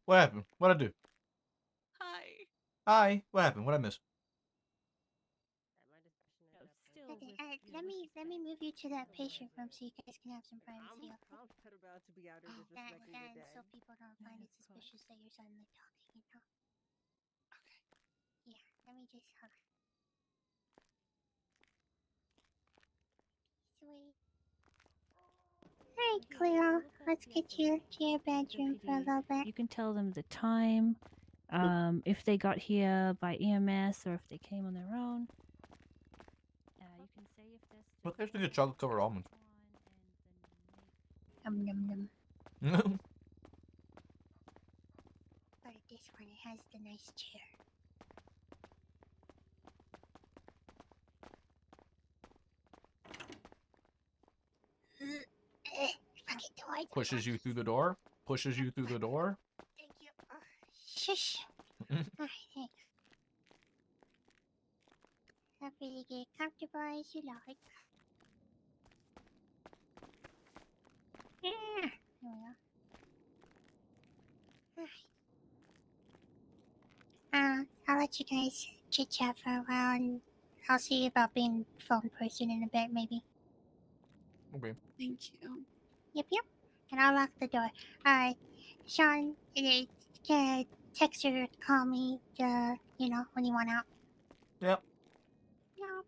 What happened? What'd I do? Hi. Hi. What happened? What'd I miss? Okay, let me move you to that patient room so you guys can have some privacy. Okay. So people don't find it suspicious that you're suddenly talking. Okay. Yeah. Let me just hold on. Sweet. Hi, Cleo. Let's get you to your bedroom for a little bit. You can tell them the time, if they got here by EMS or if they came on their own. You can say if they're still What? There's the good chocolate covered almonds. Num num num. No. But this one, it has the nice chair. Fucking door. Pushes you through the door. Pushes you through the door. Thank you. Shush. Alright, hey. Happy to get comfortable as you like. Yeah. There we go. I'll let you guys chit chat for a while, and I'll see about being phone person in a bit, maybe. Okay. Thank you. Yep. And I'll lock the door. Sean, text or call me, when you want out. Yep. No.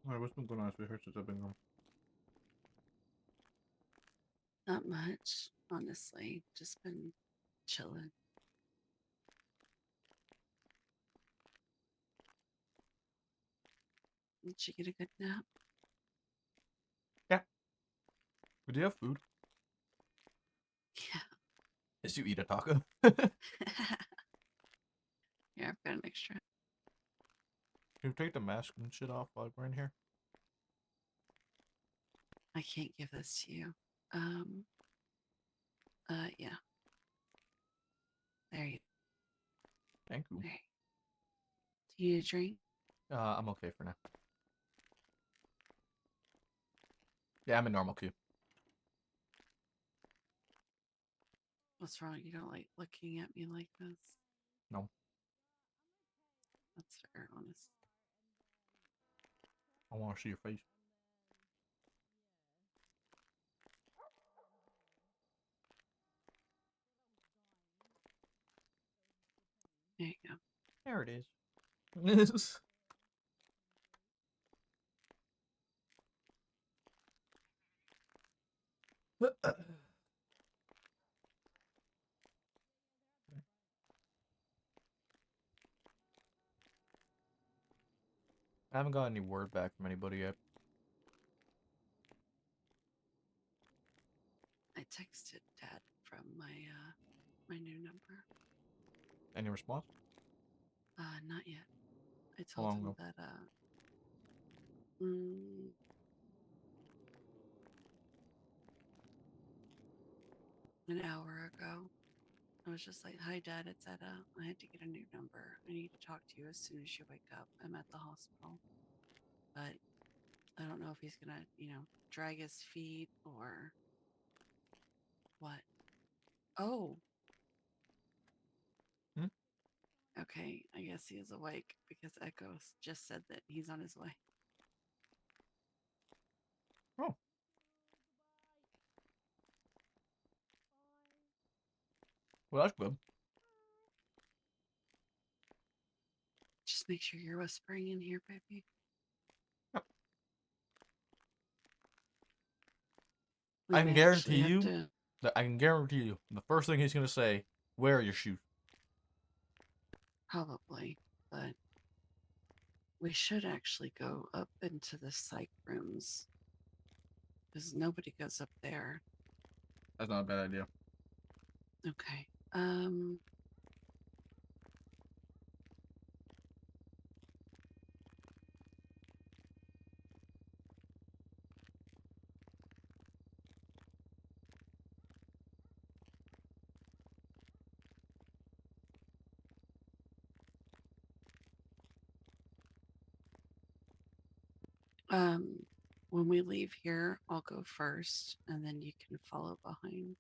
Alright, what's been going on with her since I've been gone? Not much, honestly. Just been chilling. Did you get a good nap? Yeah. Would you have food? Yeah. Did you eat a taco? Yeah, I've got an extra. Can you take the mask and shit off while we're in here? I can't give this to you. Yeah. There you. Thank you. There. Do you need a drink? I'm okay for now. Yeah, I'm in normal queue. What's wrong? You don't like looking at me like this? No. That's fair, honest. I want to see your face. There you go. There it is. I haven't got any word back from anybody yet. I texted Dad from my new number. Any response? Not yet. I How told long him ago? that an hour ago. I was just like, "Hi, Dad. It's Etta. I had to get a new number. I need to talk to you as soon as you wake up. I'm at the hospital, but I don't know if he's gonna, drag his feet or what." Oh, Hmm? okay. I guess he is awake because Echo just said that he's on his way. Oh. Well, that's good. Just make sure you're whispering in here, baby. Yep. We I can may actually guarantee have you to. that I can guarantee you the first thing he's gonna say, "Where are your shoes?" Probably, but we should actually go up into the psych rooms because nobody goes up there. That's not a bad idea. Okay. Um, when we leave here, I'll go first, and then you can follow behind.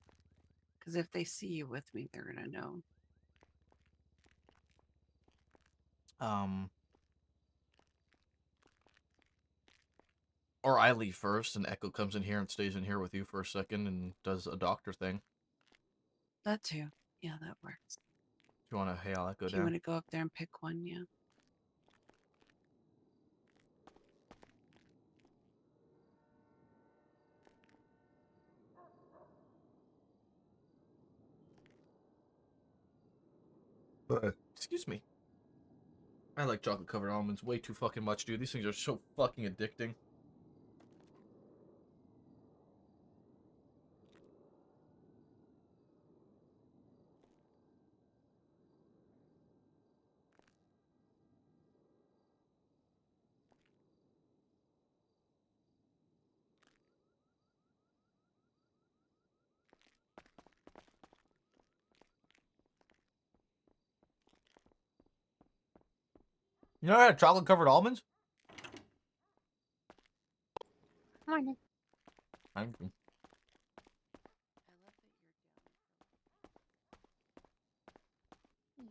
Because if they see you with me, they're gonna know. Or I leave first, and Echo comes in here and stays in here with you for a second and does a doctor thing. That too. Yeah, that works. If you want to, hey, I'll Echo If you down. want to go up there and pick one, yeah. Excuse me. I like chocolate covered almonds way too fucking much, dude. These things are so fucking addicting. You know I had chocolate covered almonds? Morning. Thank you. I love that you're down. Yeah.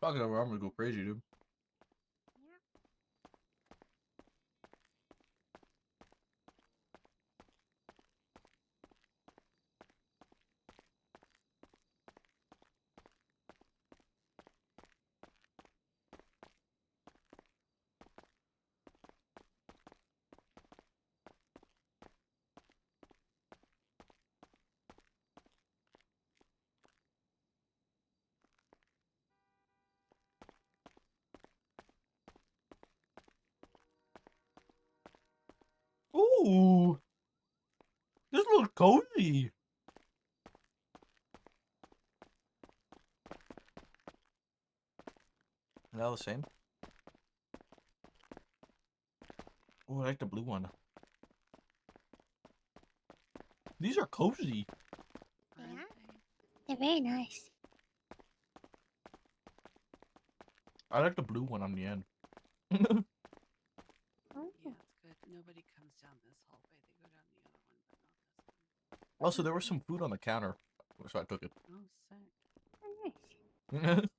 Chocolate covered almonds go crazy, dude. Yeah. Ooh! This looks cozy! Is that all the same? Oh, I like the blue one. These are cozy. Aren't Yeah. they? They're very nice. I like the blue one on the end. Oh. Yeah, it's good. Nobody comes down this hallway. They go down the other one, but not this one. Also, there was some food on the counter, so I took it. Oh, sick. Oh, nice. Alrighty.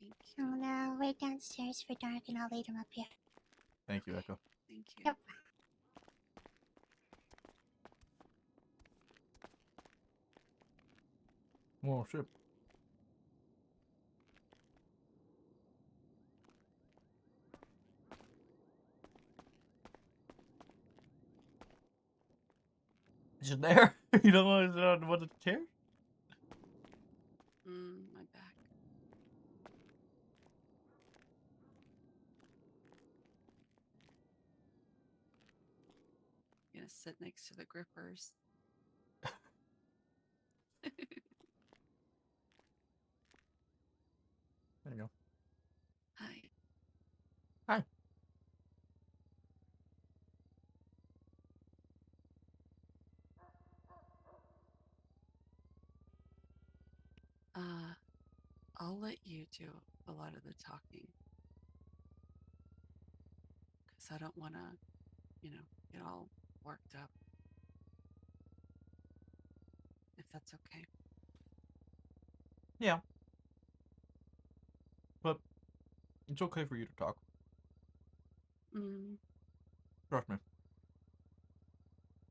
Thank So you. now wait downstairs for dark and I'll lead him up here. Thank you, Echo. Thank you. Yep. Oh, shit. Is it there? You don't want to sit on one of the chairs? My back. Gonna sit next to the grippers. There you go. Hi. Hi. Uh, I'll let you do a lot of the talking. Because I don't want to, get all worked up. If that's okay. Yeah. But it's okay for you to talk. Mm, Trust me.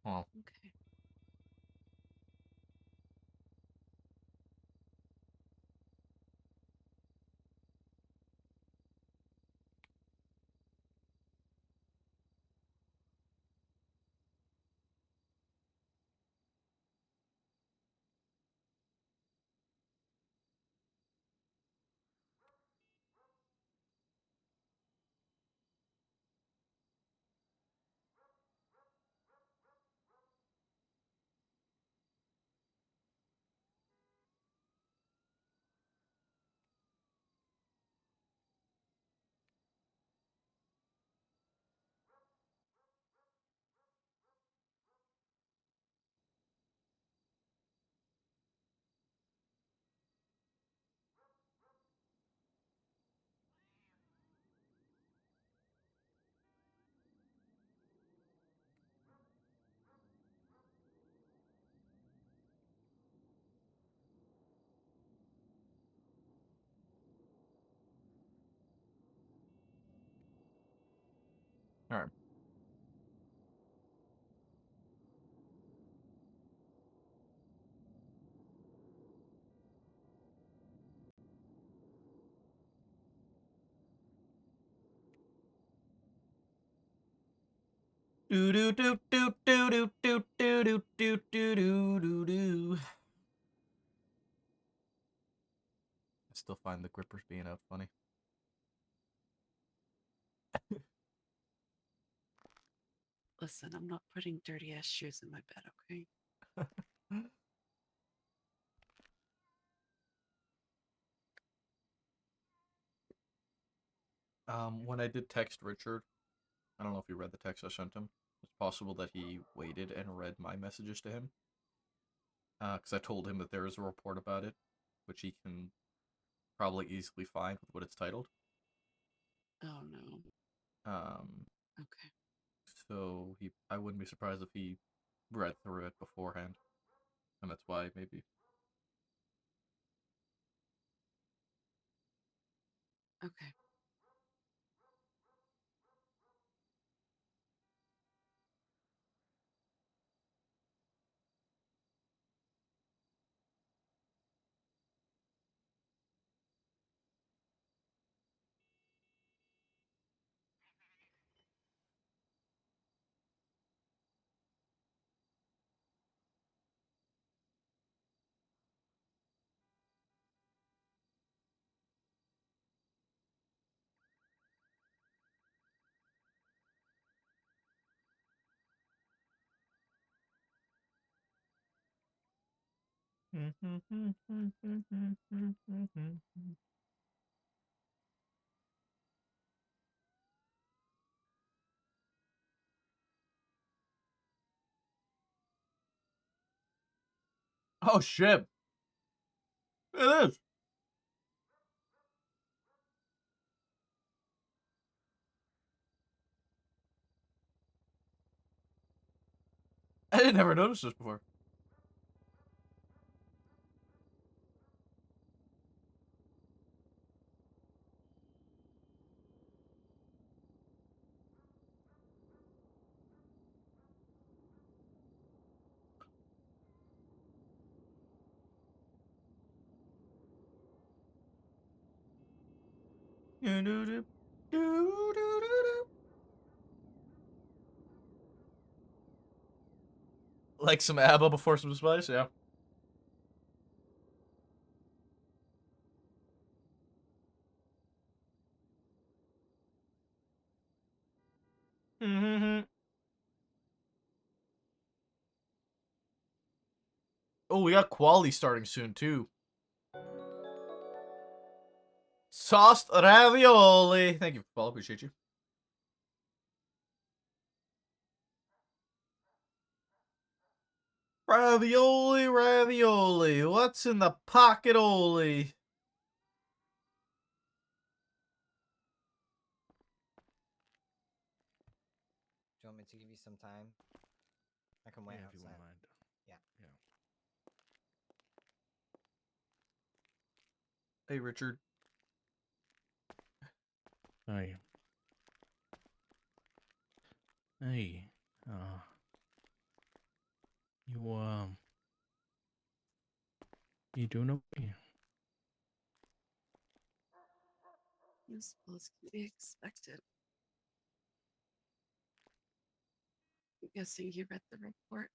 Oh. okay. All right. Do do do do do do do do do do do do do. I still find the grippers being out funny. Listen, I'm not putting dirty ass shoes in my bed, okay? When I did text Richard, I don't know if he read the text I sent him. It's possible that he waited and read my messages to him. Because I told him that there is a report about it, which he can probably easily find with what it's titled. Oh no. Um, Okay. so I wouldn't be surprised if he read through it beforehand, and that's why maybe. Okay. Oh shit! It is. I didn't ever notice this before. Like some ABBA before some spice, yeah. Oh, we got quality starting soon too. Sauced ravioli. Thank you, Paul. Appreciate you. Ravioli, ravioli. What's in the pocket-oli? Do you want me to give you some time? I can wait Yeah, if outside. you wouldn't mind. Yeah. Hey, Richard. Hey. Hey. Uh. You doing okay? This was to be expected. I'm guessing you read the report.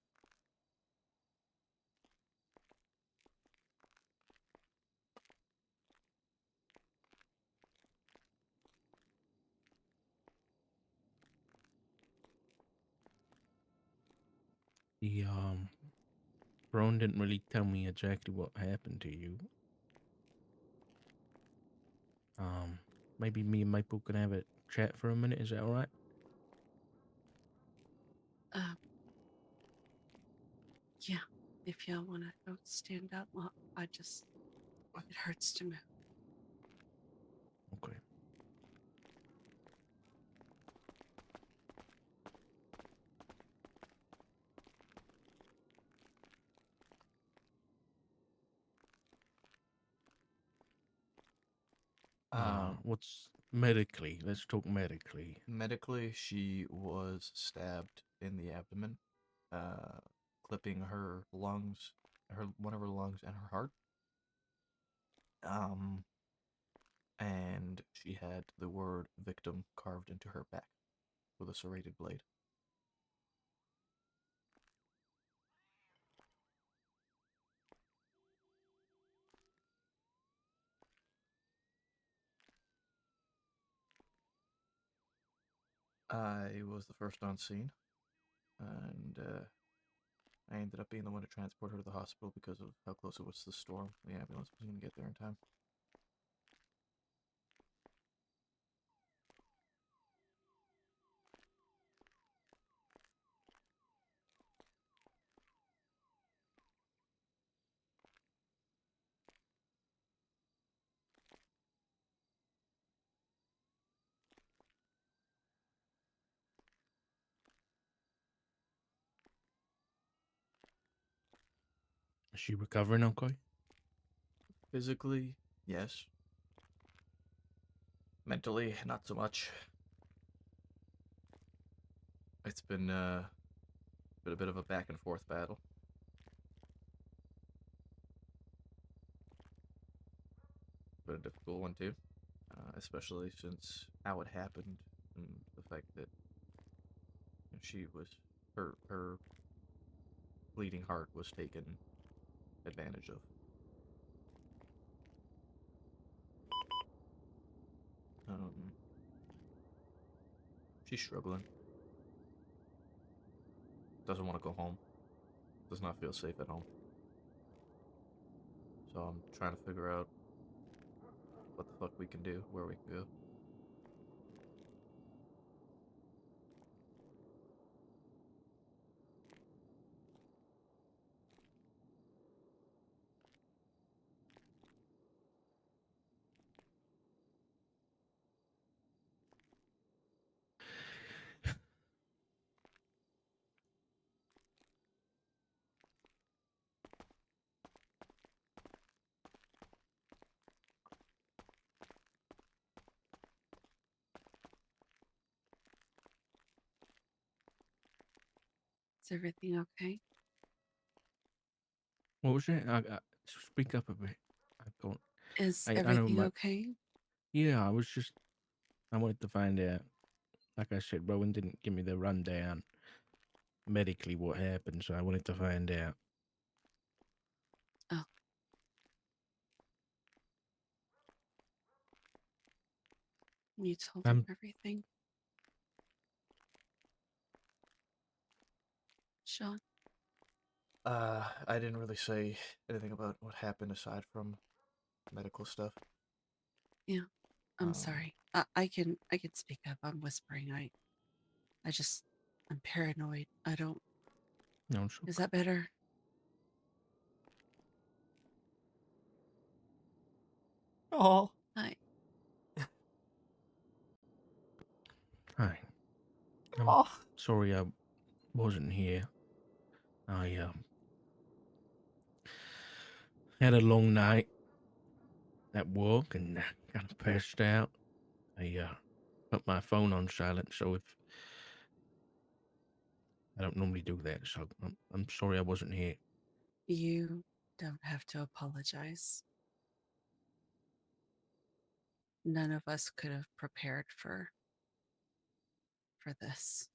The Ron didn't really tell me exactly what happened to you. Maybe me and Maple can have a chat for a minute. Is that all right? Yeah. If y'all want to go stand up, well, it hurts to move. Okay. What's Medically, let's talk medically. Medically, she was stabbed in the abdomen, clipping her lungs, one of her lungs and her heart. And she had the word victim carved into her back with a serrated blade. I was the first on scene, and I ended up being the one to transport her to the hospital because of how close it was to the storm. The ambulance wasn't going to get there in time. Is she recovering okay? Physically, yes. Mentally, not so much. It's been a bit of a back and forth battle. But a difficult one too, especially since how it happened and the fact that she was her bleeding heart was taken advantage of. She's struggling. Doesn't want to go home. Does not feel safe at home. So I'm trying to figure out what the fuck we can do, where we can go. Is everything okay? What was it? Speak up a bit. I don't. Is I know everything my. okay? Yeah, I wanted to find out. Like I said, Rowan didn't give me the rundown medically what happened, so I wanted to find out. Oh. You told him everything? Sean? I didn't really say anything about what happened aside from medical stuff. Yeah. I'm sorry. I can speak up. I'm whispering. I'm paranoid. I don't. No, it's Is okay. that better? Oh. Hi. Hi. I'm Oh. sorry I wasn't here. I had a long night at work and kind of passed out. I put my phone on silent, so if I don't normally do that, so I'm sorry I wasn't here. You don't have to apologize. None of us could have prepared for this.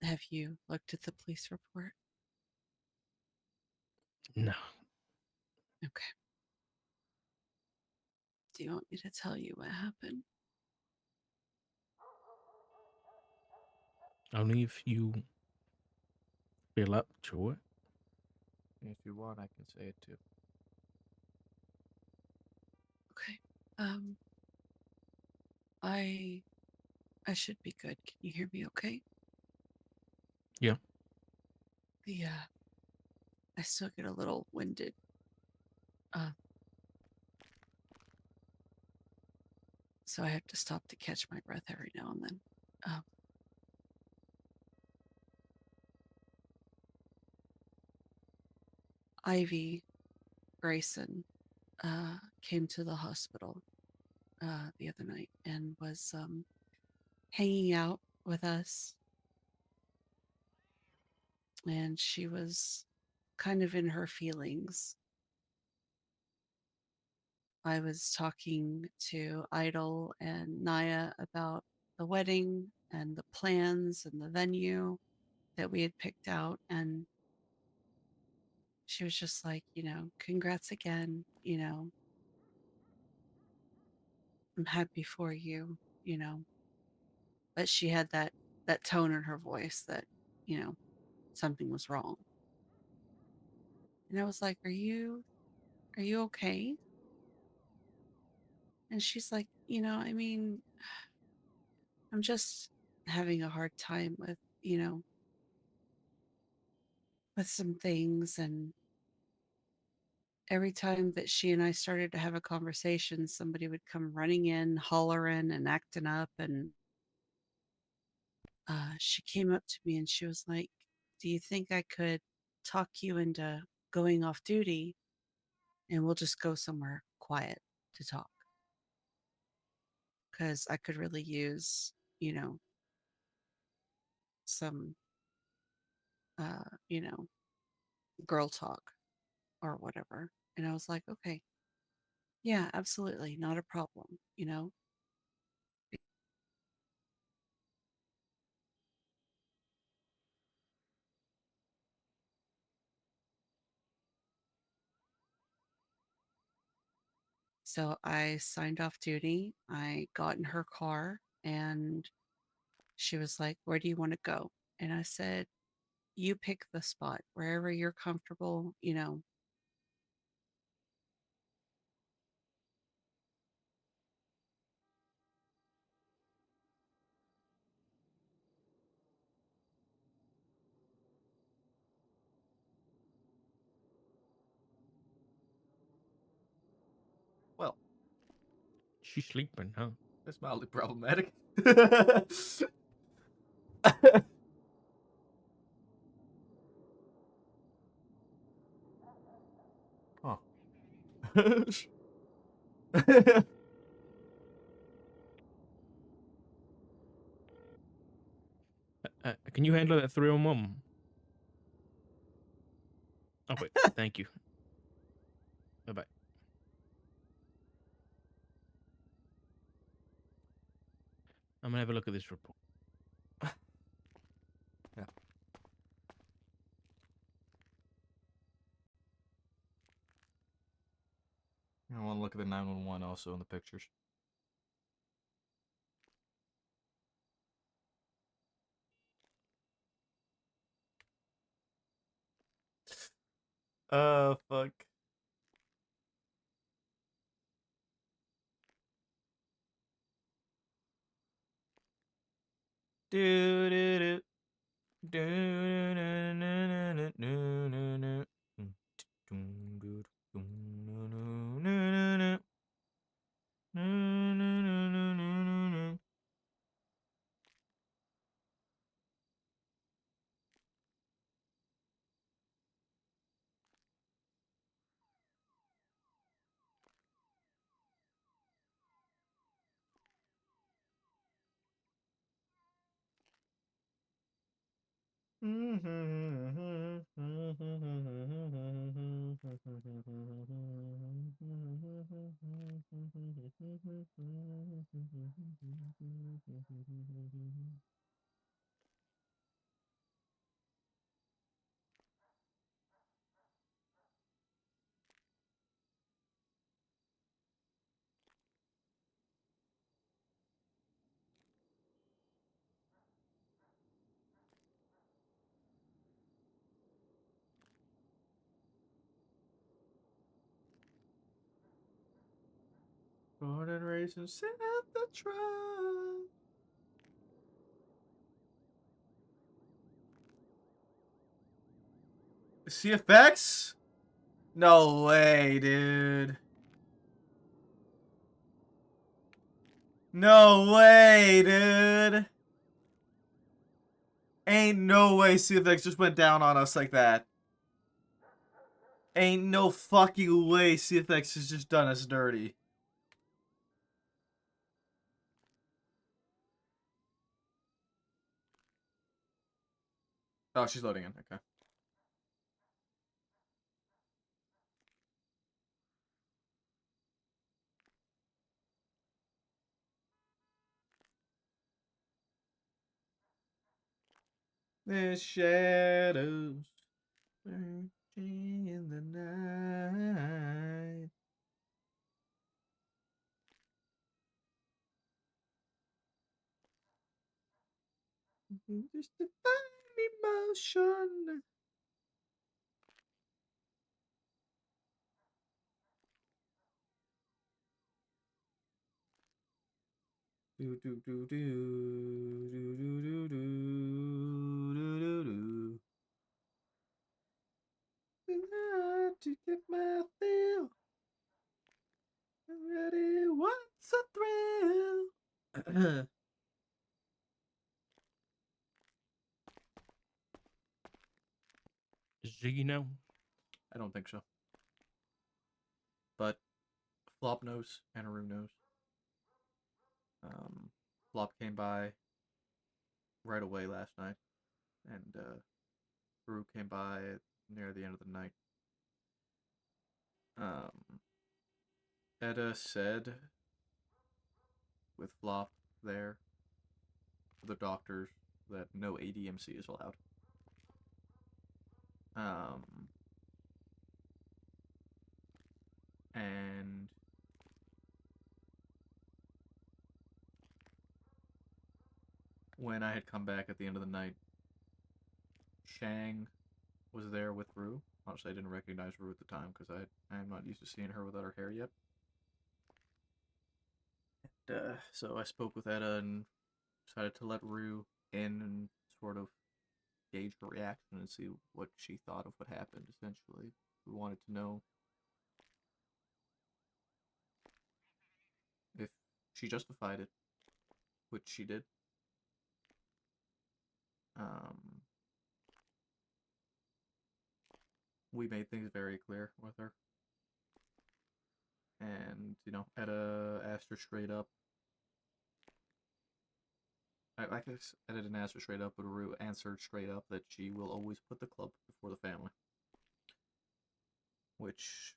Have you looked at the police report? No. Okay. Do you want me to tell you what happened? Only if you feel up to it. If you want, I can say it too. Okay. I should be good. Can you hear me okay? Yeah. I still get a little winded. So I have to stop to catch my breath every now and then. Ivy Grayson came to the hospital the other night and was hanging out with us. And she was kind of in her feelings. I was talking to Idol and Naya about the wedding and the plans and the venue that we had picked out. And she was just like, congrats again. I'm happy for you, but she had that tone in her voice that, something was wrong. And I was like, are you okay? And she's like, I'm just having a hard time with some things. And every time that she and I started to have a conversation, somebody would come running in, hollering and acting up. And she came up to me and she was like, do you think I could talk you into going off duty and we'll just go somewhere quiet to talk? Because I could really use, some, uh, you know, girl talk or whatever. And I was like, okay, yeah, absolutely. Not a problem. So I signed off duty. I got in her car and she was like, where do you want to go? And I said, you pick the spot wherever you're comfortable. Well, She's sleeping, huh? that's mildly problematic. Huh. Can you handle that 301? Oh, wait. Thank you. Bye-bye. I'm gonna have a look at this report. Yeah. I want to look at the 911 also in the pictures. Fuck. Do do do do do do do. Born and raised in South Detroit. CFX? No way, dude. No way, dude. Ain't no way CFX just went down on us like that. Ain't no fucking way CFX has just done us dirty. Oh, she's loading in. Okay. There's shadows lurking in the night. Just a fine emotion. Do do do do do do do do do do. To get my fill. I'm ready. What's a thrill? Does Ziggy know? I don't think so. But Flop knows and Aru knows. Flop came by right away last night, and Aru came by near the end of the night. Edda said with Flop there, the doctors, that no ADMC is allowed. And when I had come back at the end of the night, Shang was there with Rue. Honestly, I didn't recognize Rue at the time because I am not used to seeing her without her hair yet. And, so I spoke with Edda and decided to let Rue in and sort of gauge her reaction and see what she thought of what happened, essentially. We wanted to know if she justified it, which she did. We made things very clear with her. And, Edda asked her straight up. I guess Edda didn't ask her straight up, but Rue answered straight up that she will always put the club before the family. Which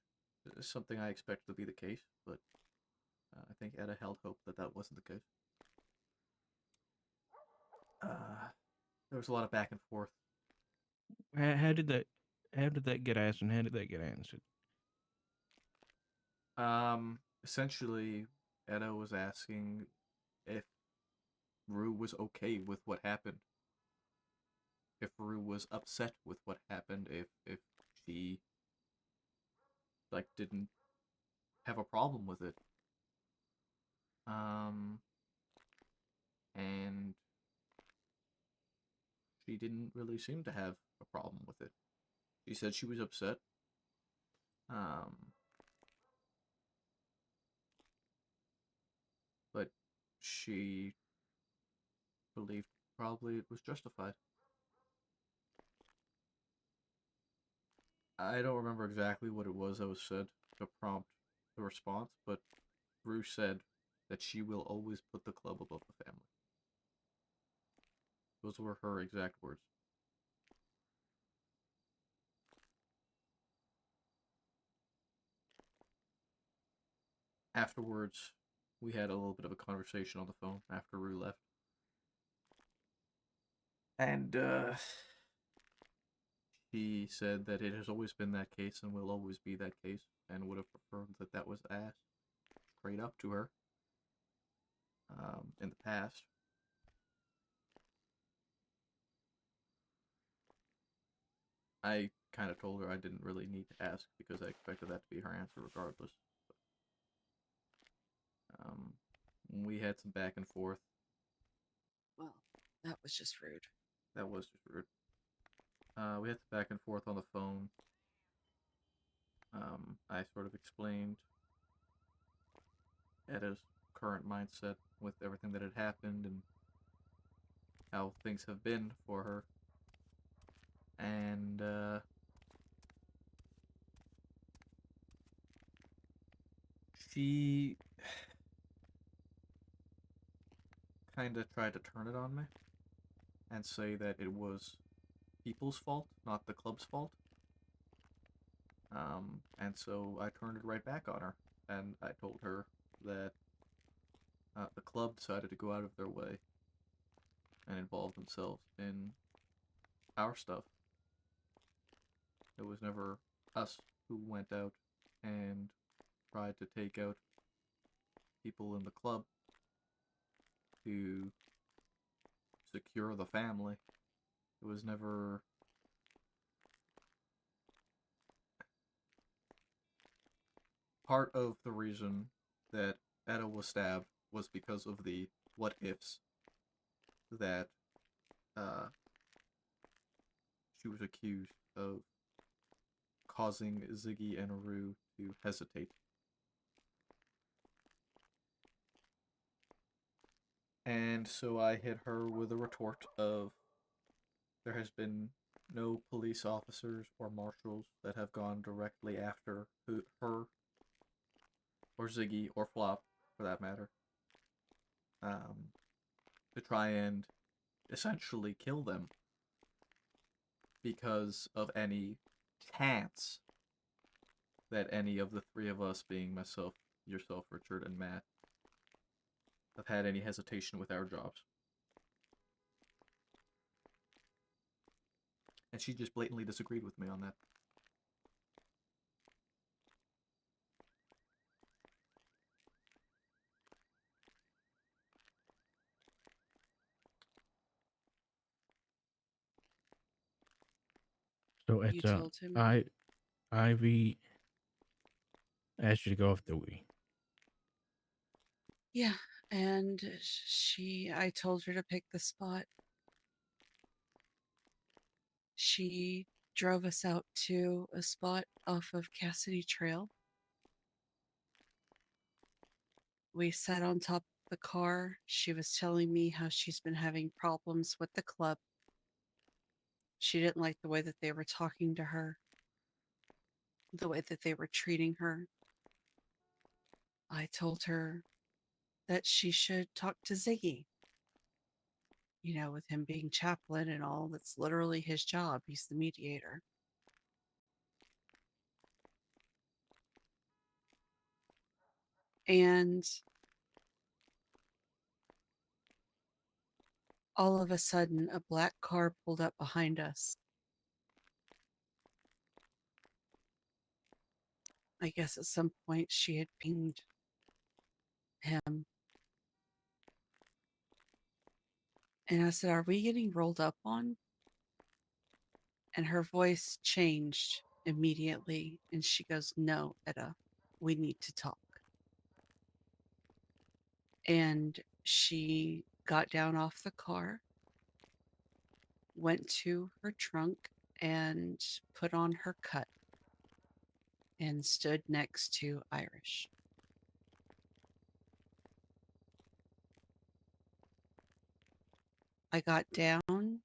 is something I expected to be the case, but I think Edda held hope that that wasn't the case. There was a lot of back and forth. How did that get asked and how did that get answered? Essentially, Edda was asking if Rue was okay with what happened. If Rue was upset with what happened, if she didn't have a problem with it. And she didn't really seem to have a problem with it. She said she was upset. But she believed probably it was justified. I don't remember exactly what it was that was said to prompt the response, but Rue said that she will always put the club above the family. Those were her exact words. Afterwards, we had a little bit of a conversation on the phone after Rue left. And, she said that it has always been that case and will always be that case, and would have preferred that that was asked straight up to her in the past. I kind of told her I didn't really need to ask because I expected that to be her answer regardless. We had some back and forth. Well, that was just rude. That was just rude. We had some back and forth on the phone. I sort of explained Edda's current mindset with everything that had happened and how things have been for her. And she kind of tried to turn it on me and say that it was people's fault, not the club's fault. And so I turned it right back on her, and I told her that the club decided to go out of their way and involve themselves in our stuff. It was never us who went out and tried to take out people in the club to secure the family. It was never part of the reason that Etta was stabbed was because of the what ifs that she was accused of causing Ziggy and Aru to hesitate. And so I hit her with a retort of there has been no police officers or marshals that have gone directly after her or Ziggy or Flop, for that matter, to try and essentially kill them because of any chance that any of the three of us, being myself, yourself, Richard, and Matt, have had any hesitation with our jobs. And she just blatantly disagreed with me on that. So You it's told him. Ivy asked you to go off duty. Yeah, and I told her to pick the spot. She drove us out to a spot off of Cassidy Trail. We sat on top of the car. She was telling me how she's been having problems with the club. She didn't like the way that they were talking to her, the way that they were treating her. I told her that she should talk to Ziggy. You know, with him being chaplain and all, that's literally his job. He's the mediator. And all of a sudden, a black car pulled up behind us. I guess at some point she had pinged him. And I said, "Are we getting rolled up on?" And her voice changed immediately. And she goes, "No, Etta, we need to talk." And she got down off the car, went to her trunk, and put on her cut and stood next to Irish. I got down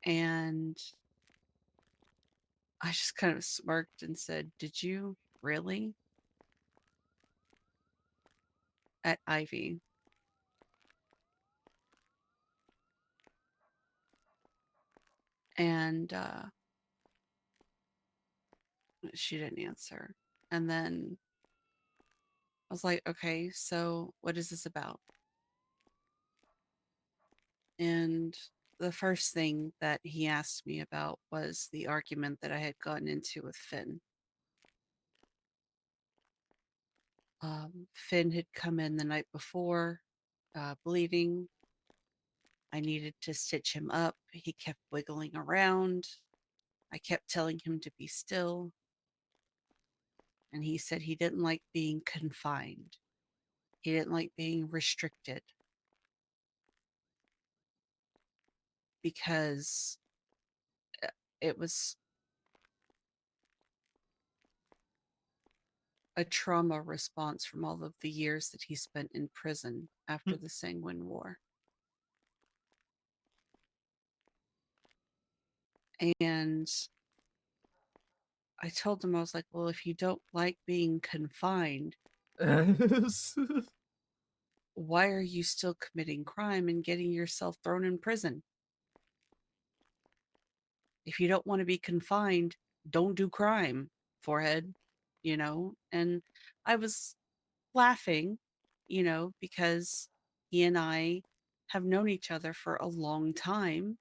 and I just kind of smirked and said, "Did you really?" At Ivy. And she didn't answer. And then I was like, "Okay, so what is this about?" And the first thing that he asked me about was the argument that I had gotten into with Finn. Finn had come in the night before, bleeding. I needed to stitch him up. He kept wiggling around. I kept telling him to be still. And he said he didn't like being confined. He didn't like being restricted because it was a trauma response from all of the years that he spent in prison after the Sanguine War. And I told him, I was like, "Well, if you don't like being confined, Why are you still committing crime and getting yourself thrown in prison? If you don't want to be confined, don't do crime, forehead, you know? And I was laughing, you know, because he and I have known each other for a long time,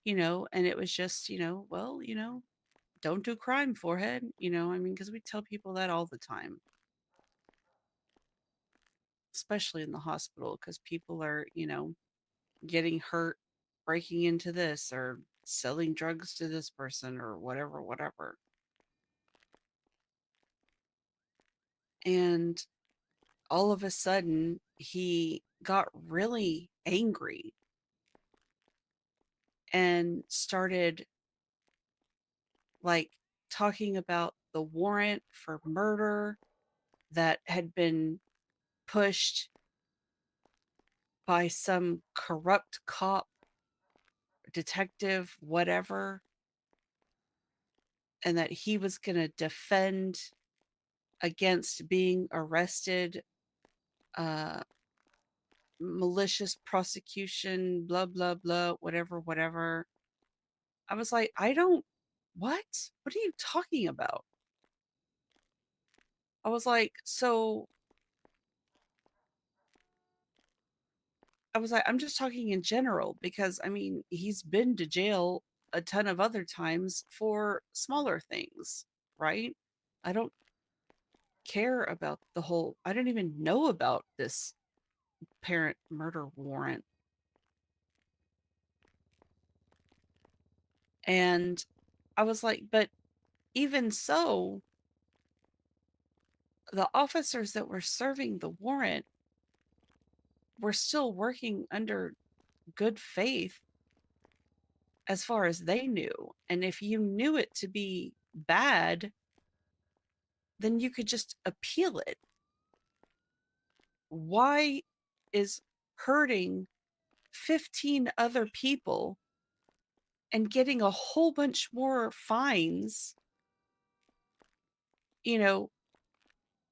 you know, and it was just, you know, well, you know, don't do crime, forehead, you know, I mean, because we tell people that all the time, especially in the hospital, because people are, you know, getting hurt, breaking into this or selling drugs to this person or whatever, whatever. And all of a sudden, he got really angry and started like talking about the warrant for murder that had been pushed by some corrupt cop, detective, whatever, and that he was going to defend against being arrested, uh, malicious prosecution, blah, blah, blah, whatever, whatever. I was like, I don't, what? What are you talking about? I was like, so I was like, I'm just talking in general because I mean, he's been to jail a ton of other times for smaller things, right? I don't care about the whole, I don't even know about this parent murder warrant. And I was like, but even so, the officers that were serving the warrant were still working under good faith as far as they knew. And if you knew it to be bad, then you could just appeal it. Why is hurting 15 other people and getting a whole bunch more fines, you know,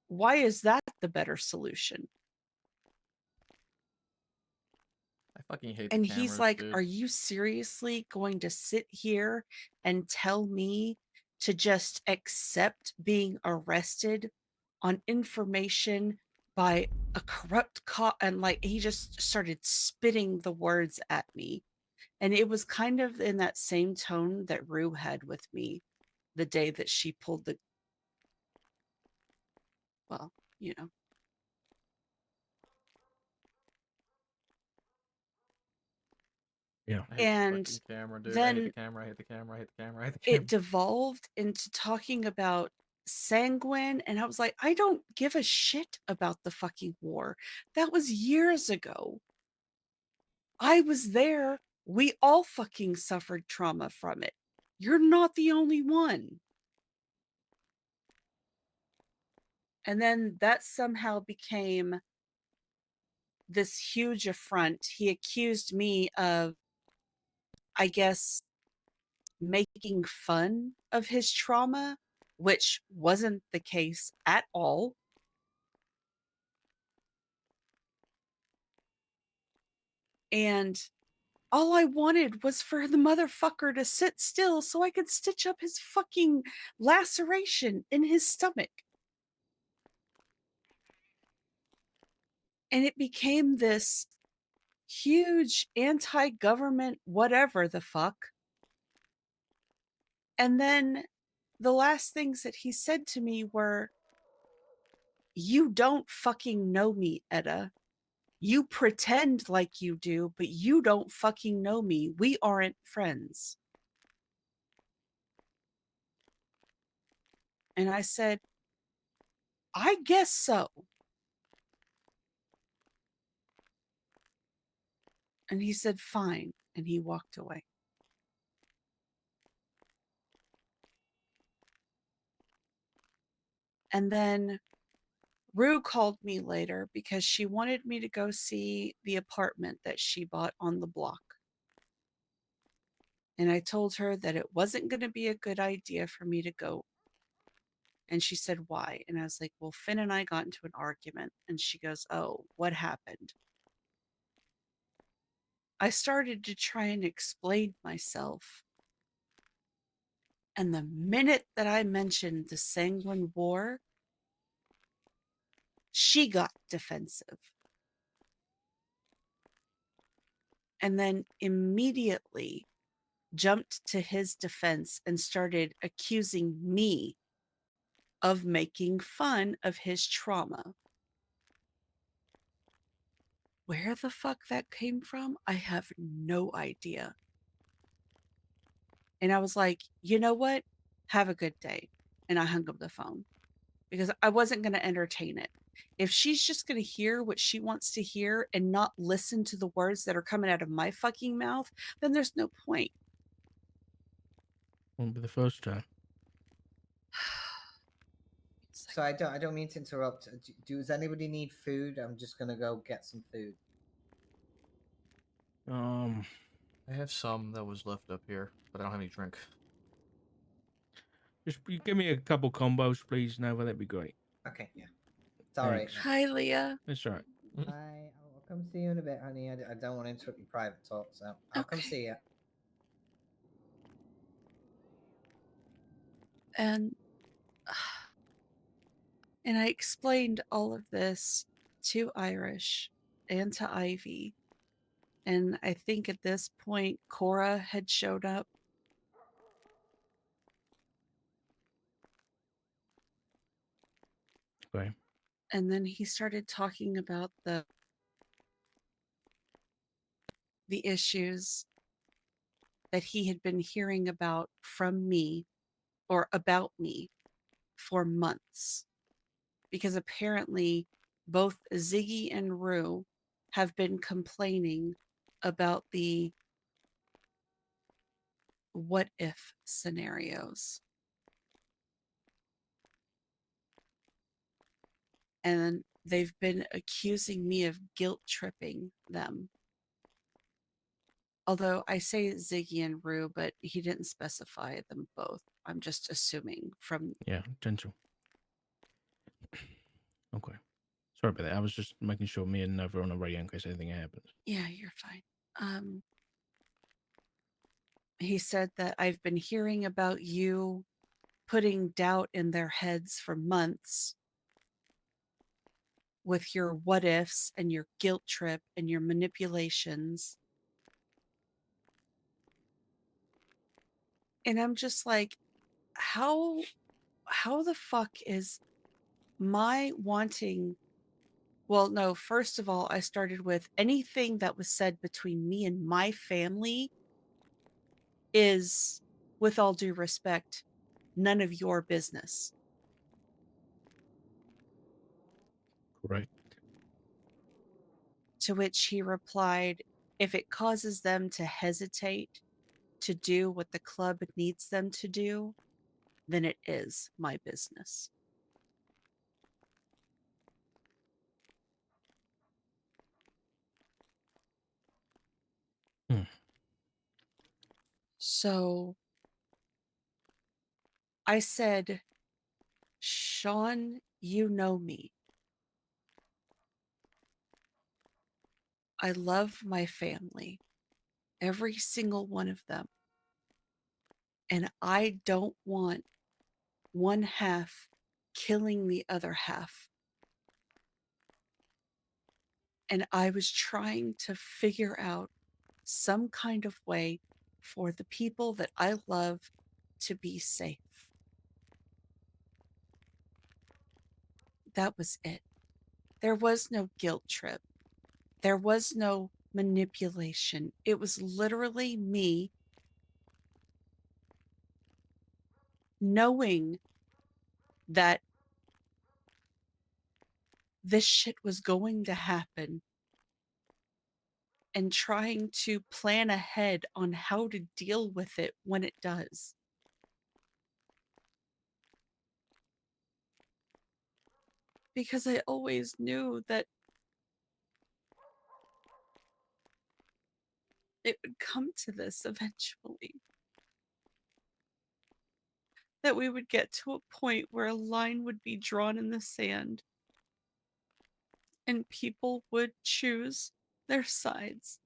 why is that the better solution? I fucking hate the And he's cameras, like, dude. are you seriously going to sit here and tell me to just accept being arrested on information by a corrupt cop? And like, he just started spitting the words at me. And it was kind of in that same tone that Rue had with me the day that she pulled the, well, you know. Yeah. I hate the And fucking camera, dude. I hate the then camera. I hate the camera. I hate the camera. I hate the it camera. devolved into talking about sanguine. And I was like, I don't give a shit about the fucking war. That was years ago. I was there. We all fucking suffered trauma from it. You're not the only one. And then that somehow became this huge affront. He accused me of, I guess, making fun of his trauma, which wasn't the case at all. And all I wanted was for the motherfucker to sit still so I could stitch up his fucking laceration in his stomach. And it became this huge anti-government whatever the fuck. And then the last things that he said to me were, you don't fucking know me, Etta. You pretend like you do, but you don't fucking know me. We aren't friends. And I said, I guess so. And he said, fine. And he walked away. And then Rue called me later because she wanted me to go see the apartment that she bought on the block. And I told her that it wasn't going to be a good idea for me to go And she said, why? And I was like, well, Finn and I got into an argument. And she goes, oh, what happened? I started to try and explain myself. And the minute that I mentioned the Sanguine War, she got defensive. And then immediately jumped to his defense and started accusing me of making fun of his trauma. Where the fuck that came from, I have no idea. And I was like, you know what? Have a good day. And I hung up the phone because I wasn't going to entertain it. If she's just going to hear what she wants to hear and not listen to the words that are coming out of my fucking mouth, then there's no point. Won't be the first time. It's So I don't mean to interrupt. Does anybody need food? I'm just gonna go get some food. I have some that was left up here, but I don't have any drink. Just give me a couple combos, please, Nova. That'd be great. Okay, yeah. It's all right. Thanks. Hi, Leah. That's all right. Bye. I'll come see you in a bit, honey. I don't want to interrupt your private talk, so I'll come Okay. see you. And I explained all of this to Irish and to Ivy. And I think at this point, Cora had showed up. Okay. And then he started talking about the issues that he had been hearing about from me or about me for months. Because apparently both Ziggy and Rue have been complaining about the what if scenarios. And they've been accusing me of guilt tripping them. Although I say Ziggy and Rue, but he didn't specify them both. I'm just assuming from. Yeah, gentle. Okay. Sorry about that. I was just making sure me and Nova are on the radio in case anything happens. Yeah, you're fine. He said that I've been hearing about you putting doubt in their heads for months with your what ifs and your guilt trip and your manipulations. And I'm just like, how the fuck is my wanting. Well, no, first of all, I started with anything that was said between me and my family is, with all due respect, none of your business. Correct. To which he replied, if it causes them to hesitate to do what the club needs them to do, then it is my business. So I said, Sean, you know me. I love my family, every single one of them. And I don't want one half killing the other half. And I was trying to figure out some kind of way for the people that I love to be safe. That was it. There was no guilt trip. There was no manipulation. It was literally me knowing that this shit was going to happen and trying to plan ahead on how to deal with it when it does. Because I always knew that it would come to this eventually. that we would get to a point where a line would be drawn in the sand and people would choose their sides.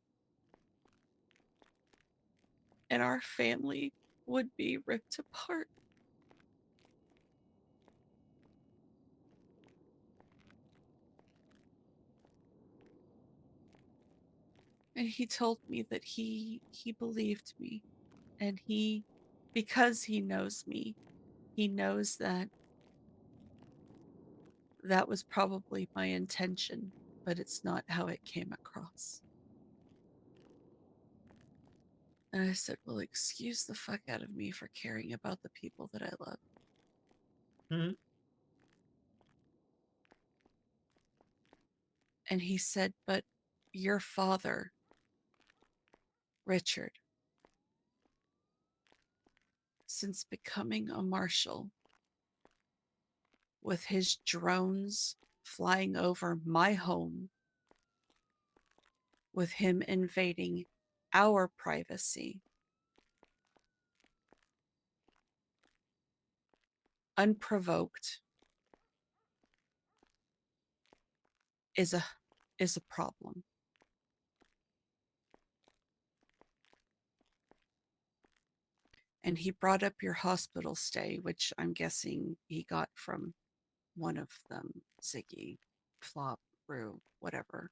And our family would be ripped apart. And he told me that he believed me, and because he knows me, he knows that that was probably my intention, but it's not how it came across. And I said, well, excuse the fuck out of me for caring about the people that I love. Mhm. And he said, but your father, Richard, since becoming a marshal, with his drones flying over my home, with him invading our privacy, unprovoked, is a problem. And he brought up your hospital stay, which I'm guessing he got from one of them, Ziggy, Flop, Rue, whatever.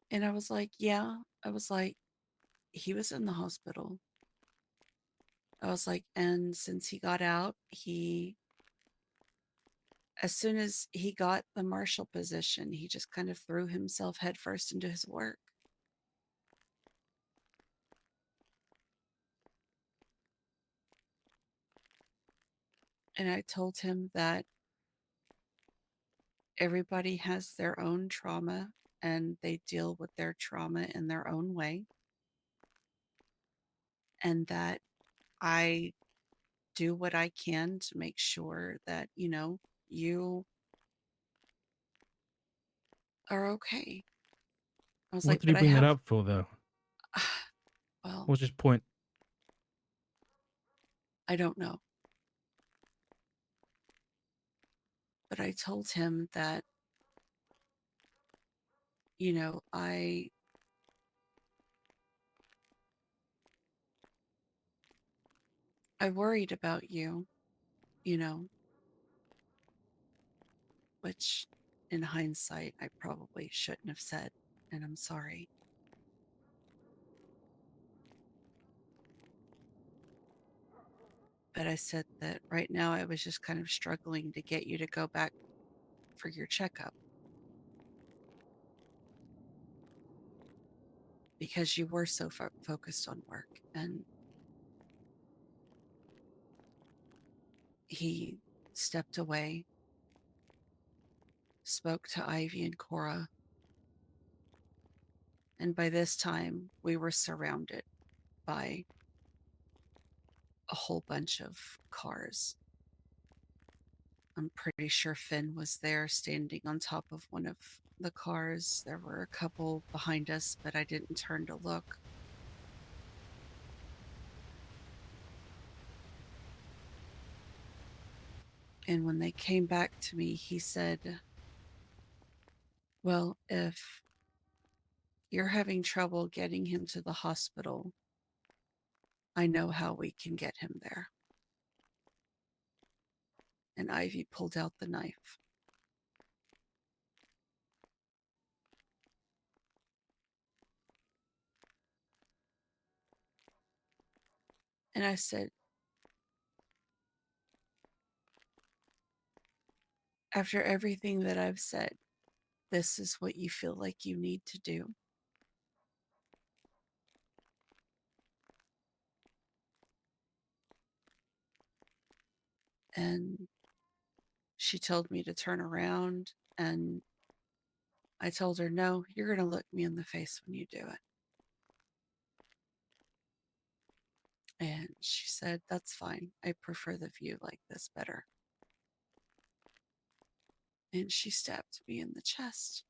And I was like, yeah. I was like, he was in the hospital. I was like, and since he got out, as soon as he got the marshal position, he just kind of threw himself headfirst into his work. And I told him that everybody has their own trauma and they deal with their trauma in their own way. And that I do what I can to make sure that, you are okay. I was What like, did he but I bring that have, up for, though? well, What's his point? I don't know. But I told him that, I worried about you, you know, which in hindsight, I probably shouldn't have said, and I'm sorry. But I said that right now I was just kind of struggling to get you to go back for your checkup because you were so focused on work. And he stepped away, spoke to Ivy and Cora, and by this time we were surrounded by a whole bunch of cars. I'm pretty sure Finn was there standing on top of one of the cars. There were a couple behind us, but I didn't turn to look. And when they came back to me, he said, well, if you're having trouble getting him to the hospital, I know how we can get him there. And Ivy pulled out the knife. And I said, after everything that I've said, this is what you feel like you need to do. And she told me to turn around, and I told her, no, you're going to look me in the face when you do it. And she said, that's fine. I prefer the view like this better. And she stabbed me in the chest.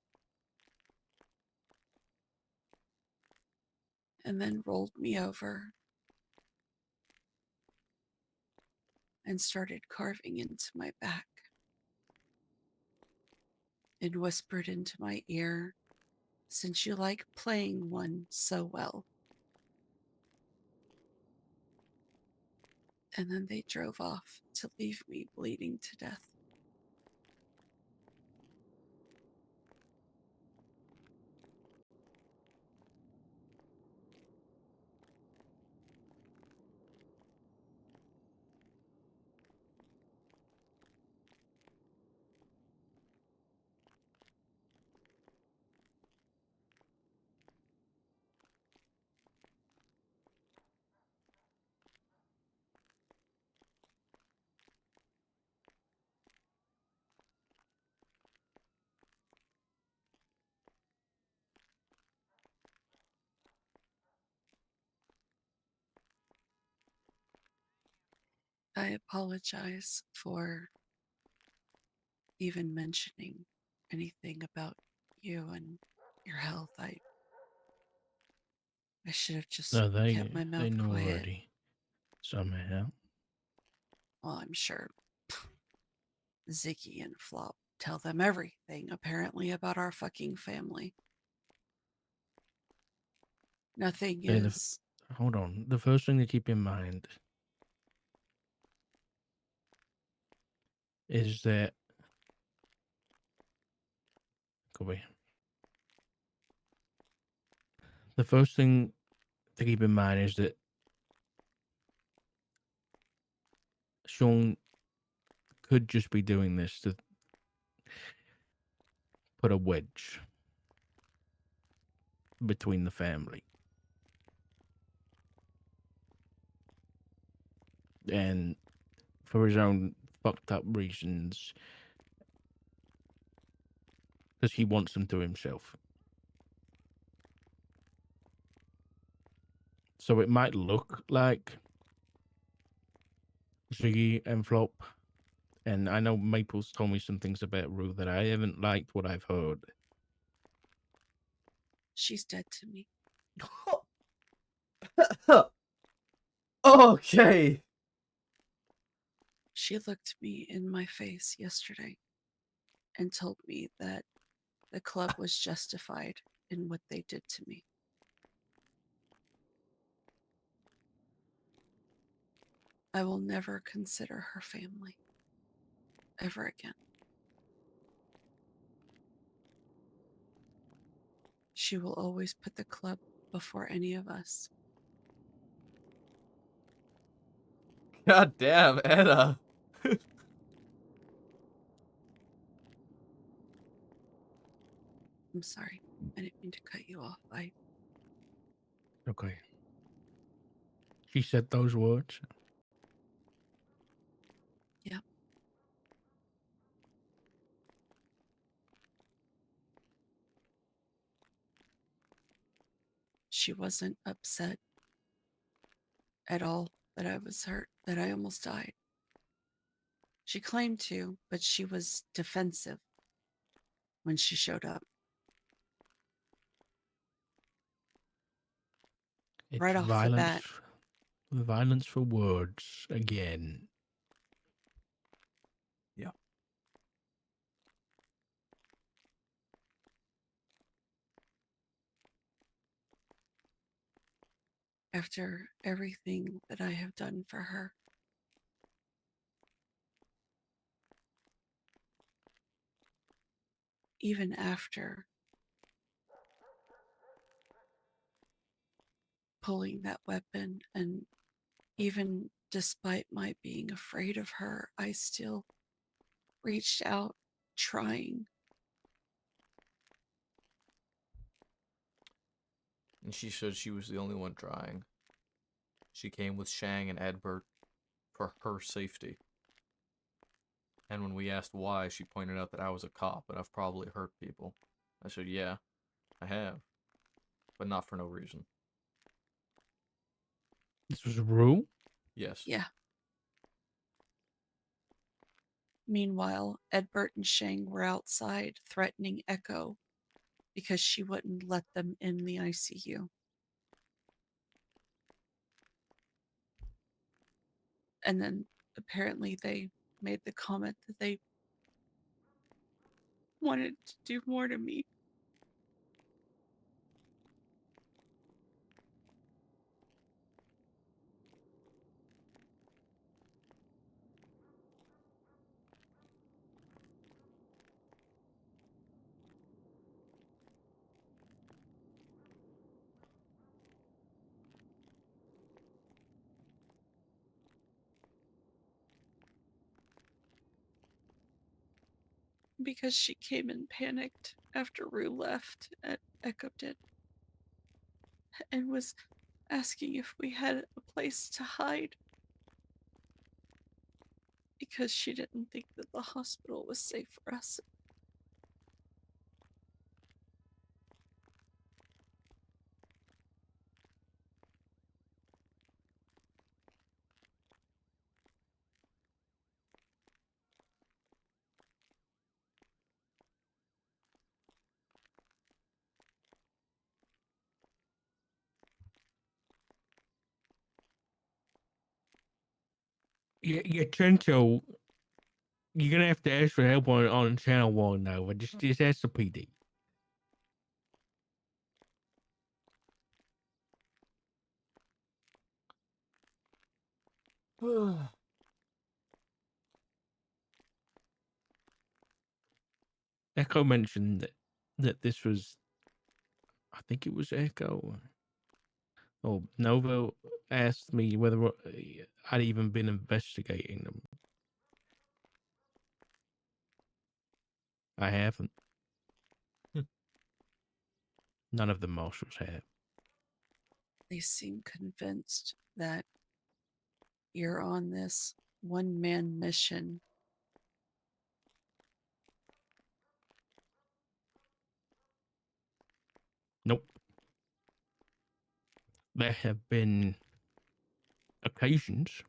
And then rolled me over and started carving into my back and whispered into my ear, "Since you like playing one so well." And then they drove off to leave me bleeding to death. I apologize for even mentioning anything about you and your health. I should have just No, kept my they mouth know quiet. already. Somehow. Well, I'm sure Ziggy and Flop tell them everything, apparently, about our fucking family. Nothing Okay, is. hold on. The first thing to keep in mind is that Kobe. The first thing to keep in mind is that Sean could just be doing this to put a wedge between the family. And for his own fucked up reasons, because he wants them to himself. So it might look like Ziggy and Flop. And I know Maple's told me some things about Rue that I haven't liked what I've heard. She's dead to me. Okay. She looked me in my face yesterday and told me that the club was justified in what they did to me. I will never consider her family ever again. She will always put the club before any of us. God damn, Anna. I'm sorry. I didn't mean to cut you off. Okay. She said those words. Yeah. She wasn't upset at all that I was hurt, that I almost died. She claimed to, but she was defensive when she showed up. It's Right off the bat, violence for words again. Yeah. after everything that I have done for her, even after pulling that weapon, and even despite my being afraid of her, I still reached out trying. And she said she was the only one trying. She came with Shang and Edbert for her safety. And when we asked why, she pointed out that I was a cop and I've probably hurt people. I said, yeah, I have. But not for no reason. This was Rue? Yes. Yeah. Meanwhile, Edbert and Shang were outside threatening Echo because she wouldn't let them in the ICU. And then apparently they made the comment that they wanted to do more to me. Because she came in panicked after Rue left and echoed it and was asking if we had a place to hide because she didn't think that the hospital was safe for us. Yeah, Trento, you're gonna have to ask for help on channel 1 now, but just ask the PD. Echo mentioned that this was, I think it was Echo. Oh, Novo asked me whether I'd even been investigating them. I haven't. None of the marshals have. They seem convinced that you're on this one-man mission. Nope. There have been occasions,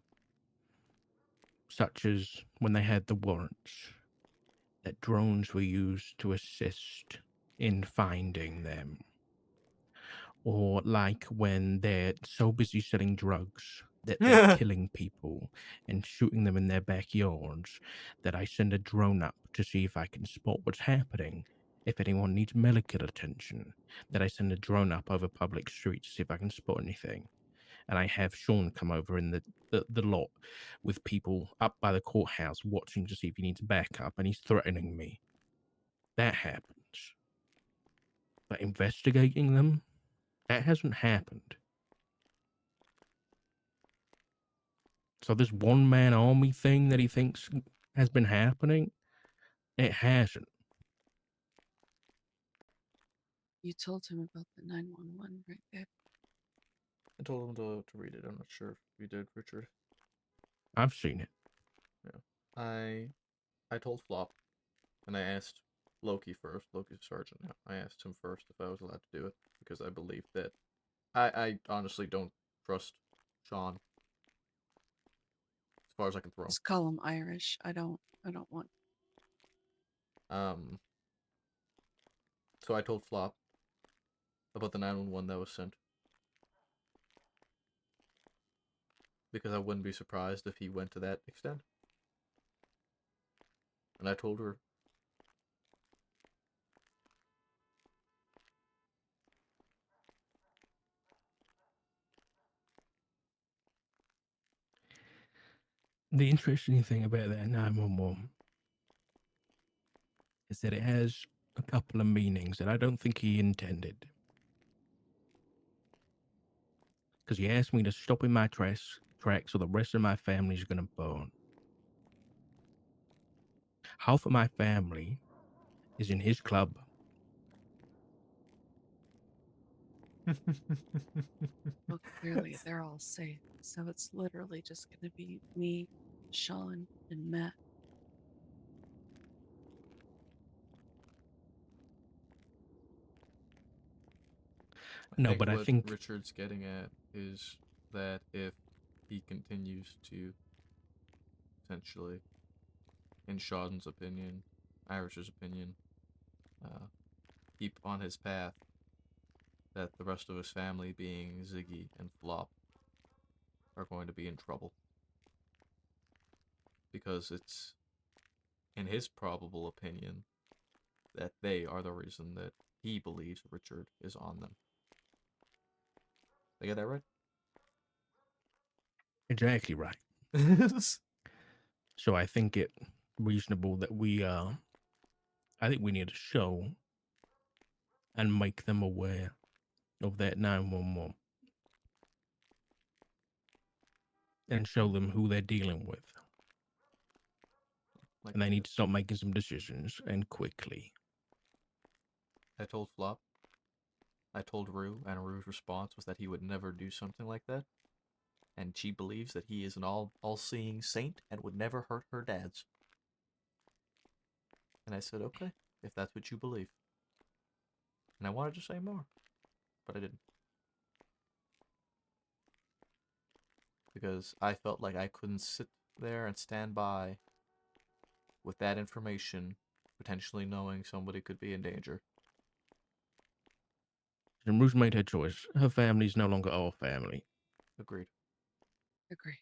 such as when they had the warrants, that drones were used to assist in finding them. Or like when they're so busy selling drugs that they're killing people and shooting them in their backyards that I send a drone up to see if I can spot what's happening. If anyone needs medical attention, that I send a drone up over public streets to see if I can spot anything. And I have Sean come over in the lot with people up by the courthouse watching to see if he needs backup, and he's threatening me. That happens. But investigating them, that hasn't happened. So this one-man army thing that he thinks has been happening, it hasn't. You told him about the 911, right, babe? I told him to read it. I'm not sure if you did, Richard. I've seen it. Yeah. I told Flop, and I asked Loki first. Loki's sergeant now. I asked him first if I was allowed to do it because I believe that I honestly don't trust Sean as far as I can throw. Just call him Irish. I don't want. So I told Flop about the 911 that was sent. Because I wouldn't be surprised if he went to that extent. And I told her. The interesting thing about that 911 is that it has a couple of meanings that I don't think he intended. Because he asked me to stop in my tracks or the rest of my family's gonna burn. Half of my family is in his club. Well, clearly they're all safe, so it's literally just going to be me, Sean, and Matt. No, but I what think Richard's getting at is that if he continues to essentially, in Sean's opinion, Irish's opinion, keep on his path, that the rest of his family, being Ziggy and Flop, are going to be in trouble. because it's, in his probable opinion, that they are the reason that he believes Richard is on them. Did I get that right? Exactly right. So I think it reasonable that I think we need to show and make them aware of that 911 and show them who they're dealing with. Like And they need to start making some decisions, and quickly. I told Flop. I told Rue, and Rue's response was that he would never do something like that. And she believes that he is an all-seeing saint and would never hurt her dads. And I said, okay, if that's what you believe. And I wanted to say more, but I didn't. Because I felt like I couldn't sit there and stand by with that information, potentially knowing somebody could be in danger. And Ruth made her choice. Her family's no longer our family. Agreed. Agreed.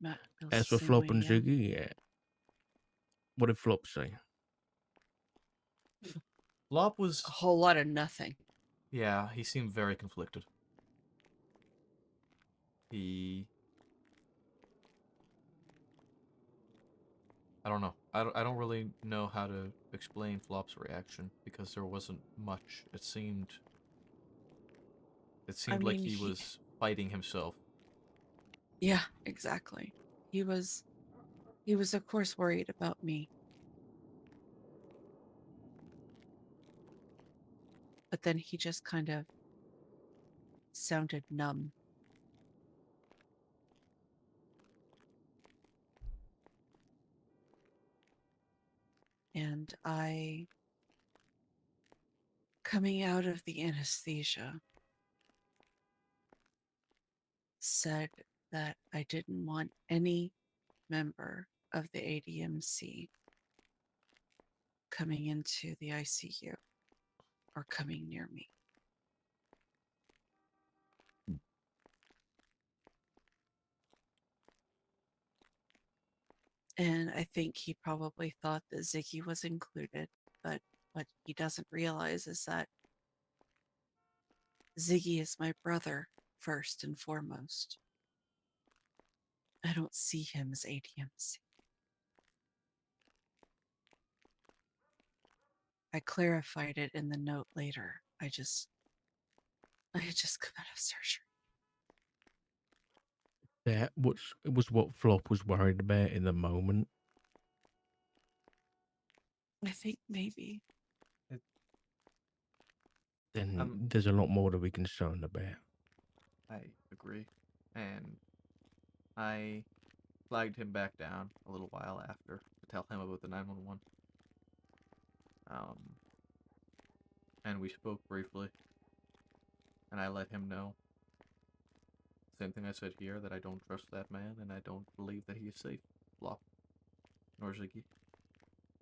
Matt feels As the for same Flop way, and yeah. Ziggy, yeah. What did Flop say? Flop was... A whole lot of nothing. Yeah, he seemed very conflicted. I don't know. I don't really know how to explain Flop's reaction, because there wasn't much. It seemed like he was fighting himself. Yeah, exactly. He was of course worried about me. But then he just kind of sounded numb. And coming out of the anesthesia, said that I didn't want any member of the ADMC coming into the ICU or coming near me. And I think he probably thought that Ziggy was included, but what he doesn't realize is that Ziggy is my brother first and foremost. I don't see him as ADMC. I clarified it in the note later. I had just come out of surgery. That was what Flop was worried about in the moment. I think maybe. Then there's a lot more to be concerned about. I agree. And I flagged him back down a little while after to tell him about the 911. And we spoke briefly. And I let him know. Same thing I said here, that I don't trust that man, and I don't believe that he is safe. Flop. Nor Ziggy.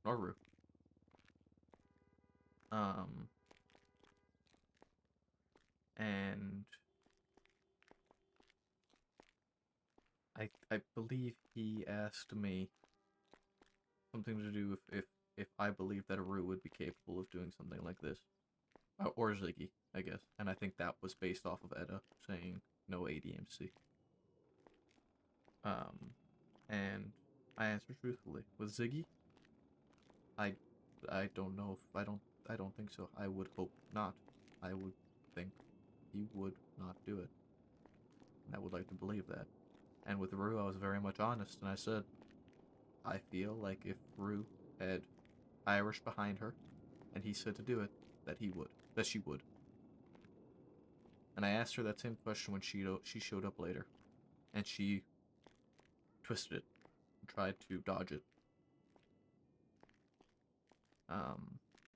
Nor Rue. And I believe he asked me something to do with if I believe that a Rue would be capable of doing something like this. Or Ziggy, I guess. And I think that was based off of Edda saying no ADMC. And I answered truthfully. With Ziggy, I don't know if I don't think so. I would hope not. I would think he would not do it. And I would like to believe that. And with Rue, I was very much honest, and I said, I feel like if Rue had Irish behind her, and he said to do it, that she would. And I asked her that same question when she showed up later, and she twisted it and tried to dodge it.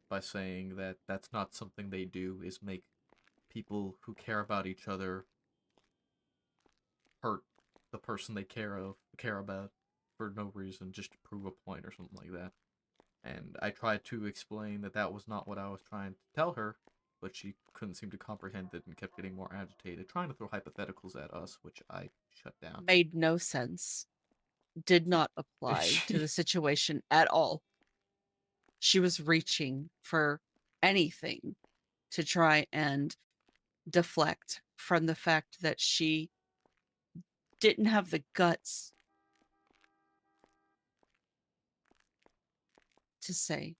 By saying that that's not something they do, is make people who care about each other hurt the person they care about for no reason, just to prove a point or something like that. And I tried to explain that that was not what I was trying to tell her, but she couldn't seem to comprehend it and kept getting more agitated, trying to throw hypotheticals at us, which I shut down. Made no sense. Did not apply to the situation at all. She was reaching for anything to try and deflect from the fact that she didn't have the guts to say.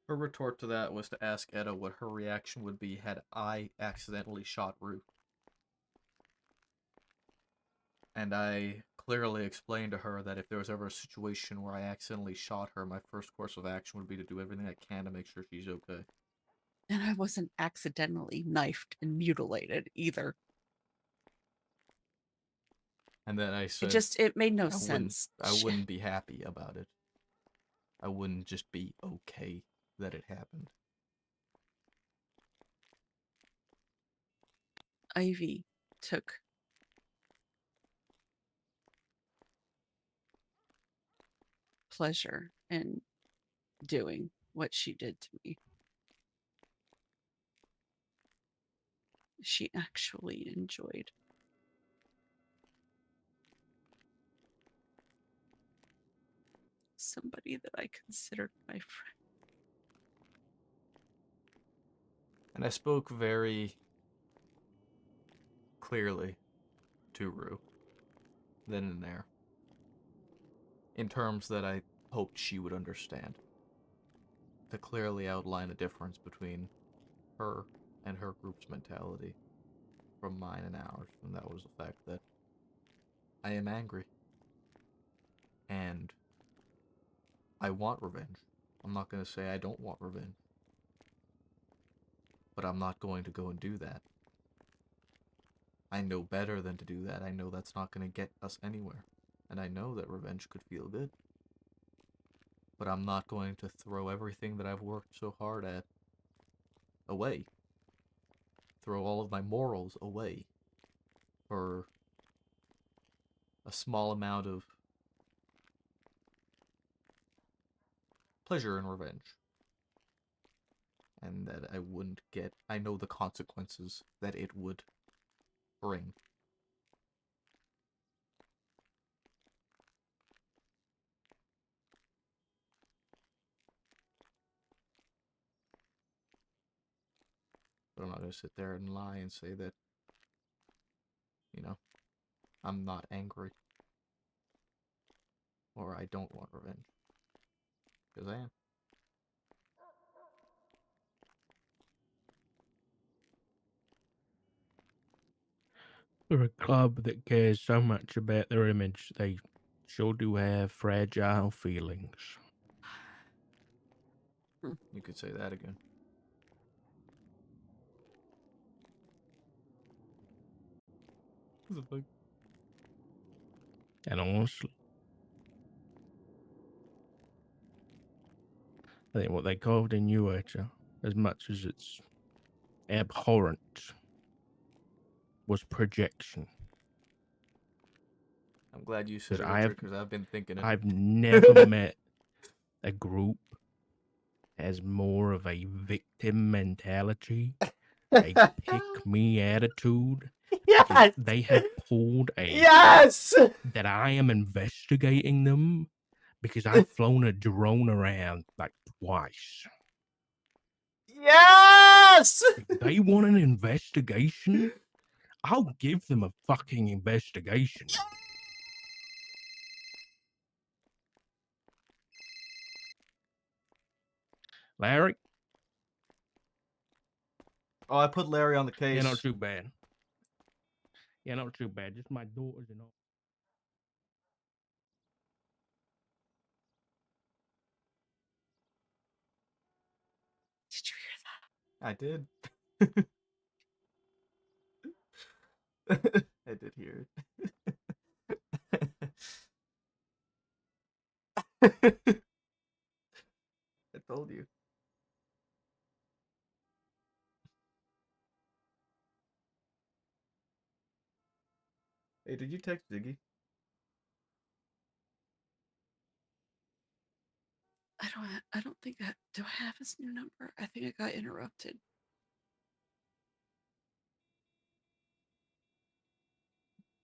Her retort to that was to ask Etta what her reaction would be had I accidentally shot Rue. And I clearly explained to her that if there was ever a situation where I accidentally shot her, my first course of action would be to do everything I can to make sure she's okay. And I wasn't accidentally knifed and mutilated either. And then I said, It made no I sense. wouldn't be happy about it. I wouldn't just be okay that it happened. Ivy took pleasure in doing what she did to me. She actually enjoyed. Somebody that I considered my friend. And I spoke very clearly to Rue, then and there, in terms that I hoped she would understand, to clearly outline a difference between her and her group's mentality from mine and ours, and that was the fact that I am angry, and I want revenge. I'm not going to say I don't want revenge, but I'm not going to go and do that. I know better than to do that. I know that's not going to get us anywhere, and I know that revenge could feel good. But I'm not going to throw everything that I've worked so hard at away. Throw all of my morals away for a small amount of pleasure in revenge. And that I wouldn't get. I know the consequences that it would bring. But I'm not going to sit there and lie and say that, you know, I'm not angry. Or I don't want revenge. Because I am. For a club that cares so much about their image, they sure do have fragile feelings. You could say that again. What the fuck? And honestly, I think what they called in Uecha, as much as it's abhorrent, was projection. I'm glad you said 'Cause it, Richard, because I've been thinking it. I've never met a group has more of a victim mentality, a pick me attitude. Yes! They have pulled a Yes! that I am investigating them because I've flown a drone around like twice. Yes! If they want an investigation, I'll give them a fucking investigation. Larry? Oh, I put Larry on the case. Yeah, not too bad. Yeah, not too bad. Just my daughters and all. Did you hear that? I did. I did hear it. I told you. Hey, did you text Ziggy? I don't think do I have his new number? I think I got interrupted.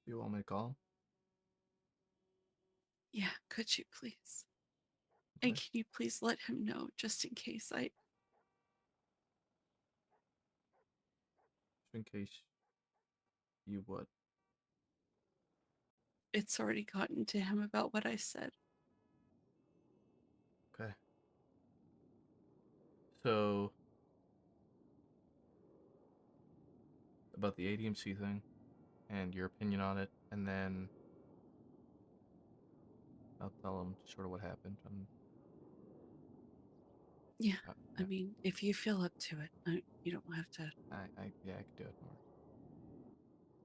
You want me to call him? Yeah, could you please? And Okay. can you please let him know just in case Just in case you would. it's already gotten to him about what I said. Okay. So about the ADMC thing and your opinion on it, and then I'll tell him sort of what happened. Yeah, Uh, I mean, if you feel up to it, you don't have to. yeah, I could do it. Don't worry.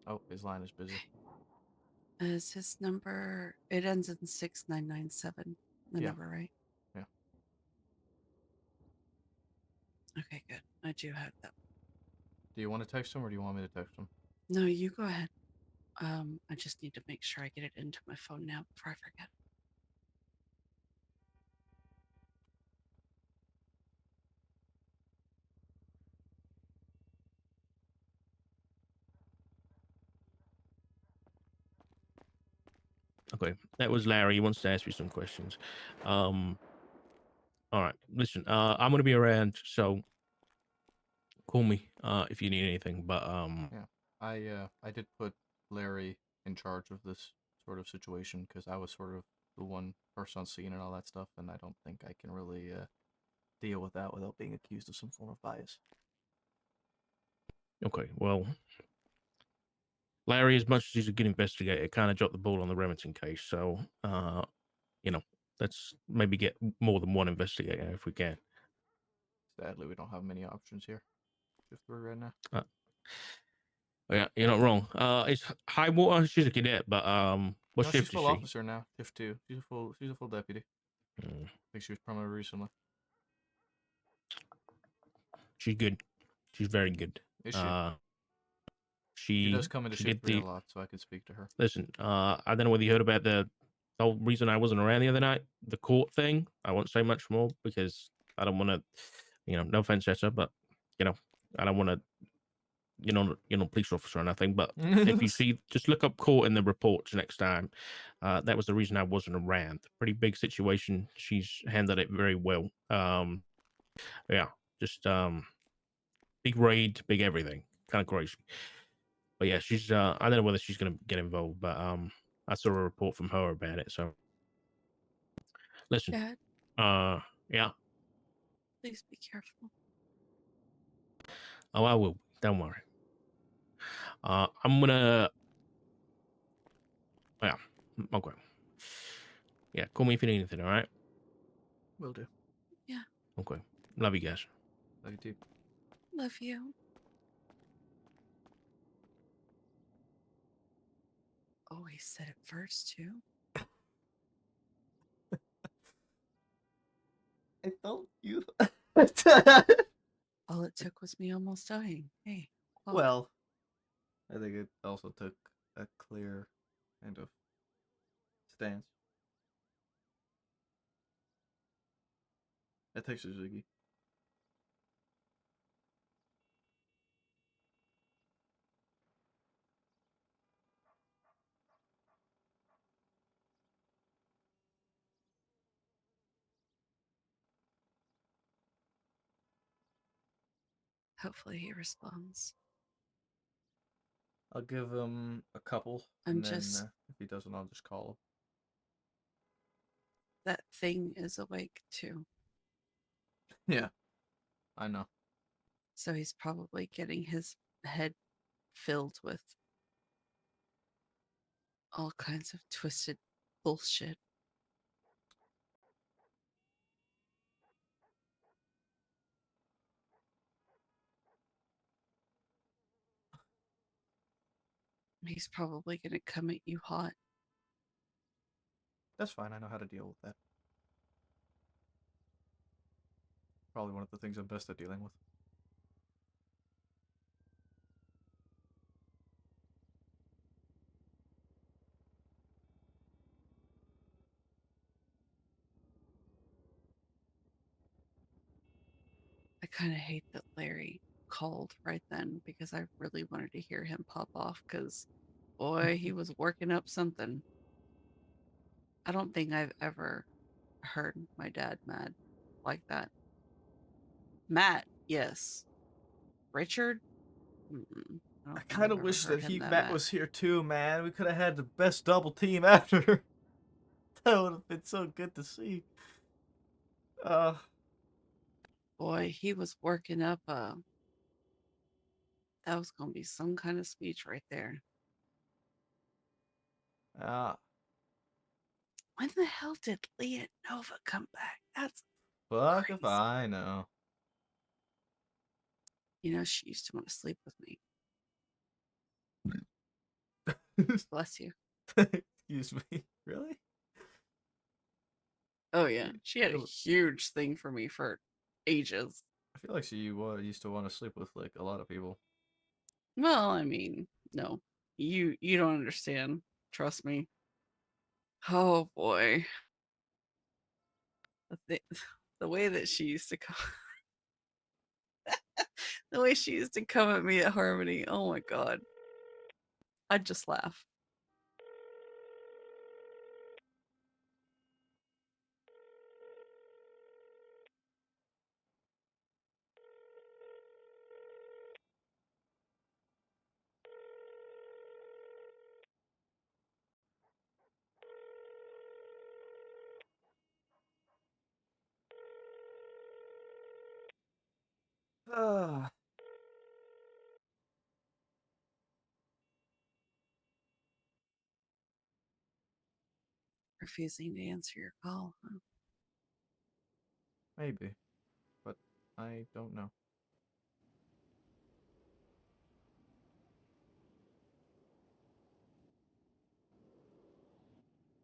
Oh, his line is busy. Is his number? It ends in 6997. The Yeah. number, right? Yeah. Okay, good. I do have that. Do you want to text him or do you want me to text him? No, you go ahead. I just need to make sure I get it into my phone now before I forget. Okay, that was Larry. He wants to ask you some questions. All right, listen. I'm gonna be around, so call me if you need anything. But Yeah. I did put Larry in charge of this sort of situation because I was sort of the one person on scene and all that stuff, and I don't think I can really deal with that without being accused of some form of bias. okay, well, Larry, as much as he's a good investigator, kind of dropped the ball on the Remington case. So, let's maybe get more than one investigator if we can. Sadly, we don't have many options here. Shift through right now. Yeah, you're not wrong. It's Highwater. She's a cadet, but what No, she's shift is full she? officer now. Shift 2. She's a full deputy. Mm, I think she was promoted recently. she's good. She's very good. Is she? She She does come into she shift did 3 a the. lot, so I could speak to her. Listen, I don't know whether you heard about the whole reason I wasn't around the other night, the court thing. I won't say much more because I don't want to, no offense, Etta, but I don't want to, police officer or nothing. But if you see, just look up court in the reports next time. That was the reason I wasn't around. Pretty big situation. She's handled it very well. Yeah, just big raid, big everything, kind of crazy. But yeah, she's I don't know whether she's gonna get involved, but I saw a report from her about it. So listen, Dad, yeah, please be careful. oh, I will. Don't worry. I'm gonna, yeah, okay, yeah. Call me if you need anything. All right. Will do. Yeah, Okay. Love you guys. Love you too. love you. Oh, he said it first too. I told you. All it took was me almost dying. Hey, oh, Well, I think it also took a clear kind of stance. I texted Ziggy. hopefully he responds. I'll give him a couple, I'm and then just if he doesn't, I'll just call that thing is awake too. him. Yeah, I know. So he's probably getting his head filled with all kinds of twisted bullshit. He's probably going to come at you hot. That's fine. I know how to deal with that. Probably one of the things I'm best at dealing with. kind of hate that Larry called right then because I really wanted to hear him pop off because, boy, he was working up something. I don't think I've ever heard my dad mad like that. Matt, yes. Richard? Mm-mm. I I don't think kind I've of ever wish heard that him that Matt mad. was here too, man. We could have had the best double team ever. That would have been so good to see. Boy, he was working up that was gonna be some kind of speech right there. Ah, When the hell did Leah Nova come back? That's fuck if crazy. I know. You know, she used to want to sleep with me. Bless you. Excuse me. Really? Oh yeah, she had a Feel- huge thing for me for ages. I feel like she used to want to sleep with like a lot of people. Well, I mean, no, you don't understand. Trust me. Oh boy, the, th- the way that she used to come, the way she used to come at me at Harmony. Oh my god, I'd just laugh. Ah. Refusing to answer your call. Huh? Maybe, but I don't know.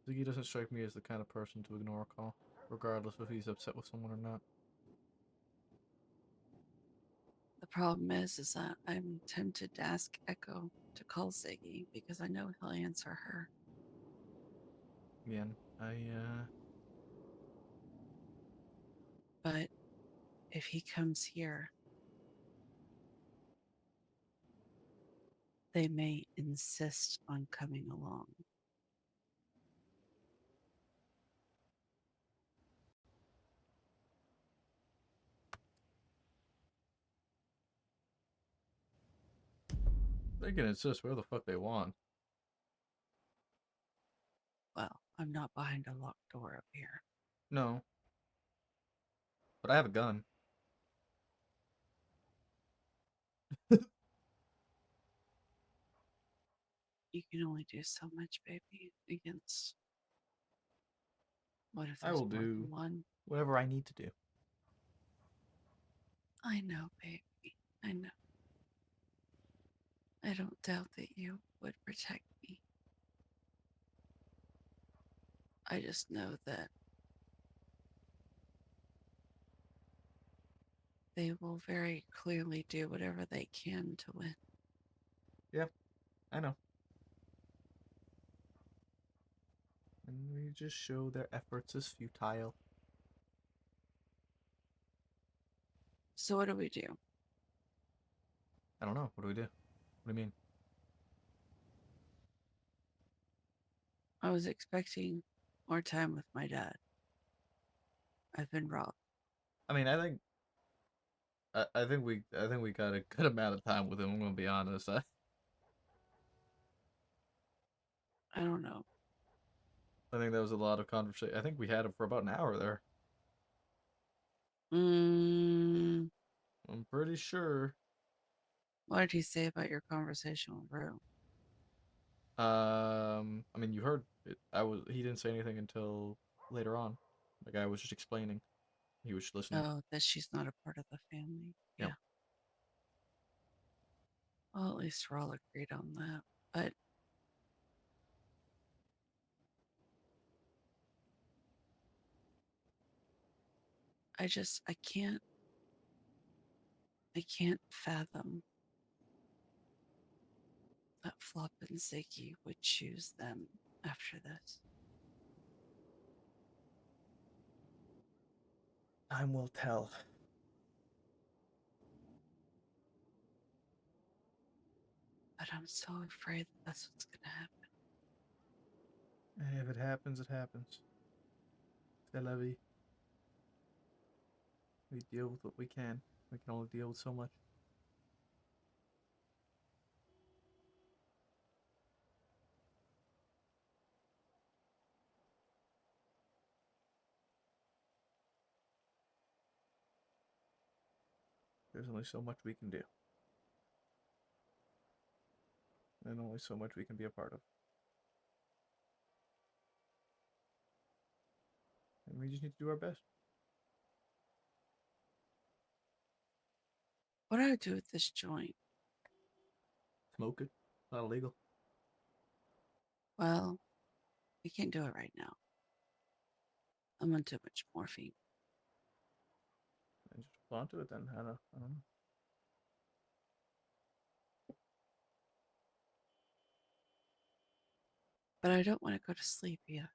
Ziggy doesn't strike me as the kind of person to ignore a call, regardless if he's upset with someone or not. The problem is that I'm tempted to ask Echo to call Ziggy because I know he'll answer her. Again, But if he comes here, they may insist on coming along. they can insist where the fuck they want. Well, I'm not behind a locked door up here. No, but I have a gun. You can only do so much, baby, against what if I there's will more do than one? whatever I need to do. I know, baby. I know. I don't doubt that you would protect me. I just know that they will very clearly do whatever they can to win. Yep, I know. And we just show their efforts as futile. So what do we do? I don't know. What do we do? What do you mean? I was expecting more time with my dad. I've been robbed. I mean, I think we got a good amount of time with him. I'm gonna be honest. I don't know. I think that was a lot of conversation. I think we had him for about an hour there. Mm, I'm pretty sure. what did he say about your conversation with Rue? I mean, you heard it. He didn't say anything until later on. The guy was just explaining. He was just listening. Oh, that she's not a part of the family. Yep. Yeah. Well, at least we're all agreed on that. But I can't fathom that Flop and Ziggy would choose them after this. Time will tell. But I'm so afraid that that's what's gonna happen. Hey, if it happens, it happens. C'est la vie. We deal with what we can. We can only deal with so much. There's only so much we can do. And only so much we can be a part of. And we just need to do our best. What do I do with this joint? Smoke it. Not illegal. Well, we can't do it right now. I'm on too much morphine. And just hold on to it then. I don't know. But I don't want to go to sleep yet.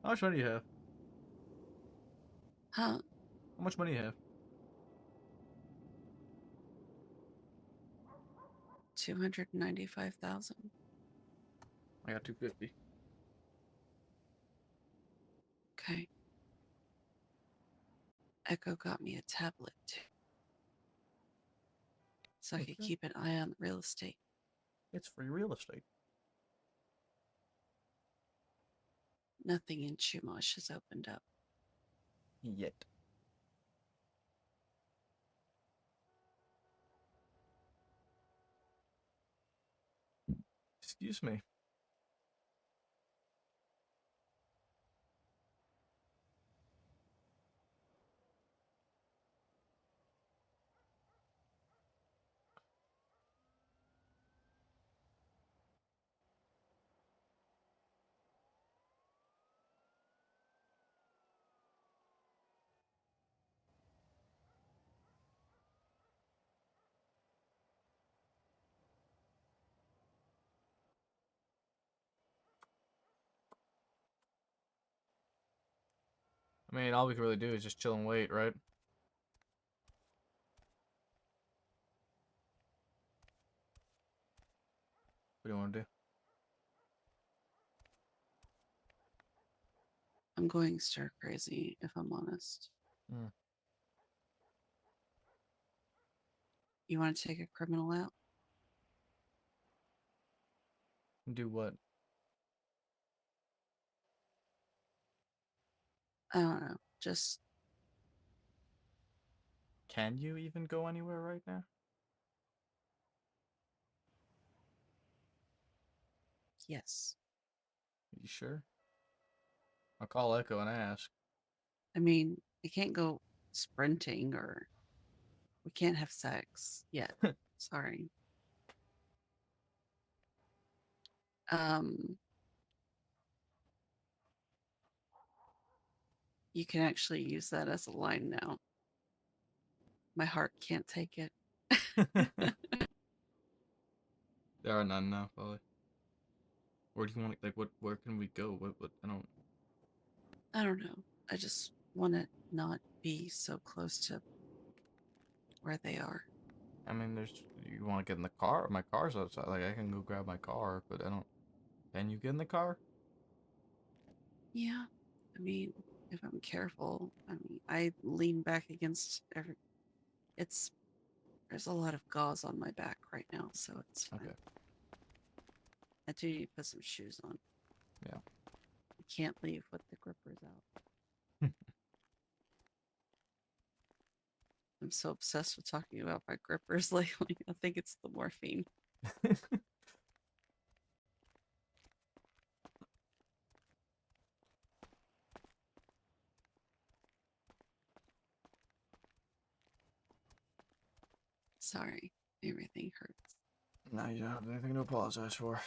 How much money do you have? Huh? How much money do you have? 295,000. I got 250. Okay. Echo got me a tablet too, so I could Okay. keep an eye on the real estate. It's free real estate. Nothing in Chumash has opened up. Yet. Excuse me. I mean, all we can really do is just chill and wait, right? What do you want to do? I'm going stir crazy, if I'm honest. Hmm. You want to take a criminal out? Do what? I don't know. Just Can you even go anywhere right now? yes. Are you sure? I'll call Echo and ask. I mean, we can't go sprinting or we can't have sex yet. Sorry. You can actually use that as a line now. My heart can't take it. There are none now, probably. Where do you want? Like, what? Where can we go? What? I don't. I don't know. I just want to not be so close to where they are. I mean, there's. You want to get in the car? My car's outside. Like, I can go grab my car, but I don't. Can you get in the car? Yeah. I mean, if I'm careful, I mean, I lean back against every. It's There's a lot of gauze on my back right now, so it's fine. Okay. I do need to put some shoes on. Yeah. I can't leave with the grippers out. I'm so obsessed with talking about my grippers lately. I think it's the morphine. Sorry, everything hurts. Now you don't have anything to apologize for.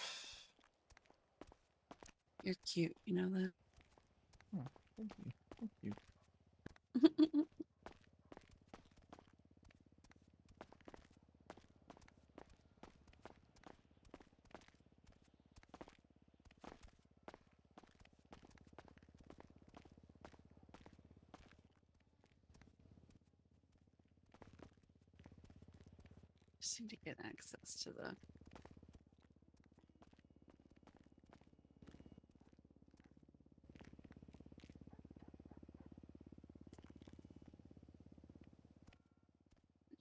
You're cute, you know that? Oh, thank you. Thank you. Just need to get access to the.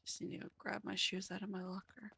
Just need to go grab my shoes out of my locker.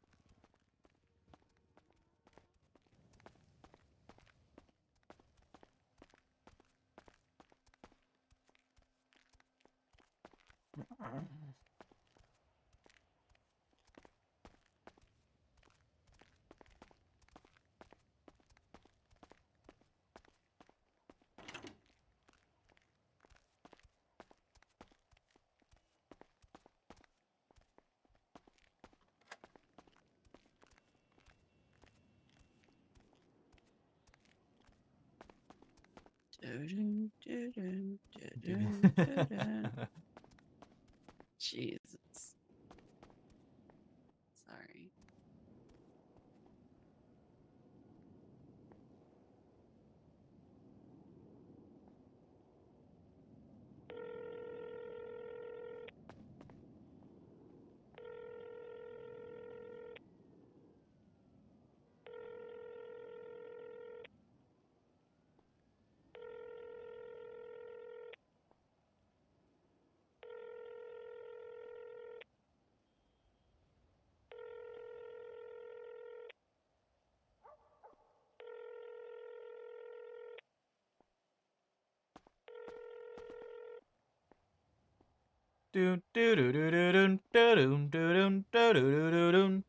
Doo-doo, doo-doo, doo-doo, doo-doo. Jesus. Sorry. Do do do do do do do do do do do do do.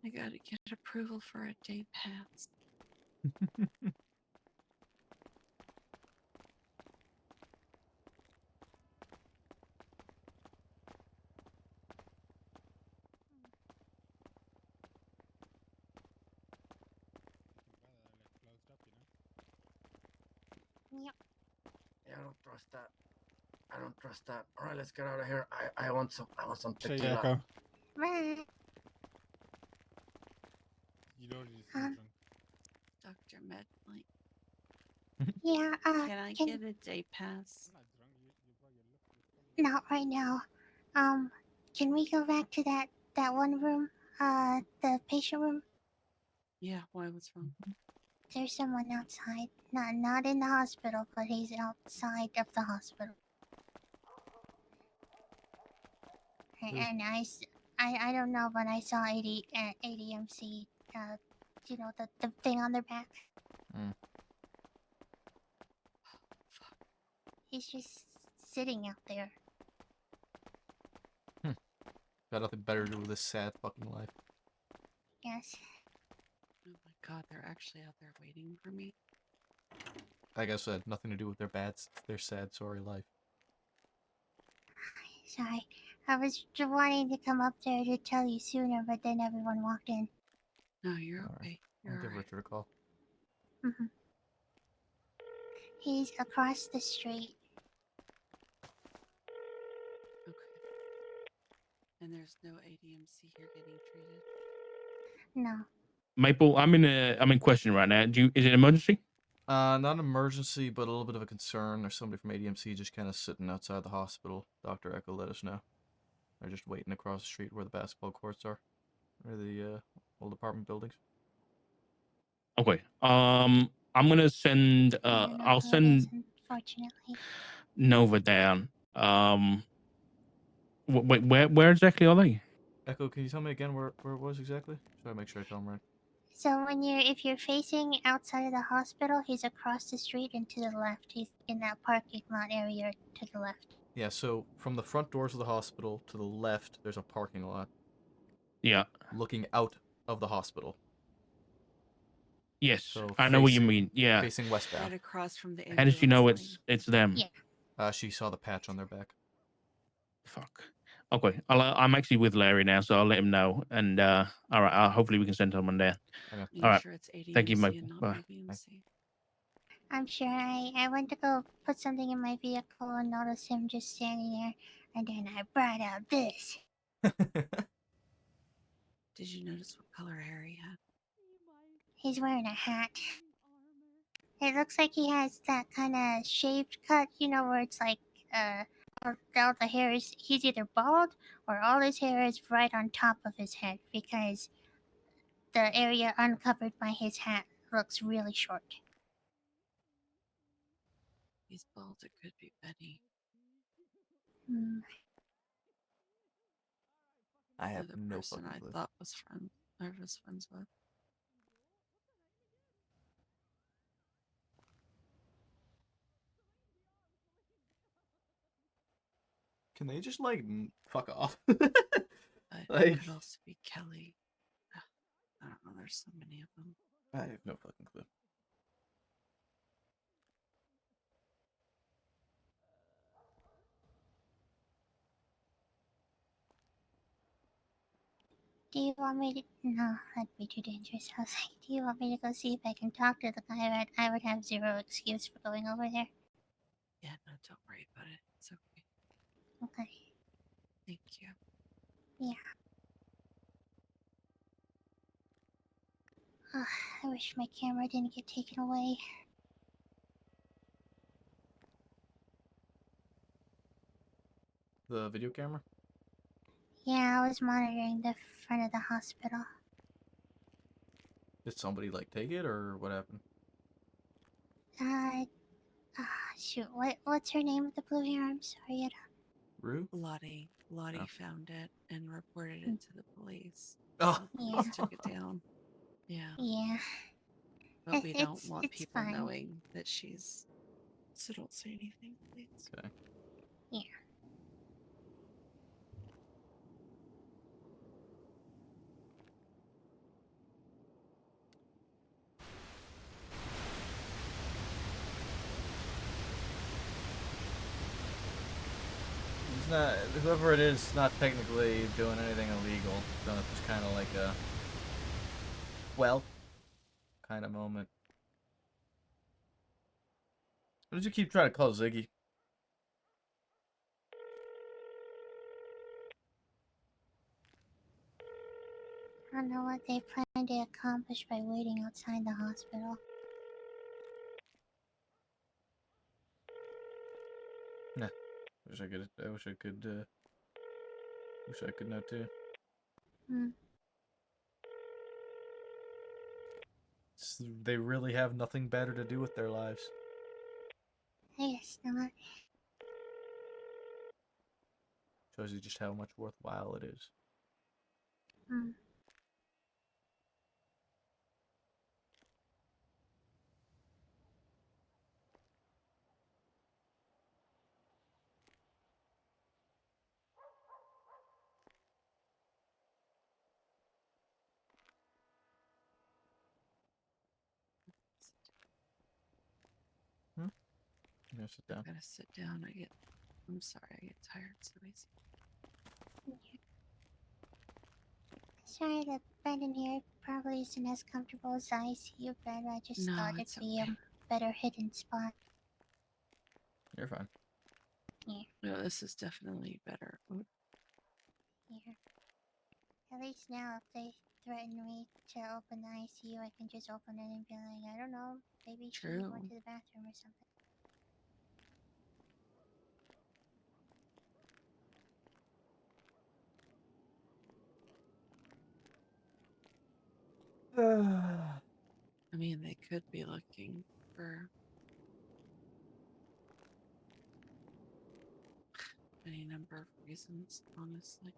I gotta get approval for a day pass. Yep. Yeah, I don't trust that. I don't trust that. All right, let's get out of here. I want some Şey tequila. Echo. Right. You know he's Um, drunk. Dr. Medlight, Yeah, can I can get a day pass? I'm not drunk. You bro, you look. not right now. Can we go back to that one room? The patient room? Yeah, why? What's wrong? There's someone outside. Not in the hospital, but he's outside of the hospital. And I don't know, but I saw ADMC, you know, the thing on their back. Mm. He's just sitting out there. Got nothing better to do with this sad fucking life. Yes. Oh my god, they're actually out there waiting for me. Like I said, nothing to do with their sad, sorry life. Sorry. I was wanting to come up there to tell you sooner, but then everyone walked in. No, you're Alright. okay. I'll You're give alright. Richard a call. He's across the street. Okay. And there's no ADMC here getting treated. No. Maple, I'm in question right now. Is it an emergency? Not an emergency, but a little bit of a concern. There's somebody from ADMC just kind of sitting outside the hospital. Dr. Echo let us know. They're just waiting across the street where the basketball courts are. Or the old apartment buildings. Okay. I'm gonna send. I don't know I'll who it send is, unfortunately. Nova down. Wait, where exactly are they? Echo, can you tell me again where it was exactly? So I make sure I tell him right. So if you're facing outside of the hospital, he's across the street and to the left. He's in that parking lot area to the left. Yeah, so from the front doors of the hospital to the left, there's a parking lot. Yeah. Looking out of the hospital. Yes. So I know what you facing- mean. Yeah. Facing westbound. Right across from the How does she know ambulance it's them? Yeah. She saw the patch on their back. Fuck. Okay. I'm actually with Larry now, so I'll let him know. And all right. Hopefully we can send someone there. Okay. Are you All right. sure it's ADMC Thank you, Michael. and not Bye. ABMC? I'm sure I went to go put something in my vehicle and noticed him just standing there, and then I brought out this. Did you notice what color hair he had? He's wearing a hat. It looks like he has that kind of shaved cut, you know, where it's like, all the hair is, he's either bald or all his hair is right on top of his head because the area uncovered by his hat looks really short. He's bald. It could be Benny. Hmm. I Or have the no person fucking I clue. thought was friend. I was friends with. Can they just like fuck off? But it Like- could also be Kelly. Ugh, I don't know. There's so many of them. I have no fucking clue. Do you want me to? No, that'd be too dangerous. I was like, do you want me to go see if I can talk to the guy? I would have zero excuse for going over there. Yeah, no, don't worry about it. It's okay. Okay. Thank you. I wish my camera didn't get taken away. The video camera? Yeah, I was monitoring the front of the hospital. Did somebody like take it or what happened? Shoot, what's her name with the blue hair? I'm sorry, I don't... Rue? Lottie Oh. found it and reported it to the police. Oh. Yeah. Police took it down. Yeah, Yeah. but we don't It's- want it's people fine. knowing that she's. So don't say anything, please. Okay. Yeah. It's not, whoever it is not technically doing anything illegal. So it's just kind of like a, well, kind of moment. What did you keep trying to call Ziggy? I don't know what they plan to accomplish by waiting outside the hospital. Wish I could. I wish I could. Wish I could know too. Hmm. They really have nothing better to do with their lives. I guess not. Shows you just how much worthwhile it is. Hmm. I'm gonna sit I down. gotta sit down. I'm sorry, I get tired so easy. Sorry, the bed in here probably isn't as comfortable as the ICU bed. I just No, thought it'd it's be okay. a better hidden spot. You're fine. No, this is definitely better. Ooh, Here. At least now, if they threaten me to open the ICU, I can just open it and be like, I don't know, maybe she True. went to the bathroom or something. I mean, they could be looking for any number of reasons, honestly.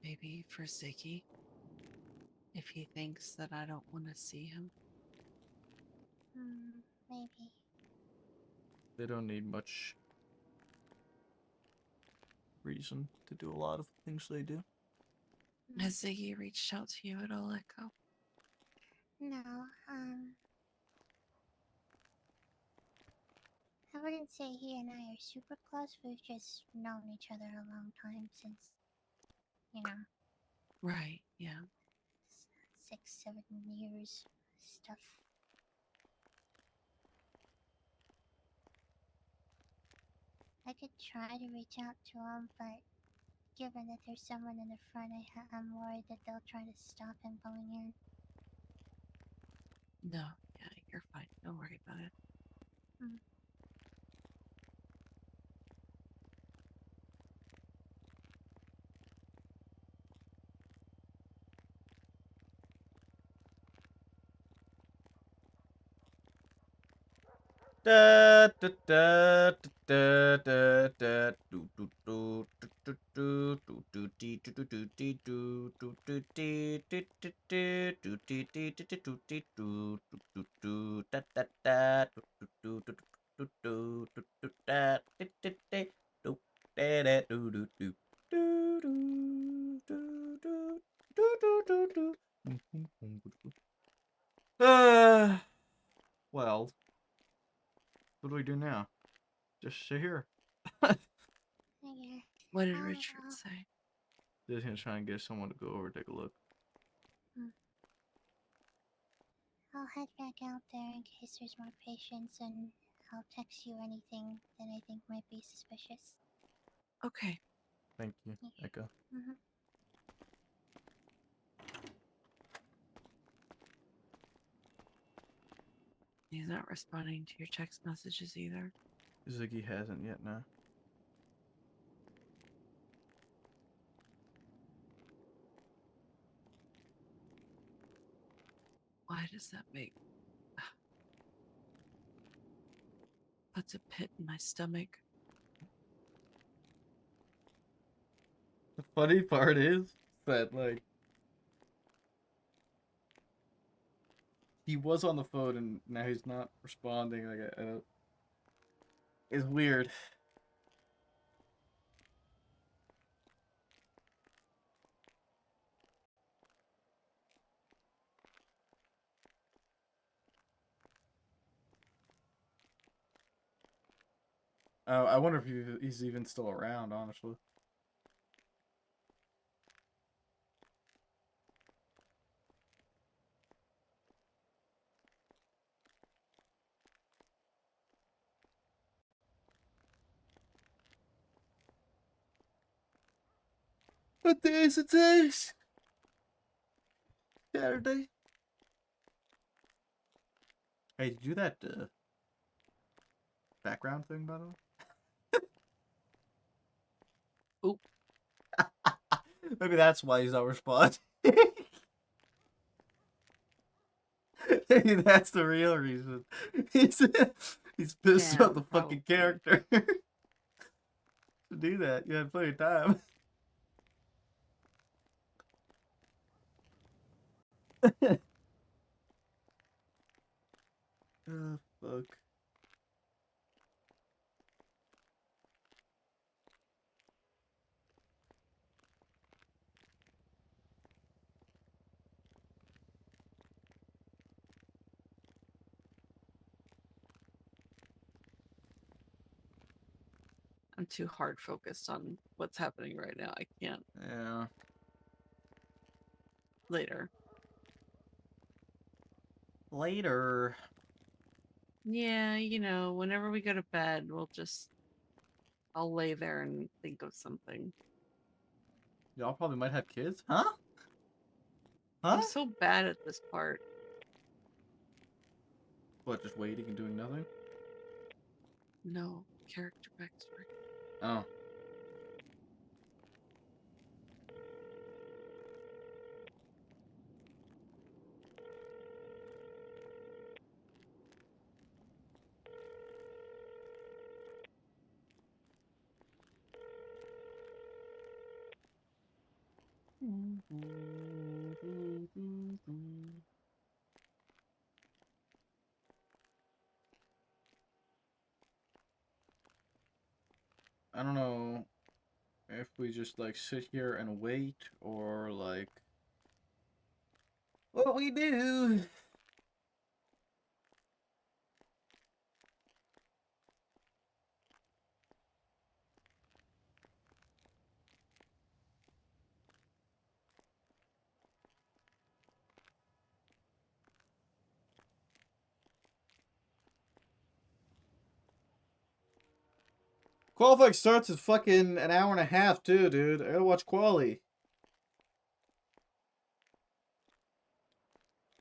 Maybe for Ziggy, if he thinks that I don't want to see him. Maybe. They don't need much reason to do a lot of things they do. Has Ziggy reached out to you at all, Echo? No, I wouldn't say he and I are super close. We've just known each other a long time since, you know, Right, yeah. 6, 7 years stuff. I could try to reach out to him, but given that there's someone in the front, I'm worried that they'll try to stop him going in. No, yeah, you're fine. Don't worry about it. Da da da da da da do do do do do do do dee do do do dee do do do dee dee dee dee do dee dee dee dee do dee do do do do da da da do do do do do do do da dee dee dee do da da do do do do do do do do do do. Well, what do we do now? Just sit here. Yeah. What did I'll- Richard I'll- say? Just gonna try and get someone to go over and take a look. I'll head back out there in case there's more patients, and I'll text you anything that I think might be suspicious. Okay. Thank you, Echo. He's not responding to your text messages either. Ziggy hasn't yet, no. Why does that make... puts a pit in my stomach. The funny part is that, like, he was on the phone and now he's not responding. Like, I don't... It's weird. I wonder if he's even still around, honestly. What day is it today? Saturday. Hey, did you do that background thing, by the way? Oop. Maybe that's why he's not responding. Maybe that's the real reason. He's pissed Yeah, about the fucking probably. character. to do that. You had plenty of time. Oh, fuck. I'm too hard focused on what's happening right now. I can't. Yeah. Later. Later. Yeah, you know, whenever we go to bed, I'll lay there and think of something. Y'all probably might have kids, huh? Huh? I'm so bad at this part. What, just waiting and doing nothing? No character backstory. Oh. I don't know if we just like sit here and wait or like what we do. Qualifying starts at fucking an hour and a half too, dude. I gotta watch quali.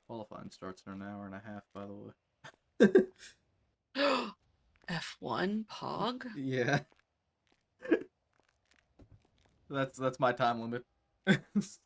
Qualifying starts in an hour and a half, by the way. F1 Pog? Yeah. That's my time limit. This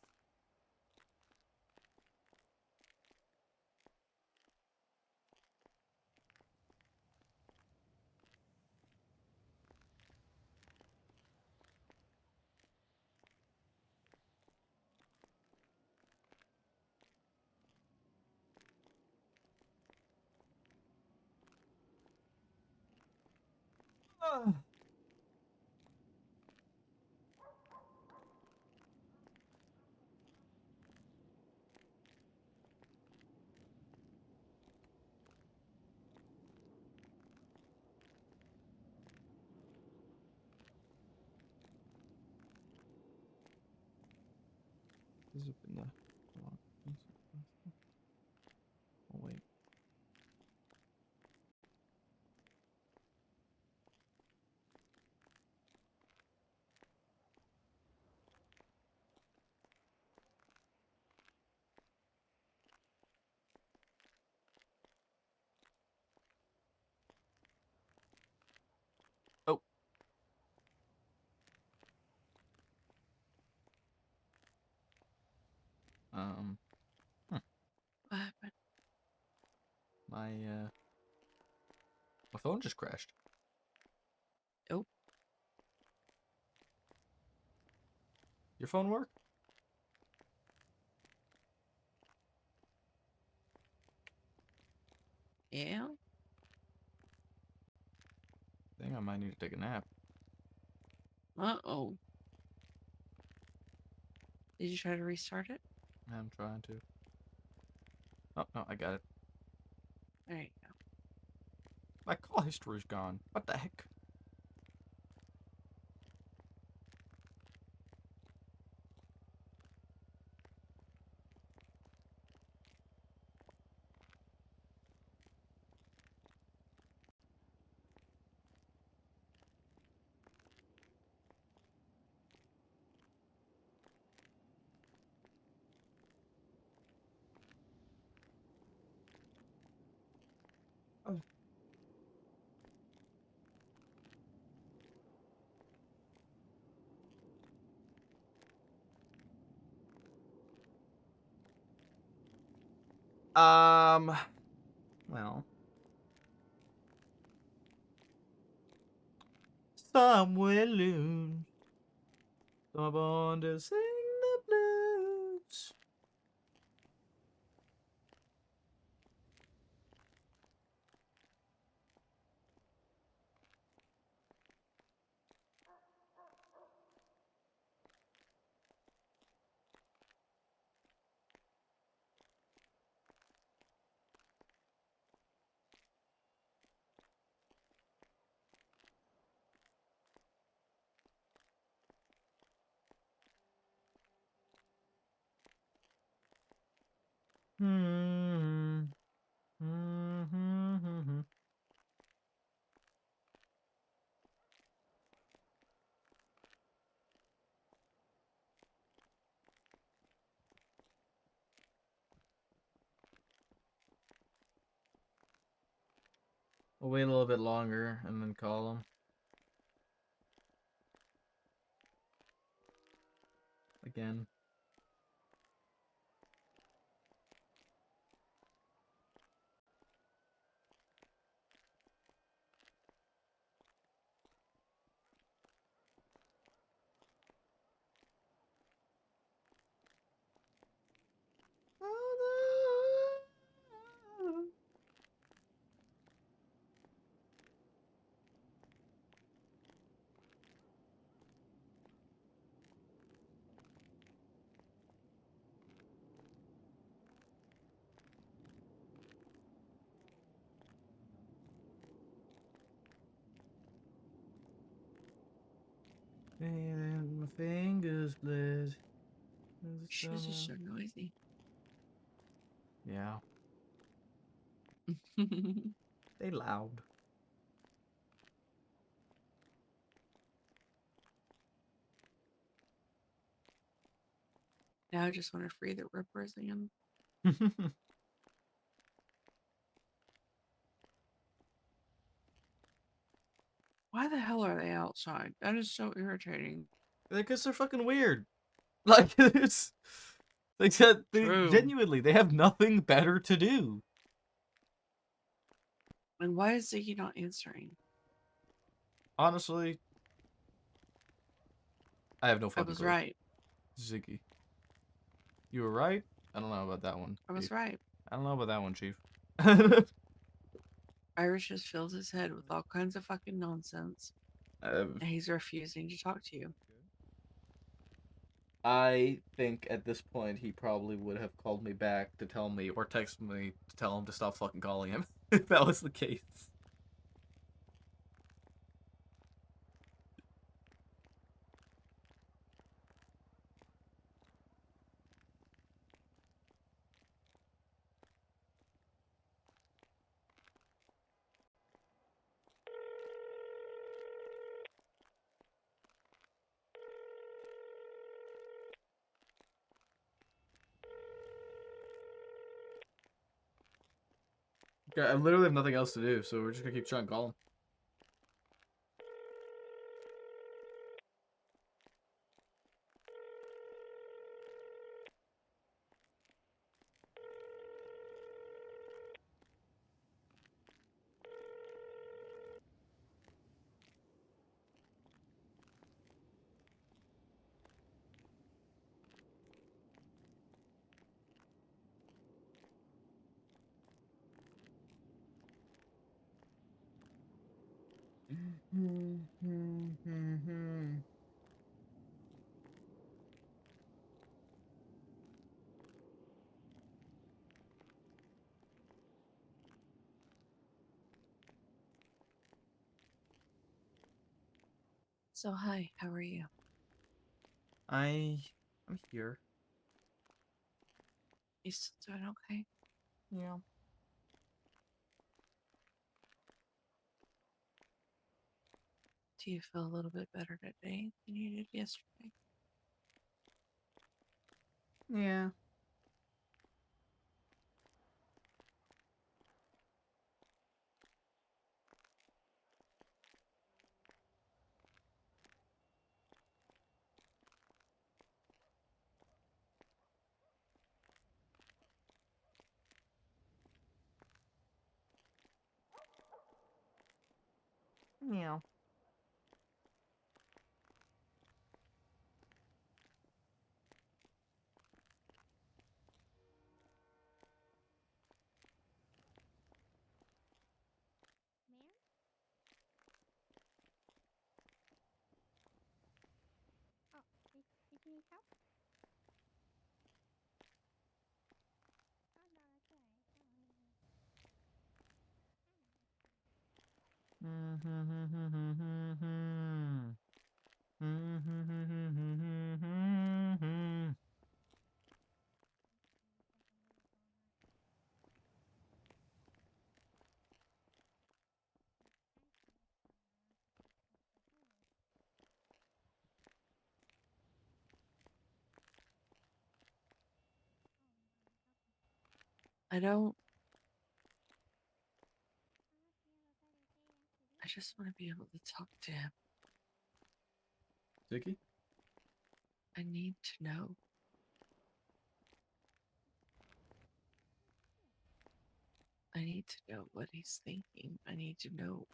has been the oh wait. Oh. Hmm. What happened? My phone just crashed. Oh, Your phone work? yeah? I think I might need to take a nap. Uh-oh. Did you try to restart it? I'm trying to. Oh no, I got it. There you go. My call history's gone. What the heck? Well. I'm willing. So I'm born to sing the blues. Hmm. Hmm. We'll wait a little bit longer and then call him. Again. And my fingers bled. She was just so noisy. Yeah, they loud. Now I just want to free the rippers again. Why the hell are they outside? That is so irritating. Because they're fucking weird. Like it's like that. They True. genuinely they have nothing better to do. And why is Ziggy not answering? Honestly, I have no I fucking was clue. right. Ziggy, you were right. I don't know about that one. I was Chief. right. I don't know about that one, Chief. Irish just fills his head with all kinds of fucking nonsense. And he's refusing to talk to you. I think at this point he probably would have called me back to tell me or text me to tell him to stop fucking calling him if that was the case. Okay, I literally have nothing else to do, so we're just gonna keep trying to call him. So, hi, how are you? I'm here. You still doing okay? Yeah. Do you feel a little bit better today than you did yesterday? Yeah. Meow. need help? Oh, no, that's alright. I don't. I just want to be able to talk to him. Dicky? I need to know. I need to know what he's thinking. I need to know.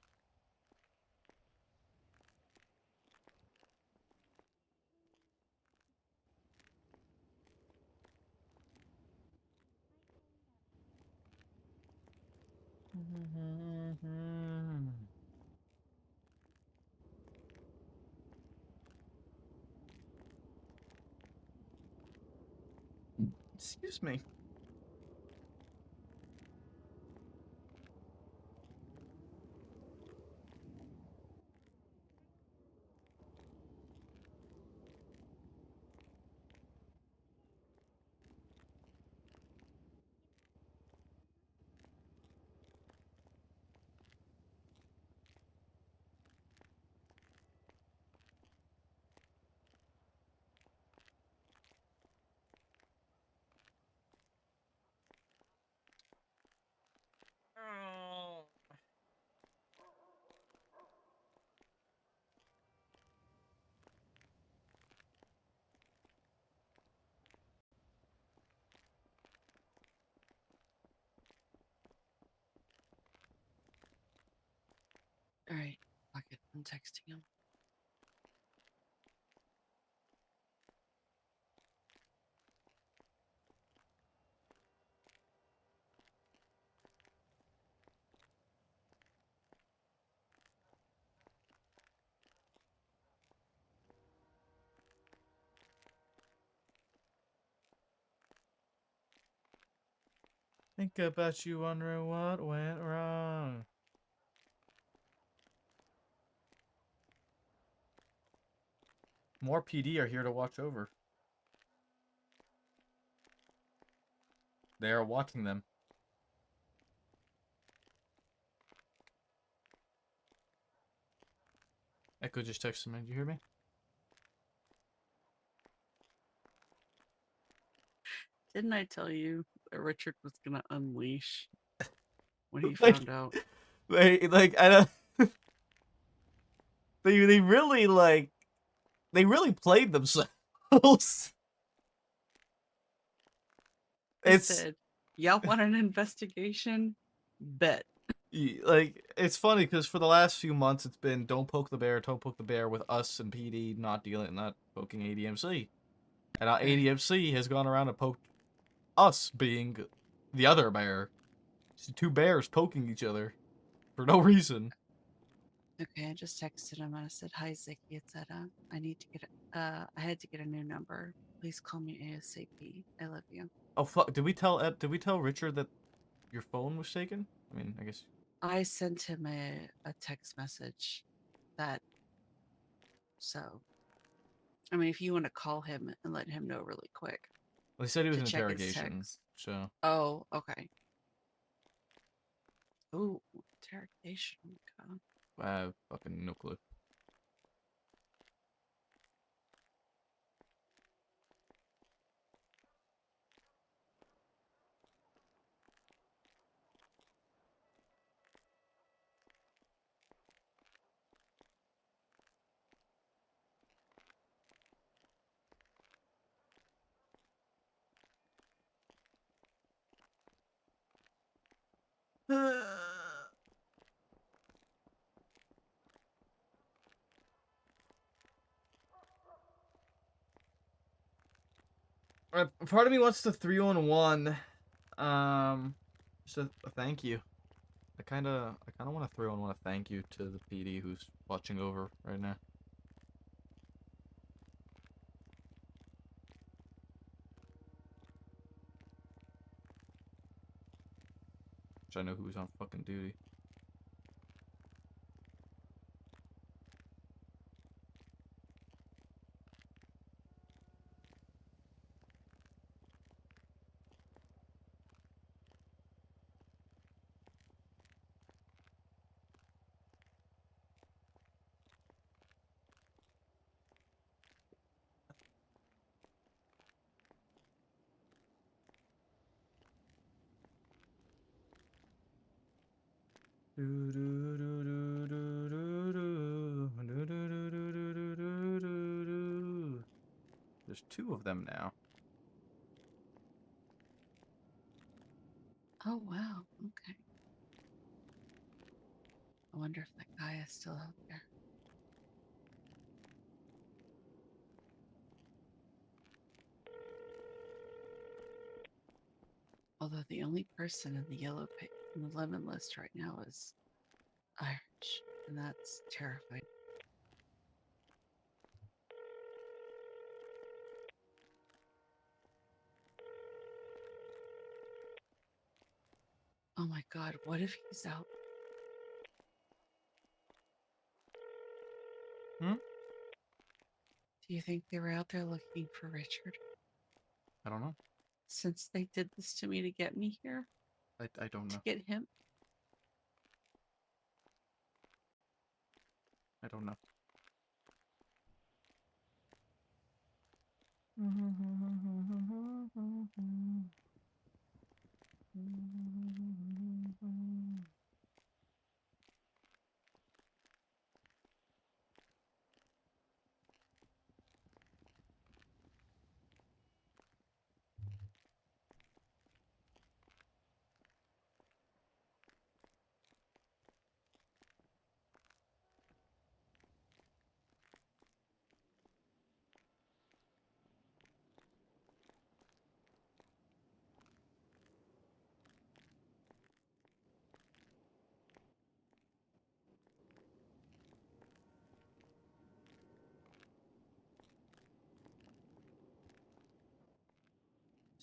Excuse me. All right, fuck it. I'm texting him. Think about you wondering what went wrong. More PD are here to watch over. They are watching them. Echo just texted me. Did you hear me? Didn't I tell you that Richard was gonna unleash when he Like, found out? I don't. They really they really played themselves. He It's said, "Y'all want an investigation? Bet." like it's funny because for the last few months it's been don't poke the bear with us and PD not poking ADMC, and now Right. ADMC has gone around and poked us being the other bear. It's two bears poking each other for no reason. Okay, I just texted him and I said, "Hi, Zicky, etc. I need to get. I had to get a new number. Please call me ASAP. I love you." Oh fuck! Did we tell Richard that your phone was taken? I mean, I guess. I sent him a text message that. So, I mean, if you want to call him and let him know really quick Well, he said he was to in check his interrogation. text. So. Oh, okay. Ooh, interrogation. God. I have fucking no clue. Part of me wants to 3-on-1. Just a thank you. I kind of want to 3-on-1 a thank you to the PD who's watching over right now. much I know who's on fucking duty. There's 2 of them now. Oh wow. Okay. I wonder if that guy is still out there. Although the only person in the in the lemon list right now is Irish, and that's terrifying. Oh my god, what if he's out? Hmm? Do you think they were out there looking for Richard? I don't know. Since they did this to me to get me here, I don't to know. get him? I don't know.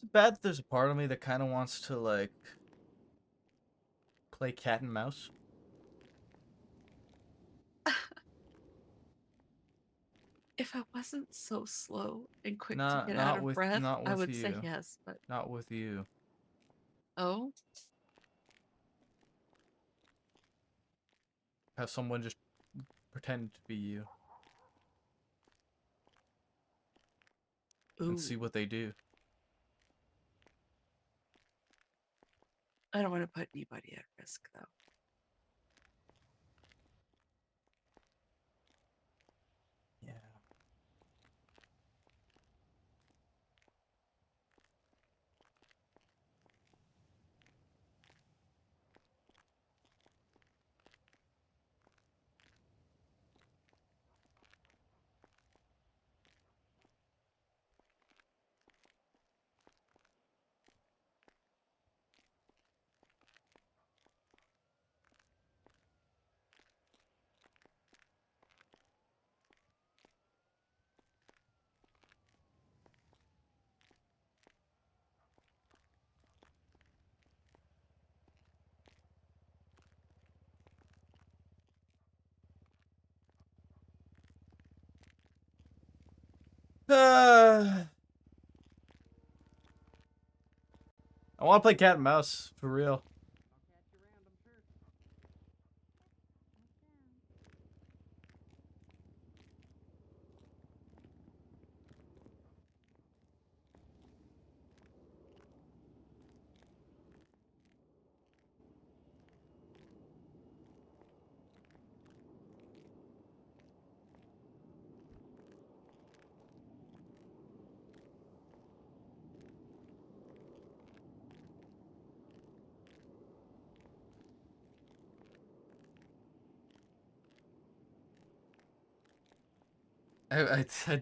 It's bad that there's a part of me that kind of wants to, like, play cat and mouse. If I wasn't so slow and quick to Not get out not of with breath, not I with would say you. yes, but Not with you. oh, Have someone just pretend to be you and ooh. see what they do. I don't want to put anybody at risk though. Yeah. I want to play cat and mouse for real.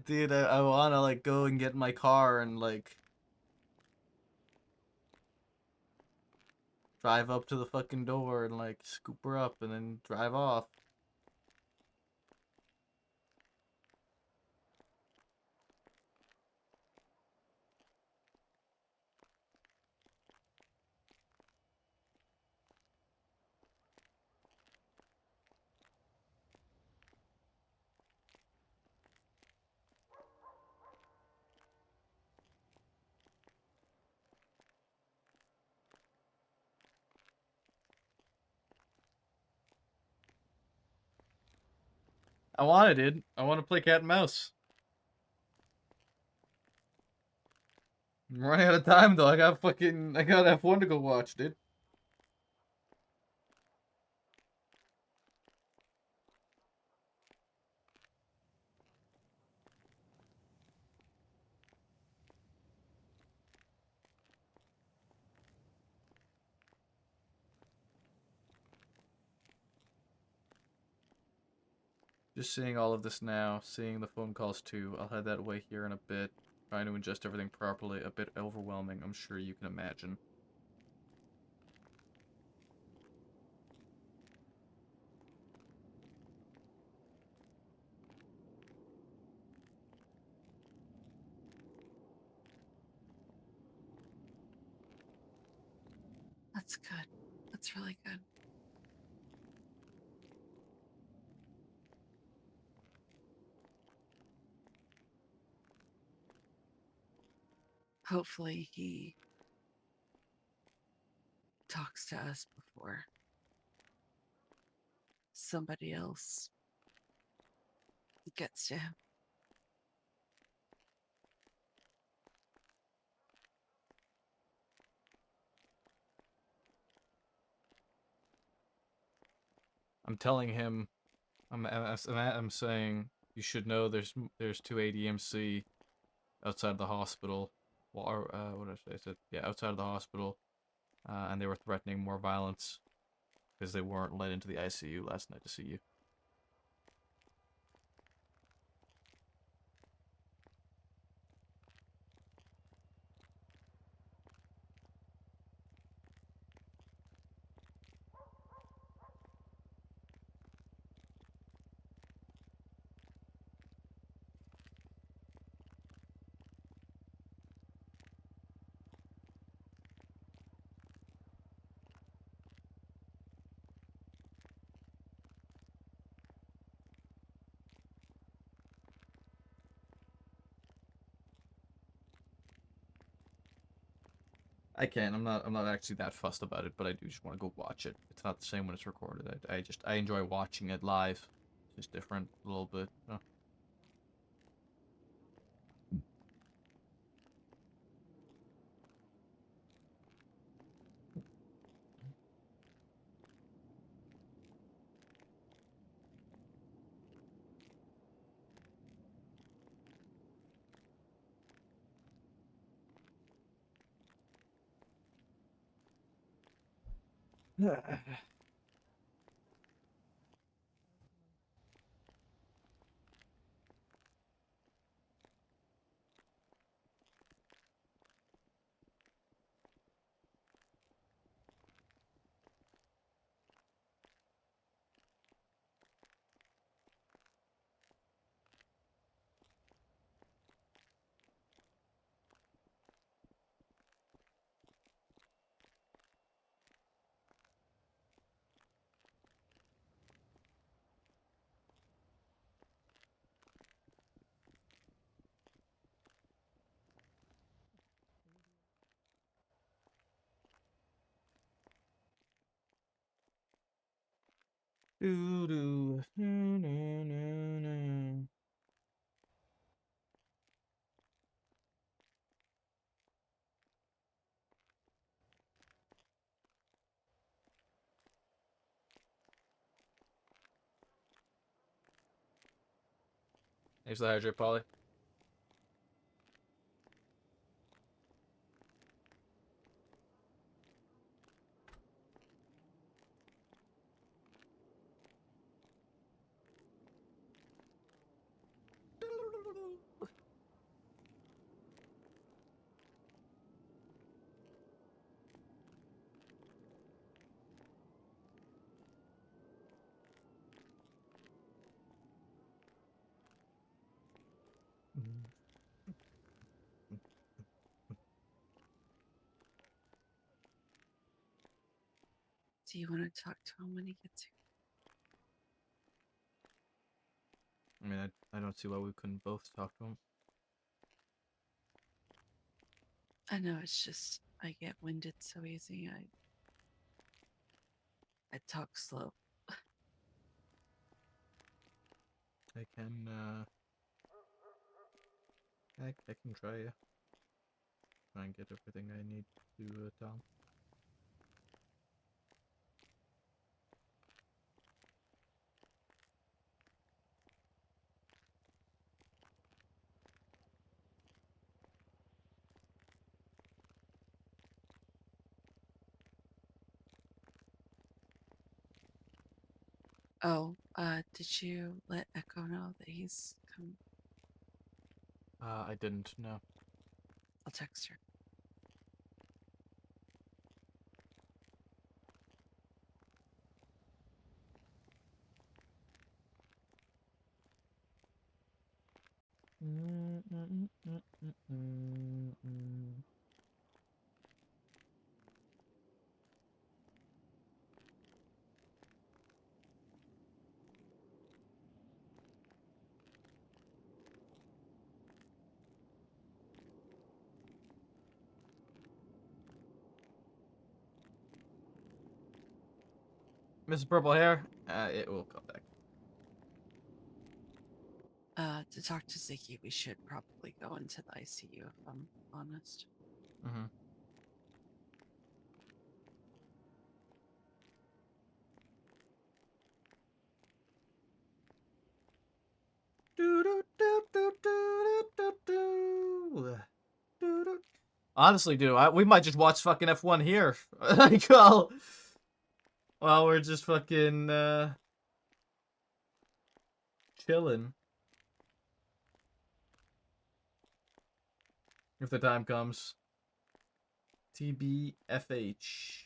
Dude, I want to, like, go and get in my car and, like, drive up to the fucking door and, like, scoop her up and then drive off. I want it, dude. I want to play cat and mouse. I'm running out of time though. I got F1 to go watch, dude. Just seeing all of this now, seeing the phone calls too. I'll head that way here in a bit. Trying to ingest everything properly, a bit overwhelming, I'm sure you can imagine. That's good. That's really good. Hopefully he talks to us before somebody else gets to him. I'm telling him, I'm saying, you should know there's 2 ADMC outside the hospital. Well, what did I say? I said, yeah, outside of the hospital. And they were threatening more violence because they weren't let into the ICU last night to see you. I can. I'm not actually that fussed about it, but I do just want to go watch it. It's not the same when it's recorded. I enjoy watching it live. It's just different a little bit. Oh. Doo doo. No, no, no, no. Thanks for the hydrate, Polly. Do you want to talk to him when he gets here? I mean, I don't see why we couldn't both talk to him. I know it's just I get winded so easy. I talk slow. I can, I can try and get everything I need to Tom. Oh, did you let Echo know that he's come? I didn't know. I'll text her. Mrs. Purple Hair, it will come back. To talk to Ziggy, we should probably go into the ICU if I'm honest. Mm-hmm. Honestly, dude, we might just watch fucking F1 here. Like, while we're just fucking chilling. If the time comes. TBFH.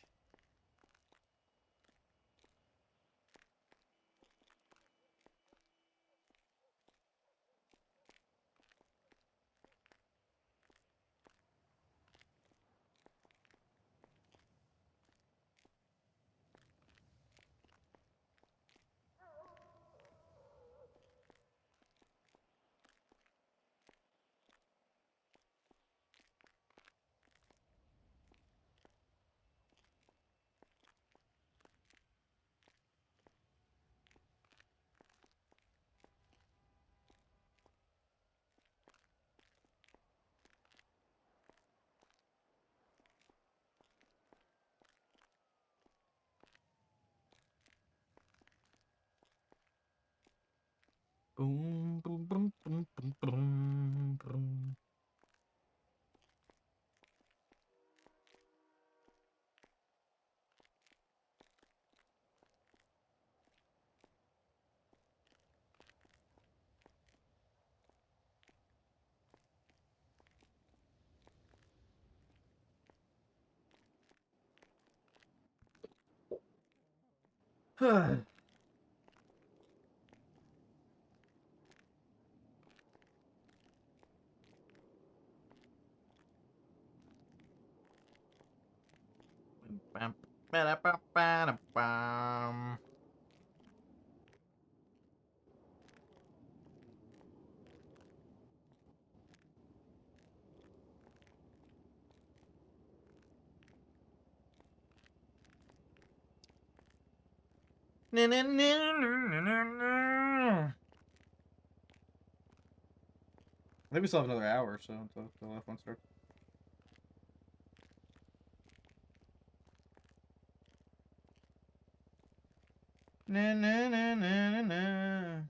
Boom, boom, boom, boom, boom, boom, boom. Maybe we still have another hour or so until F1 starts. Na na na na na na.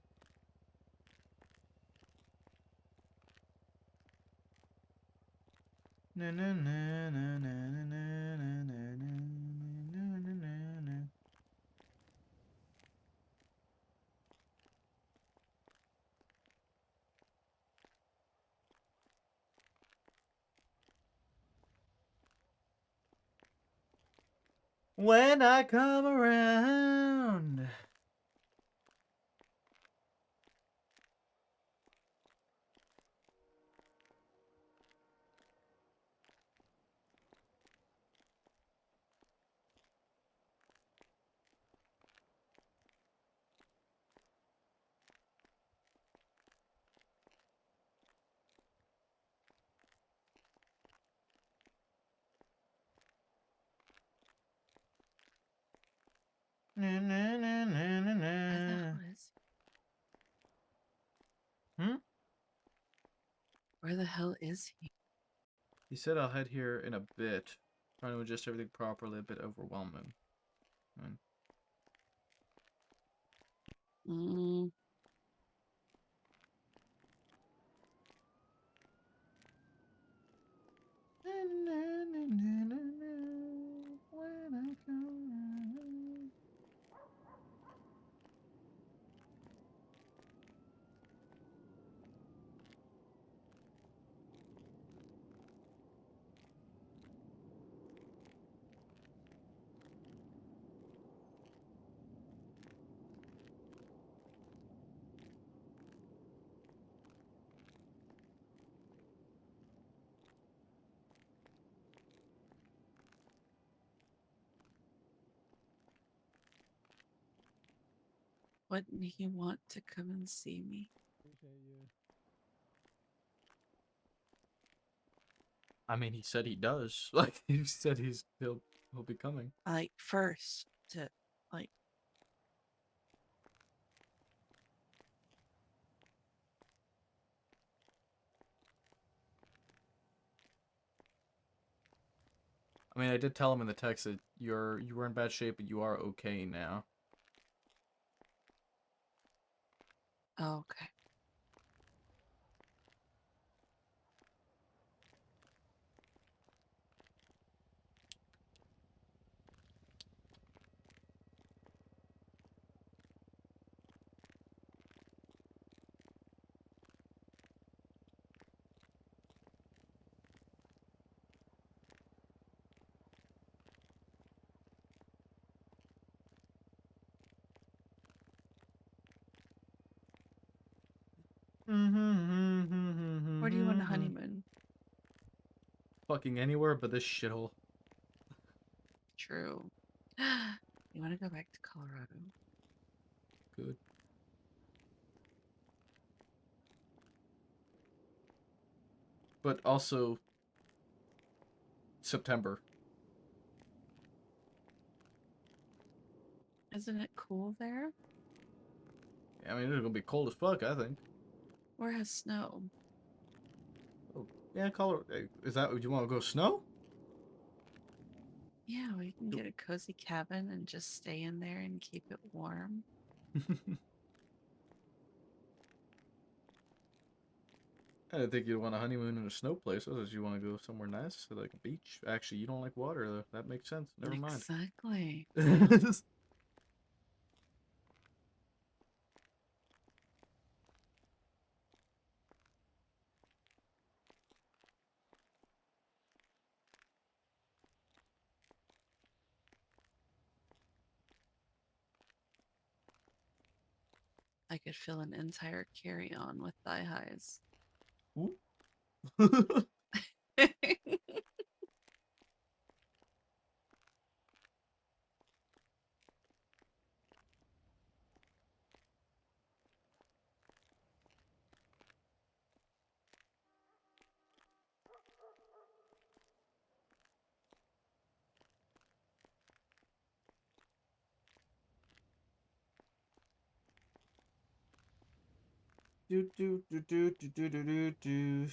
Na na na na na na na na na na na na na. When I come around. Na na na na na Where the na. hell is Where the hell is he? He said I'll head here in a bit. Trying to adjust everything properly, a bit overwhelming. And Mm, wouldn't he want to come and see me? Appreciate you. I mean, he said he does. Like he said he'll be coming. Like first to like I mean, I did tell him in the text that you were in bad shape, but you are okay now. oh, okay. Where do you want a honeymoon? Fucking anywhere but this shithole. True. You want to go back to Colorado? Good. But also September. Isn't it cool there? I mean, it's gonna be cold as fuck, I think. Or has snow? Oh, yeah, Colorado. Is that what you want to go snow? Yeah, we can get a cozy cabin and just stay in there and keep it warm. I didn't think you'd want a honeymoon in a snow place. I thought you want to go somewhere nice, like a beach. Actually, you don't like water, though. That makes sense. Never mind. Exactly. I could fill an entire carry-on with thigh highs. Ooh. Do do do do do do do do do.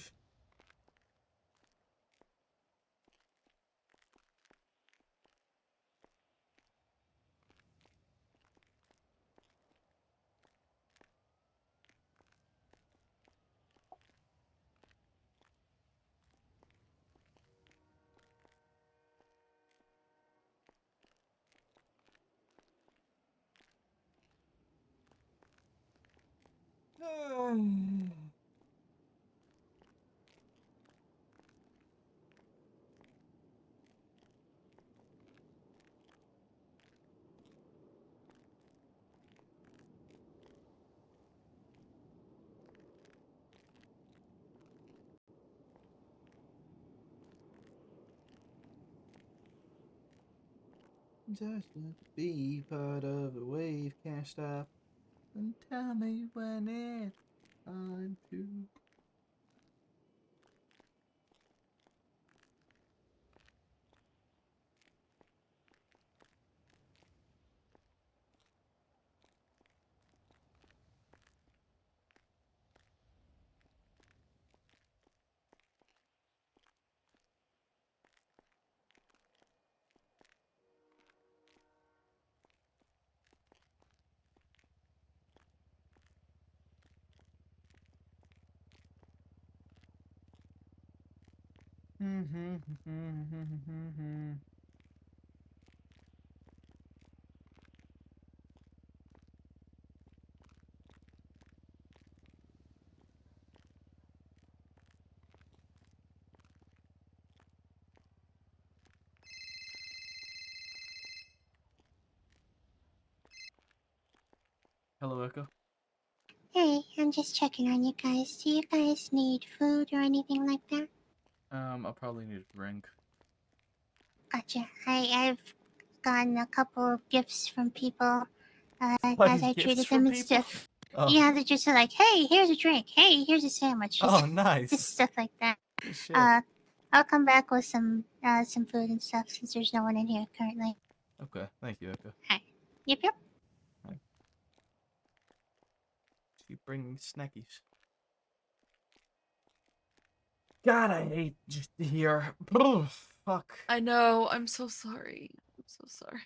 Just want to be part of a wave, can't stop. And tell me when it's time to. Hello, Echo. Hey, I'm just checking on you guys. Do you guys need food or anything like that? I'll probably need a drink. Gotcha. I've gotten a couple of gifts from people Bloody as I gifts treated from them and people? stuff. Oh. Yeah, they're just like, hey, here's a drink. Hey, here's a sandwich. Oh, nice. Just stuff like that. Good shit. I'll come back with some food and stuff since there's no one in here currently. Okay, thank you, Echo. Yep, yep. She bringing snackies. God, I hate just here. Oh, fuck. I know. I'm so sorry. I'm so sorry.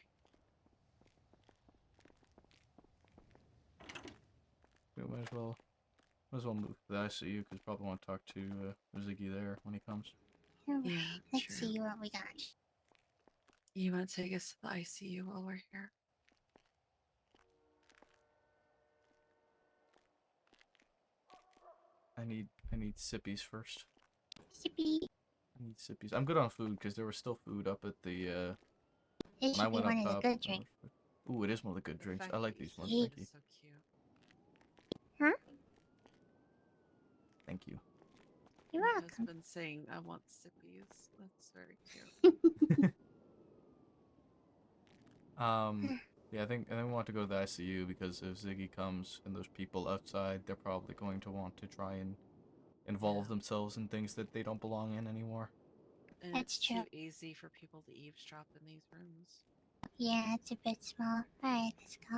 We might as well move to the ICU because probably want to talk to Ziggy there when he comes. Alright, Yeah, let's true. see what we got. You want to take us to the ICU while we're here? I need sippies first. Sippy. I need sippies. I'm good on food because there was still food up at the It when I should be went one up of the top. good drinks. Ooh, it is one of the good drinks. I like these ones. Yeah. Thank you. So cute. Huh? Thank you. You're My welcome. husband saying, "I want sippies." That's very cute. Yeah, I think we want to go to the ICU because if Ziggy comes and there's people outside, they're probably going to want to try and involve Yeah. themselves in things that they don't belong in anymore. And That's it's true. too easy for people to eavesdrop in these rooms. Yeah, it's a bit small. Alright, let's go.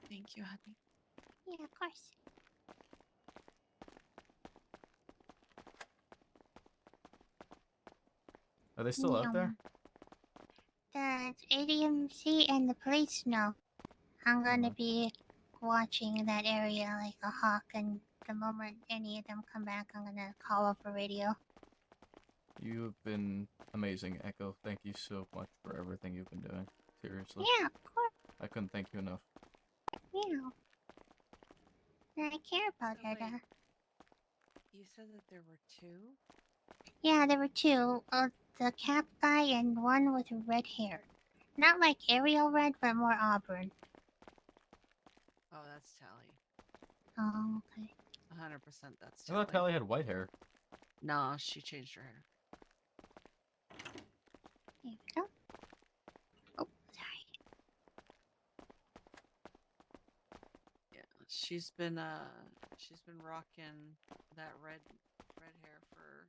Thank you, honey. Yeah, of course. Are they still out there? The ADMC and the police know. I'm gonna Uh-huh. be watching that area like a hawk, and the moment any of them come back, I'm gonna call over radio. You have been amazing, Echo. Thank you so much for everything you've been doing. Seriously. Yeah, of course. I couldn't thank you enough. Yeah. I care about So her. wait. You said that there were two? Yeah, there were two. The cap guy and one with red hair. Not like Ariel red, but more auburn. Oh, that's Tally. Oh, okay. 100% that's I Tally. thought Tally had white hair. Nah, she changed her hair. Here we go. Oh, sorry. Yeah, she's been rocking that red hair for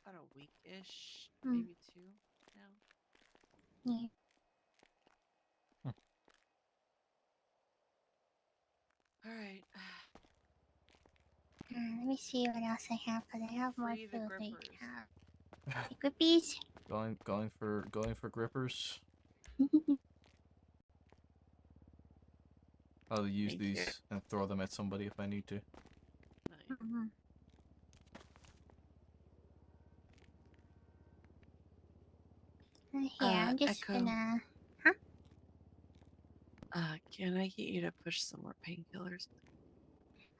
about a week-ish, maybe two now. Yeah. All right. Let me see what else I have, because I have more Free the food right grippers. now. The grippies. Going for grippers. I'll use Thank you. these and throw them at somebody if I need to. Nice. Here, I'm just Echo. gonna... Can I get you to push some more painkillers?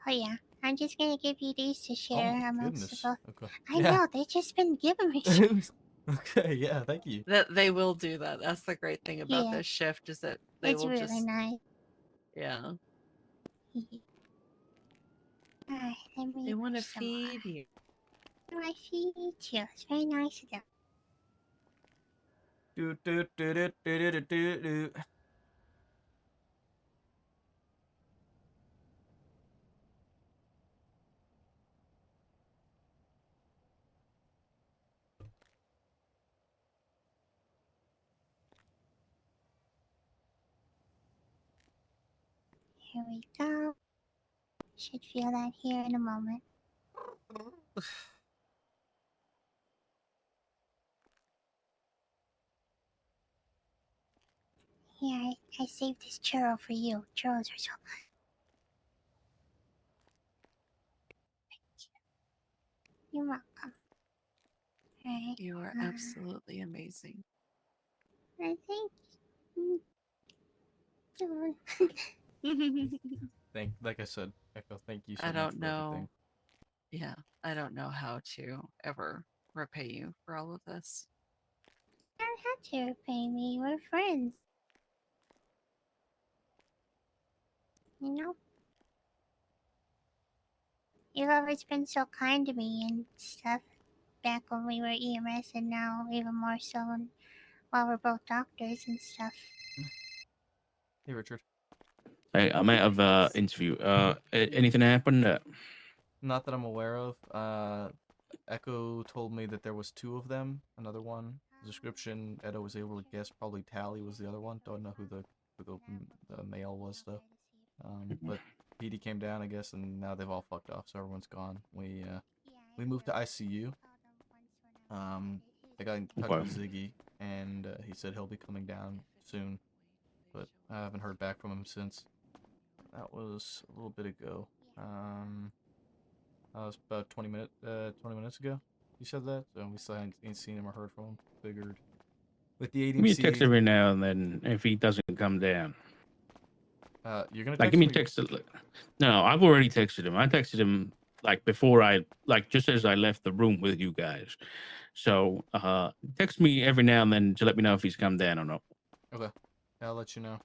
Oh yeah, I'm just gonna give you these to Oh share my amongst the goodness. both. Okay. I know, they just been giving me shit. Okay, yeah, thank you. That they will do that. That's the great thing about Yeah. this shift is that they It's will really just nice. yeah. Alright, let me They want to push some more. feed you. Oh, I feed you. It's very nice of them. Do do do do do do do do. Here we go. Should feel that here in a moment. Here, I saved this churro for you. Churros are so good. You're welcome. Right. You are absolutely amazing. I think. Like I said, Echo, thank you so I much don't for everything. know. Yeah, I don't know how to ever repay you for all of this. You don't have to repay me. We're friends. You know? You've always been so kind to me and stuff. Back when we were EMS, and now even more so while we're both doctors and stuff. Hey, Richard. Hey, I'm out of interview. Anything happened? Not that I'm aware of. Echo told me that there was 2 of them. Another one. Description, Edo was able to guess probably Tally was the other one. Don't know who the male was though. But PD came down, I guess, and now they've all fucked off, so everyone's gone. We moved to ICU. I got in touch Okay. with Ziggy, and he said he'll be coming down soon, but I haven't heard back from him since. That was a little bit ago. That was about 20 minutes ago. You said that, so we still ain't seen him or heard from him. Figured with the Give me a text ADMC, every now and then if he doesn't come down. you're gonna Like, text give me a me. text. No, I've already texted him. I texted him like before just as I left the room with you guys. So, text me every now and then to let me know if he's come down or not. Okay, I'll let you know.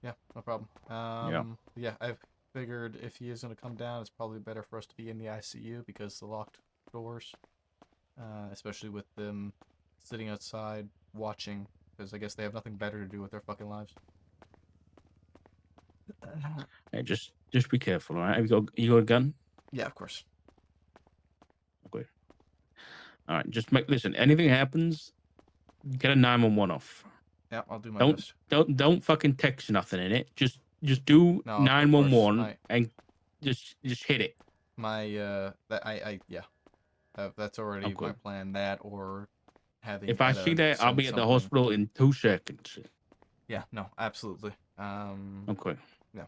Yeah, no problem. Yeah, I've figured if he is gonna come down, it's probably better for us to be in the ICU because the locked doors, especially with them sitting outside watching, because I guess they have nothing better to do with their fucking lives. Hey, just be careful, all right? You got a gun? Yeah, of course. Okay. All right. Listen. Anything happens, get a 911 off. Yeah, I'll do my Don't best. don't fucking text nothing in it. Just do No, of course. 911 and just hit it. Yeah, that's already Okay. my plan. That or having If I see Etta that, I'll send be at the something. hospital in 2 seconds. Yeah, no, absolutely. Okay. Yeah.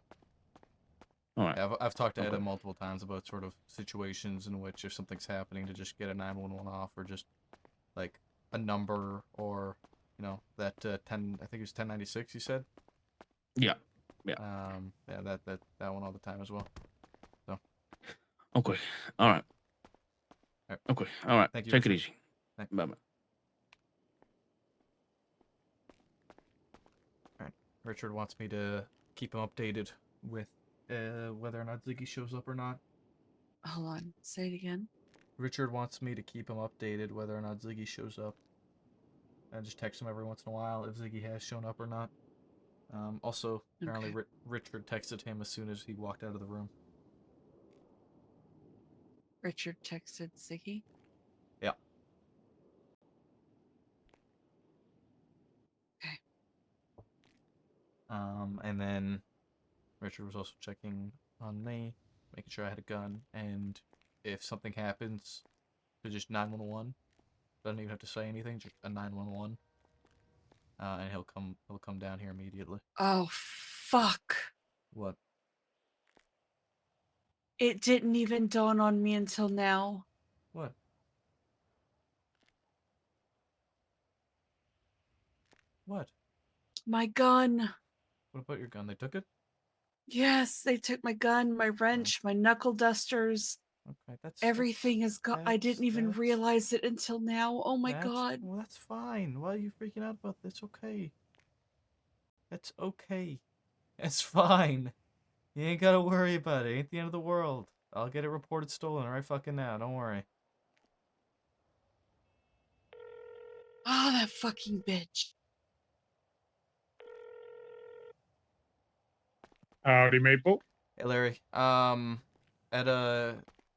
All right. Yeah, I've talked to Etta Okay. multiple times about sort of situations in which if something's happening to just get a 911 off, or just like a number, or that 10, I think it was 1096 you said. Yeah. Yeah, that one all the time as well. So. Okay. All right. All right. Okay. All right. Thank you, Take Richard. it easy. Thanks. Bye bye. All right. Richard wants me to keep him updated with whether or not Ziggy shows up or not. Hold on. Say it again. Richard wants me to keep him updated whether or not Ziggy shows up. I just text him every once in a while if Ziggy has shown up or not. Also, apparently Okay. Richard texted him as soon as he walked out of the room. Richard texted Ziggy. Yeah. Okay. And then Richard was also checking on me, making sure I had a gun, and if something happens, to just 911. Doesn't even have to say anything, just a 911. And he'll come down here immediately. Oh, fuck. What? It didn't even dawn on me until now. What? What? My gun. What about your gun? They took it? Yes, they took my gun, my wrench, my knuckle dusters. Okay, Everything is gone. I didn't even realize it until now. Oh my god. Well, that's fine. Why are you freaking out about this? Okay. That's okay. It's fine. You ain't gotta worry about it. It ain't the end of the world. I'll get it reported stolen right fucking now. Don't worry. Oh, that fucking bitch. Howdy, Maple. Hey, Larry. Etta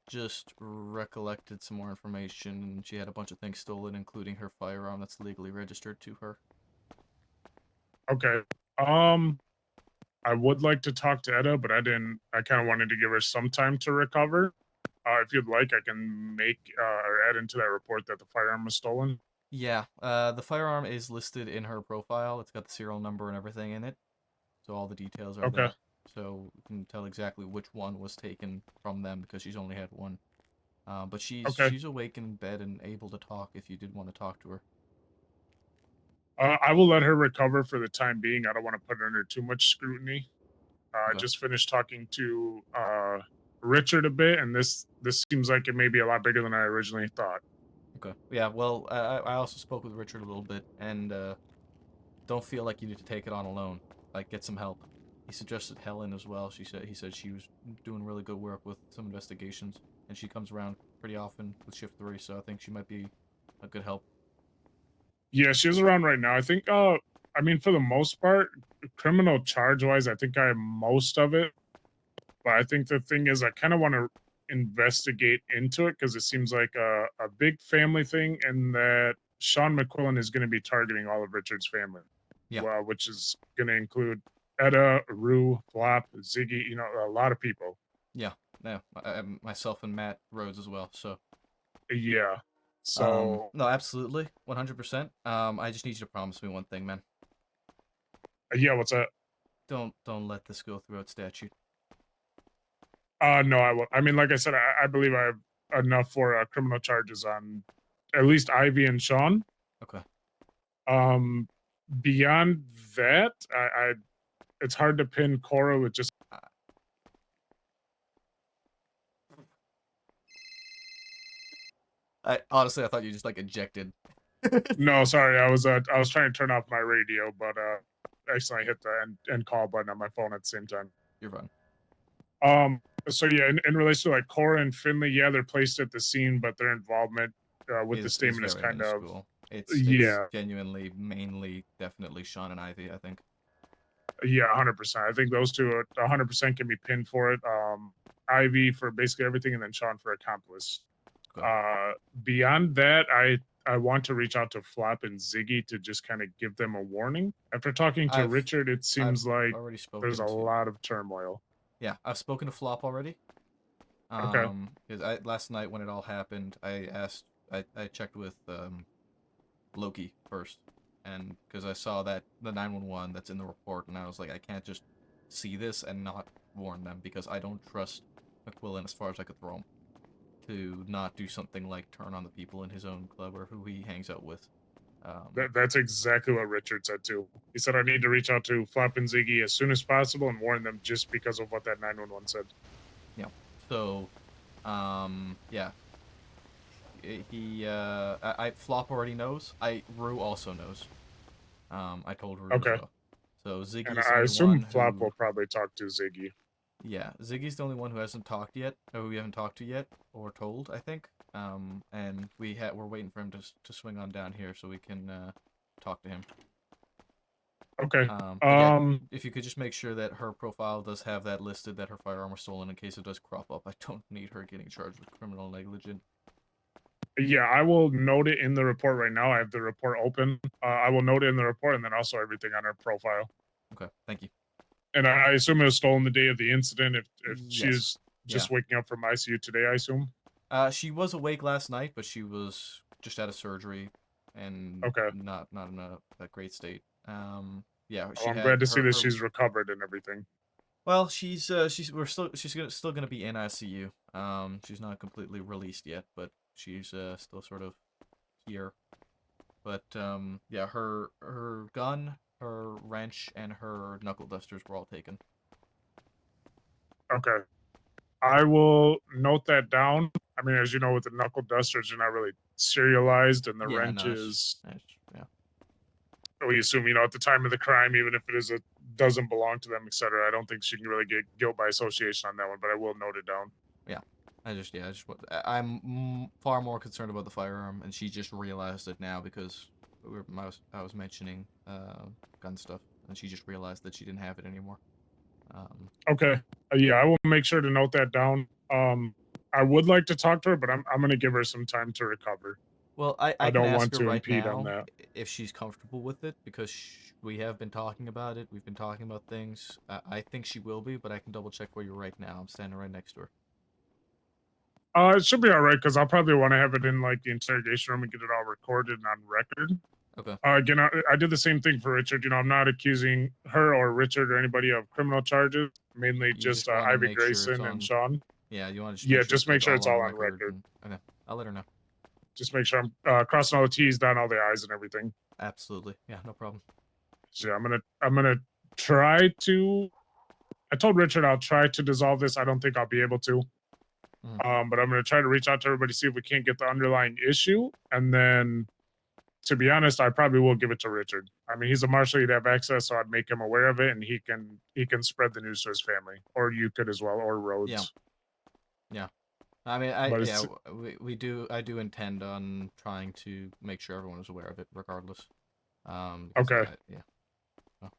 just recollected some more information. She had a bunch of things stolen, including her firearm that's legally registered to her. Okay. I would like to talk to Etta, but I didn't. I kind of wanted to give her some time to recover. If you'd like, I can make or add into that report that the firearm was stolen. Yeah, the firearm is listed in her profile. It's got the serial number and everything in it. So all the details are Okay. there. So we can tell exactly which one was taken from them because she's only had one. But she's Okay. she's awake in bed and able to talk if you did want to talk to her. I will let her recover for the time being. I don't want to put her under too much scrutiny. I Okay. just finished talking to Richard a bit, and this seems like it may be a lot bigger than I originally thought. Okay. Yeah. Well, I also spoke with Richard a little bit, and don't feel like you need to take it on alone. Like, get some help. He suggested Helen as well. He said she was doing really good work with some investigations, and she comes around pretty often with Shift 3, so I think she might be a good help. Yeah, she's around right now. I think. I mean, for the most part, criminal charge wise, I think I have most of it. But I think the thing is, I kind of want to investigate into it because it seems like a big family thing, and that Sean McQuillan is going to be targeting all of Richard's family. Yeah. Well, which is going to include Etta, Rue, Flop, Ziggy. You know, a lot of people. Yeah. Myself and Matt Rhodes as well. So. Yeah. So. No, absolutely, 100%. I just need you to promise me one thing, man. Yeah. What's that? Don't let this go through statute. No, I won't. I mean, like I said, I believe I have enough for criminal charges on at least Ivy and Sean. Okay. Beyond that, I it's hard to pin Cora with just. I thought you just like ejected. No, sorry, I was trying to turn off my radio, but accidentally hit the end call button on my phone at the same time. You're fine. So yeah, in relation to like Cora and Finley, yeah, they're placed at the scene, but their involvement with the statement is kind of minuscule. It's genuinely, mainly, definitely Sean and Ivy, I think. Yeah, 100%. I think those two 100% can be pinned for it. Ivy for basically everything, and then Sean for accomplice. Beyond that, I want to reach out to Flop and Ziggy to just kind of give them a warning. After talking to Richard, it seems like there's a lot of turmoil. Yeah, I've spoken to Flop already. Okay. Because last night when it all happened, I checked with Loki first, and because I saw that the 911 that's in the report, and I was like, I can't just see this and not warn them because I don't trust McQuillan as far as I could throw him to not do something like turn on the people in his own club or who he hangs out with. That's exactly what Richard said too. He said I need to reach out to Flop and Ziggy as soon as possible and warn them just because of what that 911 said. Yeah. So, yeah. Flop already knows. Rue also knows. I told Rue as well. So Ziggy's and the I only assume one Flop will probably talk to Ziggy. Yeah, Ziggy's the only one who hasn't talked yet, or who we haven't talked to yet, or told, I think. And we're waiting for him to swing on down here so we can talk to him. Okay. Yeah, if you could just make sure that her profile does have that listed, that her firearm was stolen in case it does crop up. I don't need her getting charged with criminal negligence. Yeah, I will note it in the report right now. I have the report open. I will note it in the report and then also everything on her profile. Okay, thank you. And I assume it was stolen the day of the incident. If she Yes. is just waking up from ICU today, I assume. She was awake last night, but she was just out of surgery and not in a great state. Yeah, I'm glad to see that she's recovered and everything. Well, she's still gonna be in ICU. She's not completely released yet, but she's still sort of here. But yeah, her gun, her wrench, and her knuckle dusters were all taken. Okay. I will note that down. I mean, as you know, with the knuckle dusters, they're not really serialized, and the wrenches. Yeah. We assume, at the time of the crime, even if it doesn't belong to them, etc. I don't think she can really get guilt by association on that one, but I will note it down. Yeah. I'm far more concerned about the firearm, and she just realized it now because I was mentioning gun stuff, and she just realized that she didn't have it anymore. Okay. Yeah, I will make sure to note that down. I would like to talk to her, but I'm going to give her some time to recover. Well, I don't can want ask her to right impede now on that. if she's comfortable with it, because we have been talking about it. We've been talking about things. I think she will be, but I can double check where you're right now. I'm standing right next to her. It should be all right because I'll probably want to have it in like the interrogation room and get it all recorded and on record. Okay. Again, I did the same thing for Richard. I'm not accusing her or Richard or anybody of criminal charges. Mainly just wanna Ivy make sure it's Grayson and Sean. Yeah, you want to Yeah, make sure just it's make like sure it's all on record. record. Okay, I'll let her know. Just make sure I'm crossing all the T's, dotting all the I's, and everything. Absolutely. Yeah, no problem. So yeah, I'm gonna try to. I told Richard I'll try to dissolve this. I don't think I'll be able to. But I'm gonna try to reach out to everybody, see if we can't get the underlying issue, and then, to be honest, I probably will give it to Richard. I mean, he's a marshal; he'd have access, so I'd make him aware of it, and he can spread the news to his family, or you could as well, or Rhodes. Yeah. Yeah. I mean, I do intend on trying to make sure everyone is aware of it, regardless. Okay. Yeah. Oh.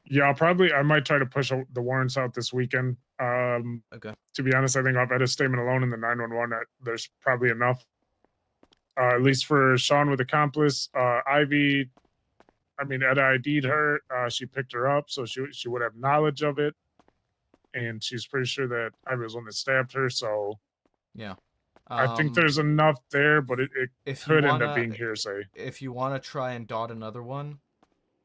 Yeah, I might try to push the warrants out this weekend. Okay. To be honest, I think off Edda's statement alone in the 911, there's probably enough. At least for Sean with accomplice. Ivy, I mean, Edda ID'd her. She picked her up, so she would have knowledge of it. And she's pretty sure that Ivy was the one that stabbed her, so Yeah. I think there's enough there, but it could end up being hearsay. If you want to try and dot another one,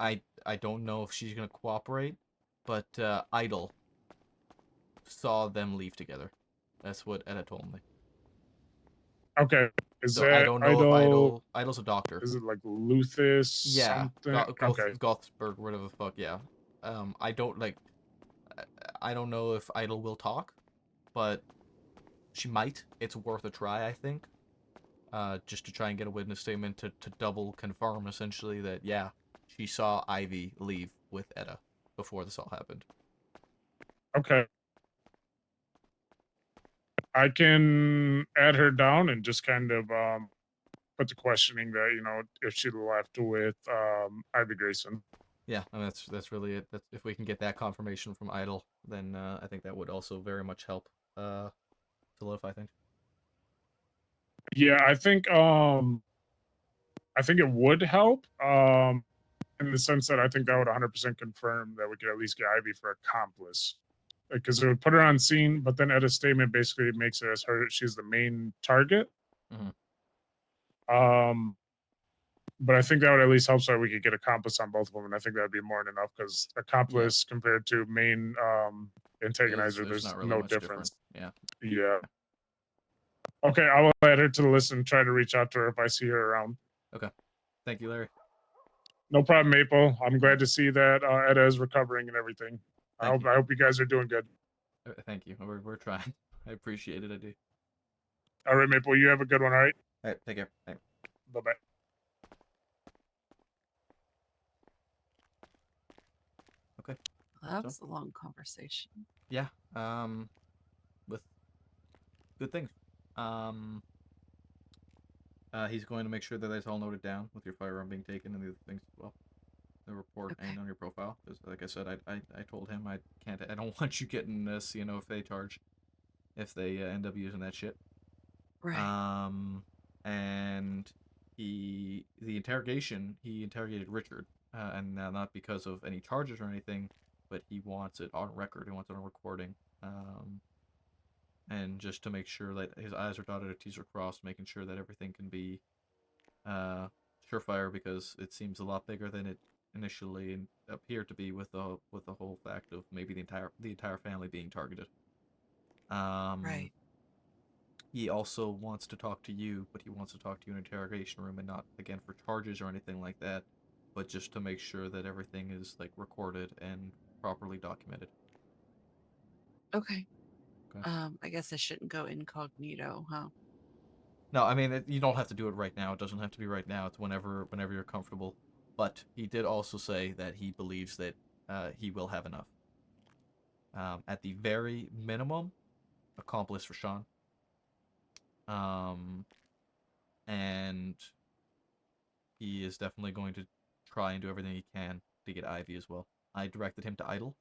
I don't know if she's gonna cooperate, but Idol saw them leave together. That's what Edda told me. Okay, is So that I don't know Idol? if Idol's a doctor. Is it like Luthus? Yeah, Something. Okay. Gothberg, whatever the fuck. Yeah. I don't I don't know if Idol will talk, but she might. It's worth a try, I think. Just to try and get a witness statement to double confirm essentially that yeah, she saw Ivy leave with Edda before this all happened. Okay. I can add her down and just kind of put the questioning that, if she left with Ivy Grayson. Yeah, I mean, that's really it. That's, if we can get that confirmation from Idol, then I think that would also very much help solidify things. Yeah, I think it would help in the sense that I think that would 100% confirm that we could at least get Ivy for accomplice, because it would put her on scene, but then Edda's statement basically makes it as she's the main target. But I think that would at least help so we could get accomplice on both of them, and I think that would be more than enough, because accomplice compared to main antagonizer, there's not really no much difference. Yeah. Yeah. Okay, I will add her to the list and try to reach out to her if I see her around. Okay. Thank you, Larry. No problem, Maple. I'm glad to see that Edda is recovering and everything. I hope you guys are doing good. Thank you. We're trying. I appreciate it. I do. All right, Maple. You have a good one. All right. All right. Take care. Thanks. Bye bye. Okay. Well, that was a long conversation. Yeah. With good things. He's going to make sure that that's all noted down with your firearm being taken and the other things as well. The report and on your profile, because like I said, I told him I don't want you getting a CNOFA charge if they end up using that shit. Right. And the interrogation, he interrogated Richard, and not because of any charges or anything, but he wants it on record. He wants it on recording. And just to make sure that his I's are dotted, T's are crossed, making sure that everything can be surefire, because it seems a lot bigger than it initially appeared to be with the whole fact of maybe the entire family being targeted. Right. He also wants to talk to you, but he wants to talk to you in an interrogation room, and not again for charges or anything like that, but just to make sure that everything is like recorded and properly documented. Okay. I guess I shouldn't go incognito, huh? No, I mean, you don't have to do it right now. It doesn't have to be right now. It's whenever you're comfortable. But he did also say that he believes that he will have enough. At the very minimum, accomplice for Sean. And he is definitely going to try and do everything he can to get Ivy as well. I directed him to Idol.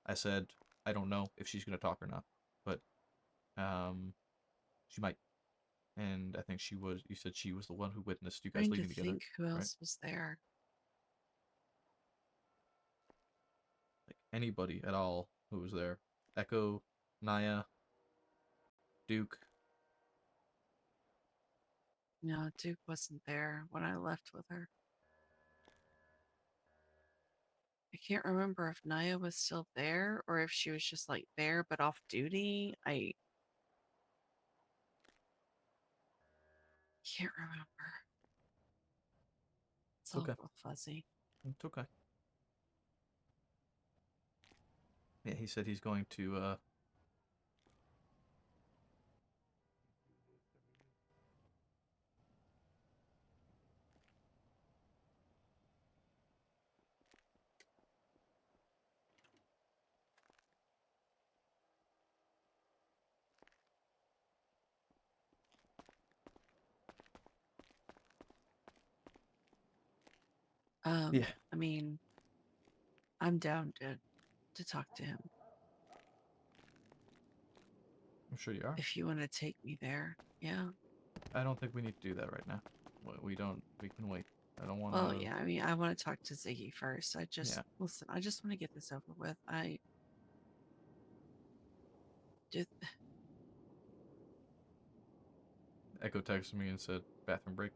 I said, I don't know if she's going to talk or not, but she might. And I think she was. You said she was the one who witnessed you guys Trying leaving to together. think who right? else was there. Like anybody at all who was there. Echo, Naya, Duke. No, Duke wasn't there when I left with her. I can't remember if Naya was still there or if she was just like there but off duty. I can't remember. It's all Okay. real fuzzy. It's okay. Yeah, he said he's going to yeah. I mean, I'm down to talk to him I'm sure you are. if you want to take me there. Yeah. I don't think we need to do that right now. We don't. We can wait. I don't want Well, to. yeah. I mean, I want to talk to Ziggy first. I just Yeah. listen. I just want to get this over with. I just Echo texted me and said bathroom break.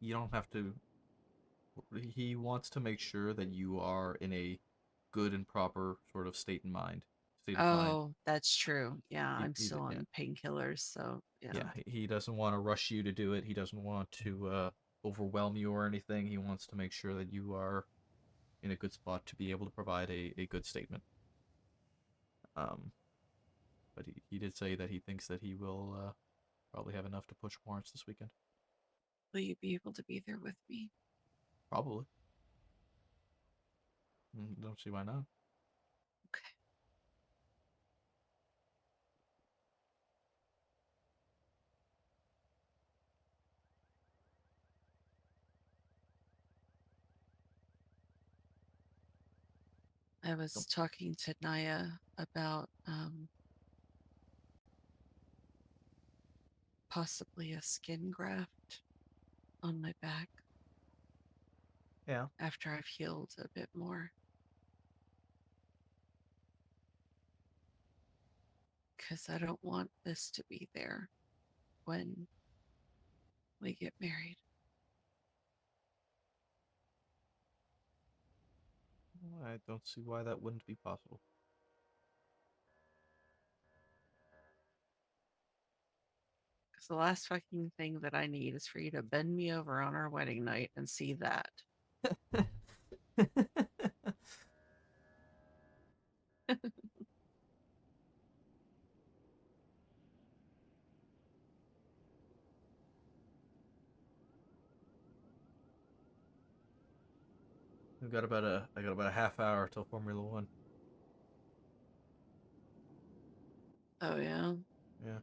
You don't have to. He wants to make sure that you are in a good and proper sort of state of mind. Oh, that's true. Yeah, I'm He still yeah. on painkillers, so yeah. Yeah, he doesn't want to rush you to do it. He doesn't want to overwhelm you or anything. He wants to make sure that you are in a good spot to be able to provide a good statement. But he did say that he thinks that he will probably have enough to push warrants this weekend. Will you be able to be there with me? Probably. Don't see why not. Okay. I was talking to Naya about possibly a skin graft on my back. Yeah. After I've healed a bit more. Because I don't want this to be there when we get married. I don't see why that wouldn't be possible. Because the last fucking thing that I need is for you to bend me over on our wedding night and see that. I got about a half hour till Formula One. Oh, yeah? Yeah.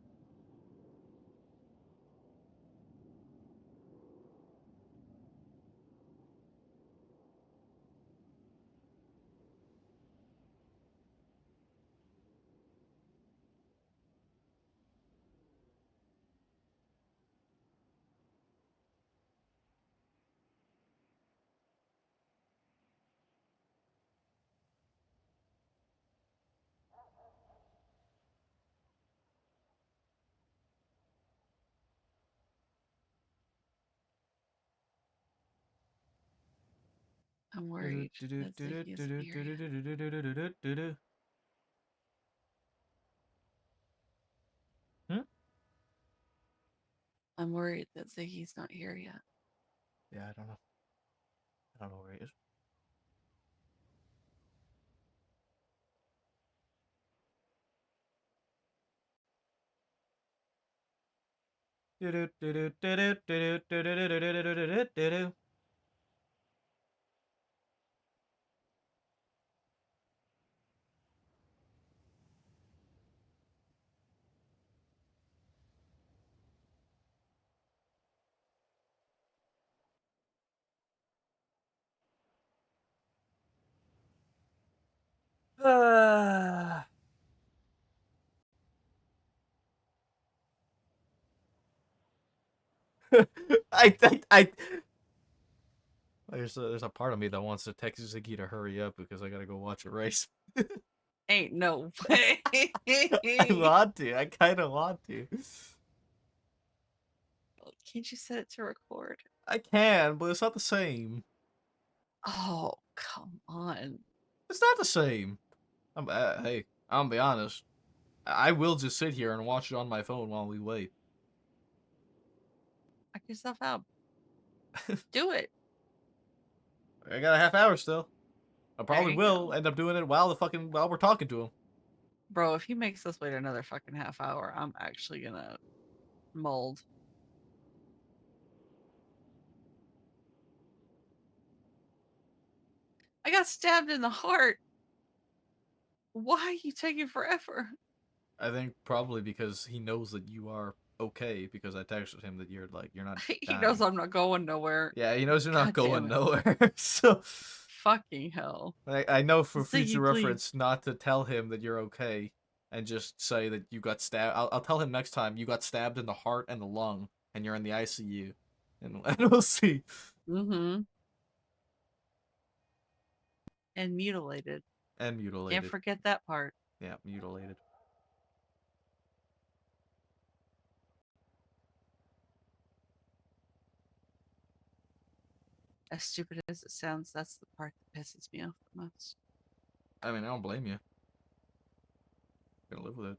I'm worried that Ziggy isn't here yet. I'm worried that Ziggy's not here yet. Yeah, I don't know. I don't know where he is. I there's a part of me that wants to text Ziggy to hurry up because I gotta go watch a race. Ain't no way. I want to. I kind of want to. Can't you set it to record? I can, but it's not the same. Oh, come on. It's not the same. Hey, I'm gonna be honest. I will just sit here and watch it on my phone while we wait. Knock yourself out. Do it. I got a half hour still. I probably you will go. end up doing it while we're talking to him. Bro, if he makes us wait another fucking half hour, I'm actually gonna mold. I got stabbed in the heart. Why are you taking forever? I think probably because he knows that you are okay, because I texted him that you're not He dying. knows I'm not going nowhere. Yeah, he knows you're not God damn going it. nowhere. So Fucking hell. I know for Ziggy, future please. reference not to tell him that you're okay and just say that you got stabbed. I'll tell him next time you got stabbed in the heart and the lung and you're in the ICU. And we'll see. Mm-hmm. And mutilated. And mutilated. Can't forget that part. Yeah, mutilated. As stupid as it sounds, that's the part that pisses me off the most. I mean, I don't blame you. I'm gonna live with it.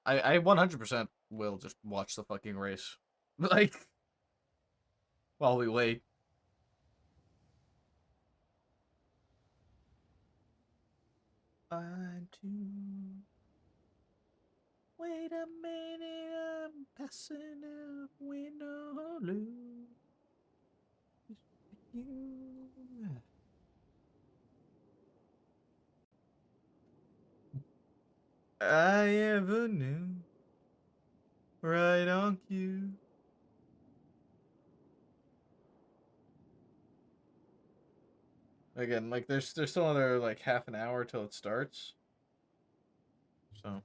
I 100% will just watch the fucking race. Like, while we wait. I'm too. Wait a minute, I'm passing out window loose. You. I ever knew. Right on cue. Again, like there's still another like half an hour till it starts. So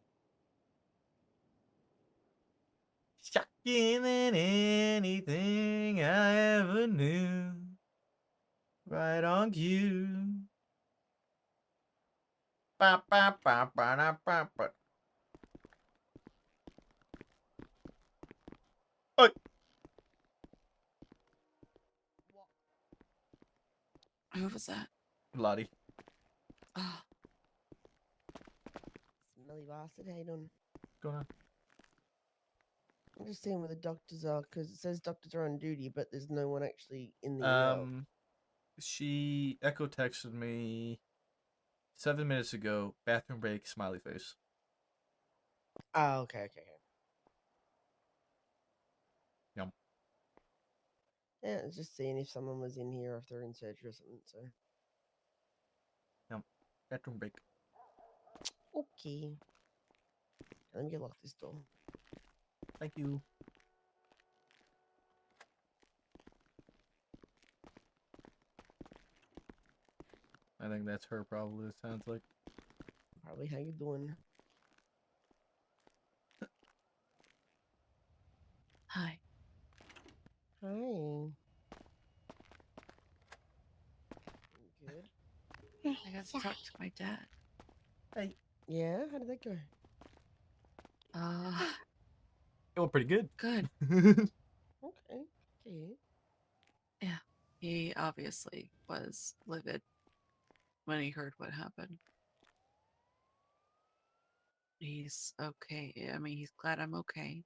shocking than anything I ever knew. Right on cue. Ba ba ba ba da, ba ba. Oi. Who was that? Lottie. Oh, Smelly bastard, how you doing? Going on. I'm just seeing where the doctors are, because it says doctors are on duty, but there's no one actually in the She echo texted me 7 minutes ago. Bathroom break. Smiley face. Oh, okay. Yum. Yeah, I was just seeing if someone was in here or if they're in surgery or something, so. Yum. Bathroom break. Okay. Let me lock this door. Thank you. I think that's her probably, it sounds like. Probably how you doing? hi. Hi. You good? I got to talk to my dad. Hey. Yeah? How did that go? It went pretty good. Good. Okay. Yeah. He obviously was livid when he heard what happened. He's okay. I mean, he's glad I'm okay.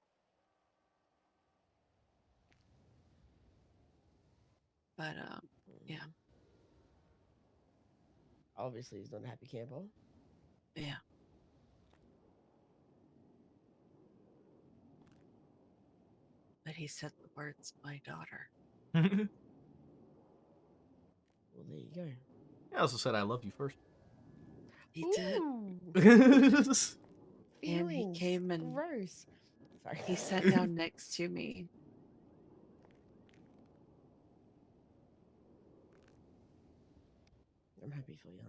But, yeah. Obviously, he's not a happy camper. Yeah. But he said the words, my daughter. Well, there you go. I also said I love you first. He did. Ooh, And he feelings. came and Gross. Sorry. he sat down next to me. I'm happy for you.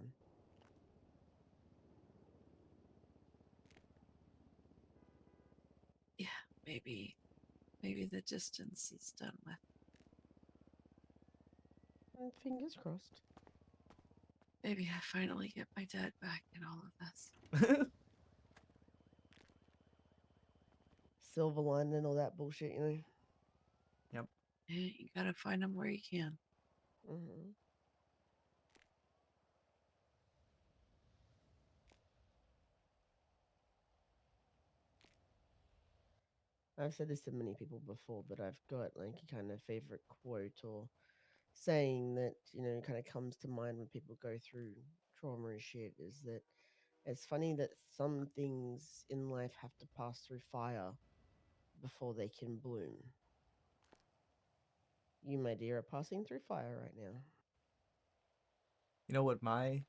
Yeah, maybe the distance is done with. Fingers crossed. Maybe I finally get my dad back in all of this. Silver lining and all that bullshit, you know. Yep. Yeah, you gotta find him where you can. Mm-hmm. I've said this to many people before, but I've got like a kind of favorite quote or saying that, you know, kind of comes to mind when people go through trauma and shit is that it's funny that some things in life have to pass through fire before they can bloom. You, my dear, are passing through fire right now. You know what my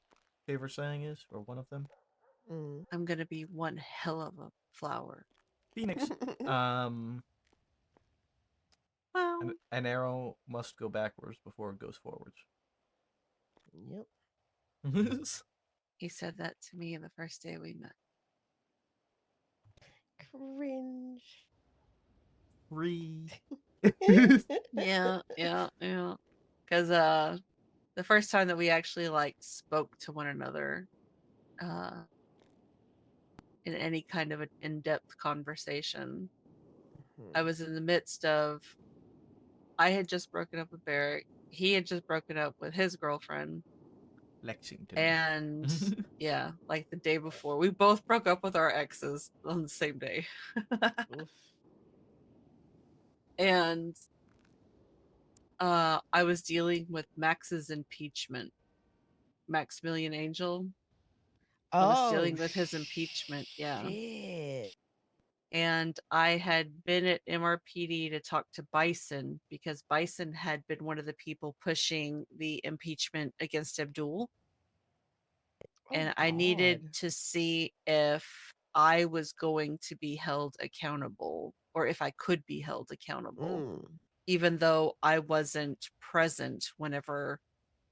favorite saying is, or one of them? Mm. I'm gonna be one hell of a flower. Phoenix. Well, An arrow must go backwards before it goes forwards. Yep. he said that to me the first day we met. Cringe. Free. Yeah. Because the first time that we actually like spoke to one another, in any kind of an in-depth conversation, I was in the midst of. I had just broken up with Barrett. He had just broken up with his girlfriend. Lexington. And yeah, like the day before, we both broke up with our exes on the same day. Oof. And I was dealing with Max's impeachment. Maximilian Angel. I was dealing with his impeachment. Yeah. Shit. And I had been at MRPD to talk to Bison because Bison had been one of the people pushing the impeachment against Abdul. And I needed to see if I was going to be held accountable or if I could be held accountable, even though I wasn't present whenever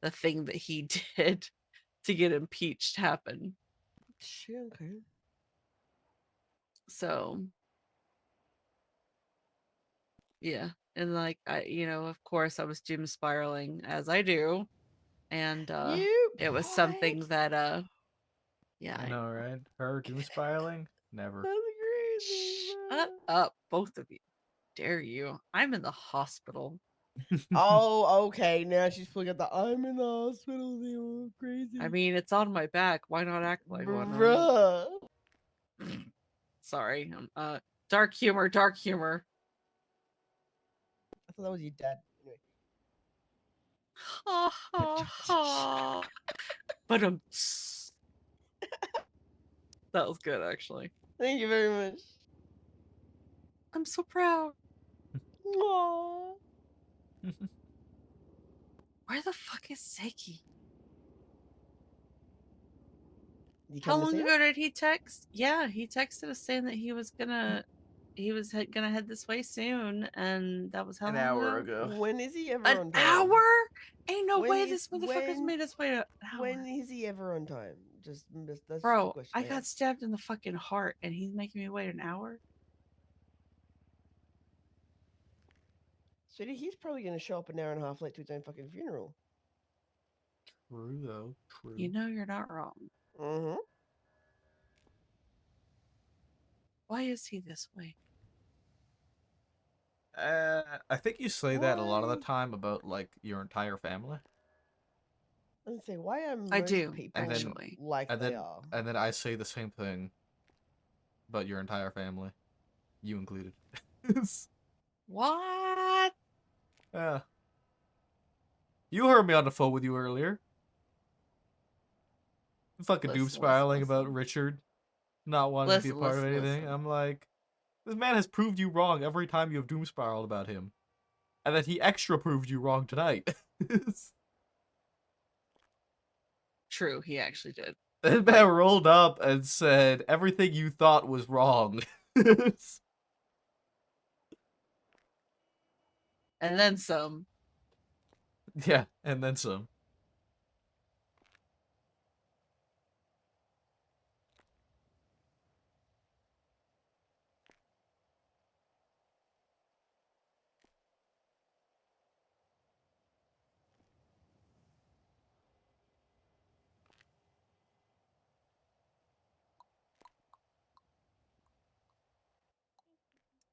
the thing that he did to get impeached happened. Sure, okay. So, yeah. And like, of course, I was doom spiraling as I do. And it was something that, yeah. I know, right? Her doom spiraling? Never. That's crazy. Shut up, both of you. Dare you? I'm in the hospital. Oh, okay. Now she's pulling out the I'm in the hospital thing. Crazy. I mean, it's on my back. Why not act like one? Bruh. Sorry. Dark humor. I thought that was your dad. Anyway. Ha ha ha. But that was good, actually. Thank you very much. I'm so proud. Aww. Where the fuck is Seki? You How come to long see ago her? did he text? Yeah, he texted us saying that he was gonna head this way soon, and that was how An long hour ago? ago. When is he ever An on time? hour? Ain't no When way is- this motherfucker's when- made us wait an hour. When is he ever on time? That's just the Bro, question. I got stabbed in the fucking heart, and he's making me wait an hour? Sweetie, he's probably gonna show up an hour and a half late to his own fucking funeral. True, though. True. You know you're not wrong. Mm-hmm. Why is he this way? I think you say that a lot of the Why? time about, like, your entire family. Let's say, why are I most do, people actually. like And they then, are? and then I say the same thing about your entire family. You included. What? Yeah. You heard me on the phone with you earlier. Fucking doom spiraling about Richard not wanting to be a part of anything. I'm like, this man has proved you wrong every time you have doom spiraled about him. And that he extra proved you wrong tonight. True, he actually did. That man rolled up and said everything you thought was wrong. And then some. Yeah, and then some.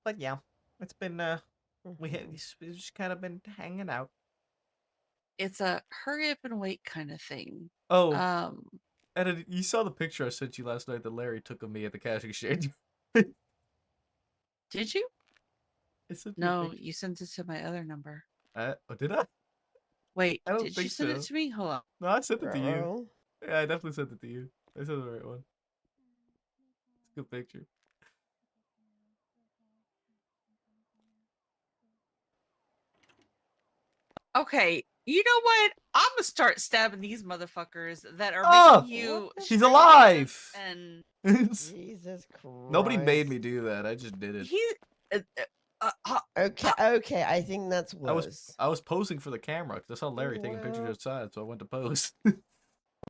But yeah, it's been Mhm. we've just kind of been hanging out. It's a hurry up and wait kind of thing. Oh, Um, and you saw the picture I sent you last night that Larry took of me at the cash exchange. did you? I sent you a No, picture. you sent it to my other number. Oh, did I? Wait, I don't did you think send it so. to me? Hold on. No, I sent it to you. Uh-oh. Yeah, I definitely sent it to you. I sent the right one. It's a good picture. Okay, you know what? I'm gonna start stabbing these motherfuckers that are Oh! making you What the She's strip alive! dance and Jesus Christ. Nobody made me do that. I just did it. he. Okay, okay, I think that's I worse. was posing for the camera because I saw Larry taking pictures Well, outside, so I went to pose.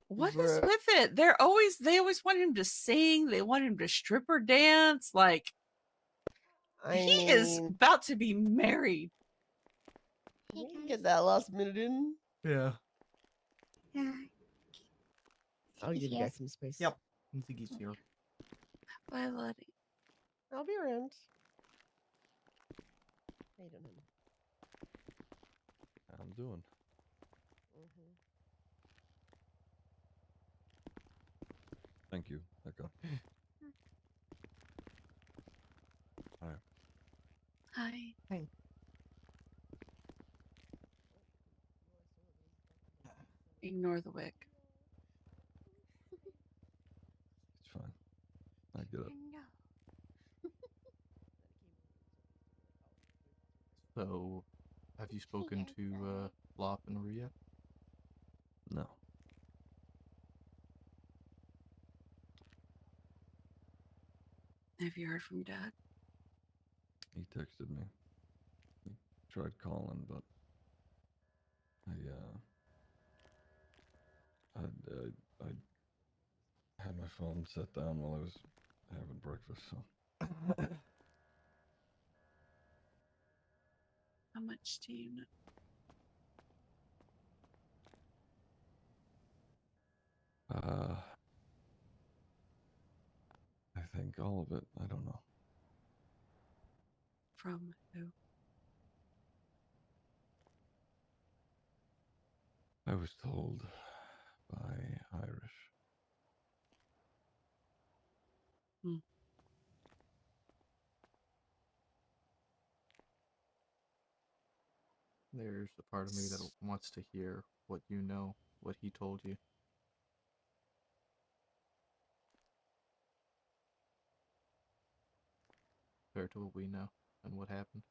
What is Bruh. with it? They always want him to sing. They want him to stripper dance. Like I he mean, is about to be married. we can get that last minute in. Yeah. I'll give you here. guys some space. Yep. I think he's here. Bye, Letty. I'll be around. How you doing, honey? I'm doing. Mhm. Thank you, Echo. Hi. Hi. Hey. Ignore the wick. It's fine. I get it. So, have you spoken to Flop and Rhea? No. Have you heard from Dad? He texted me. He tried calling, but I had my phone set down while I was having breakfast, so. How much do you know? I think all of it. I don't know. From who? I was told by Irish. Hmm. There's a part of me that wants to hear what you know, what he told you. Compared to what we know and what happened.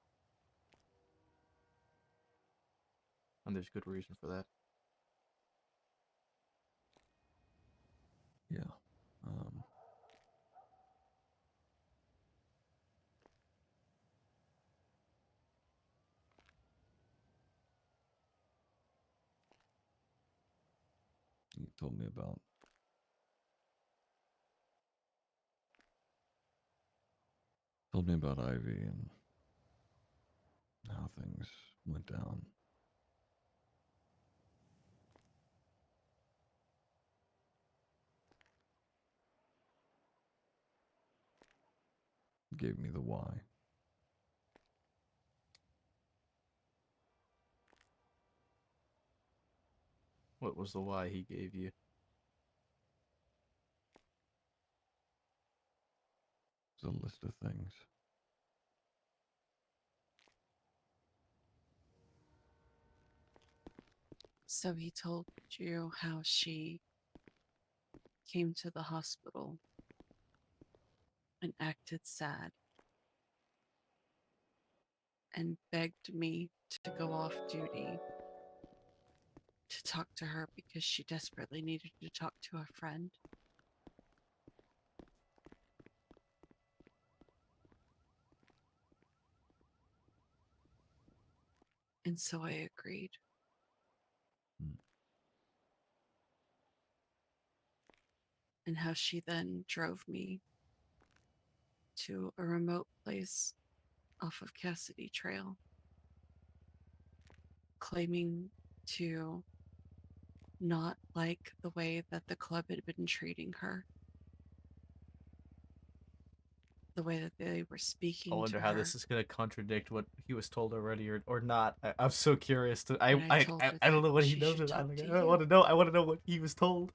And there's good reason for that. Yeah. He told me about Ivy and how things went down. Gave me the why. What was the why he gave you? It's a list of things. So he told you how she came to the hospital and acted sad and begged me to go off duty to talk to her because she desperately needed to talk to a friend. And so I agreed. And how she then drove me to a remote place off of Cassidy Trail, claiming to not like the way that the club had been treating her, the way that they were I speaking wonder to how her. this is gonna contradict what he was told already, or not. I'm so curious to. And I told her I don't that know what he she knows. should I talk like, to I you. want to know. I want to know what he was told.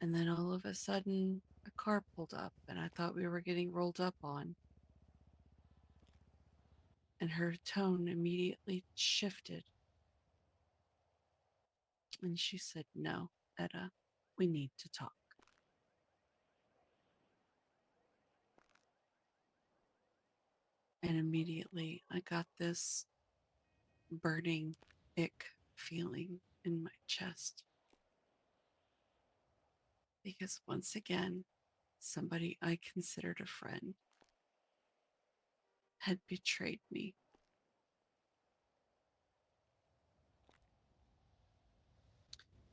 And then all of a sudden, a car pulled up, and I thought we were getting rolled up on. And her tone immediately shifted. And she said, "No, Etta, we need to talk." And immediately I got this burning ick feeling in my chest. Because once again, somebody I considered a friend had betrayed me.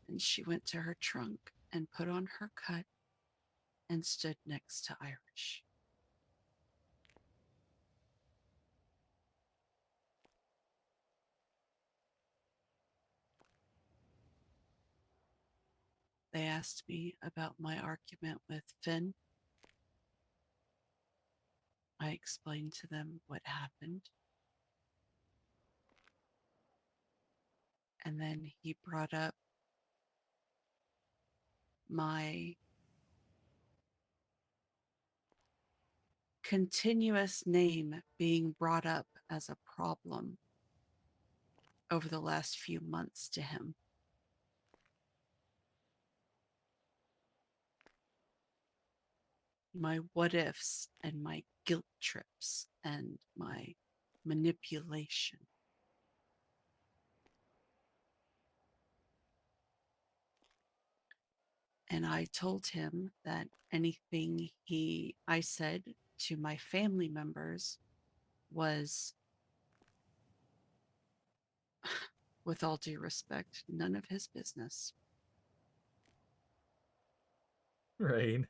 And she went to her trunk and put on her cut and stood next to Irish. They asked me about my argument with Finn. I explained to them what happened. And then he brought up my continuous name being brought up as a problem over the last few months to him. My what ifs and my guilt trips and my manipulation. And I told him that anything I said to my family members was, with all due respect, none of his business. Rain.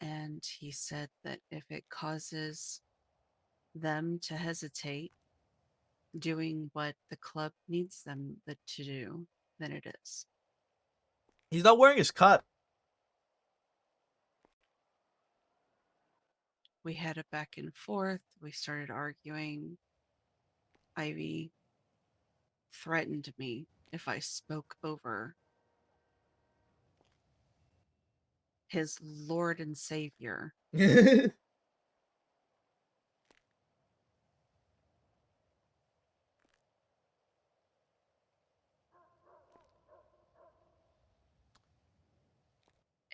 And he said that if it causes them to hesitate doing what the club needs them to do, then it is. He's not wearing his cut. We had a back and forth. We started arguing. Ivy threatened me if I spoke over his Lord and Savior.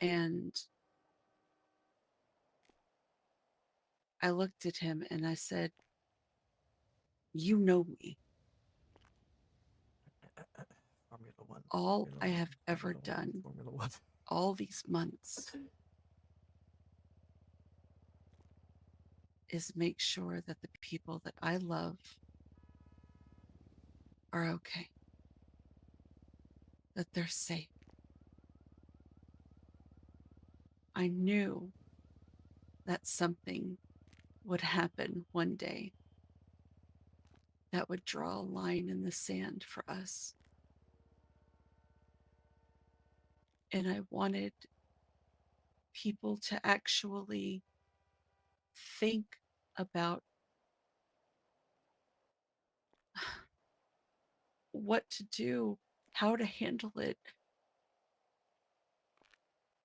And I looked at him and I said, "You know me. Formula One. All Formula I One, have ever Formula One, done Formula One. all these months is make sure that the people that I love are okay, that they're safe. I knew that something would happen one day that would draw a line in the sand for us. And I wanted people to actually think about what to do, how to handle it,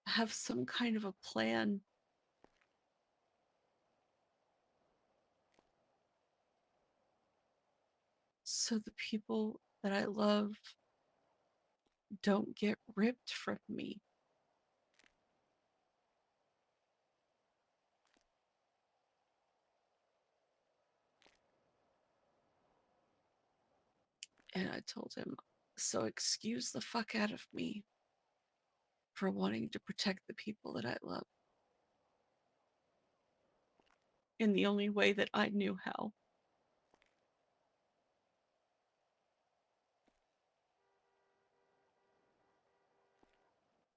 have some kind of a plan. So the people that I love don't get ripped from me. And I told him, so excuse the fuck out of me for wanting to protect the people that I love. in the only way that I knew how.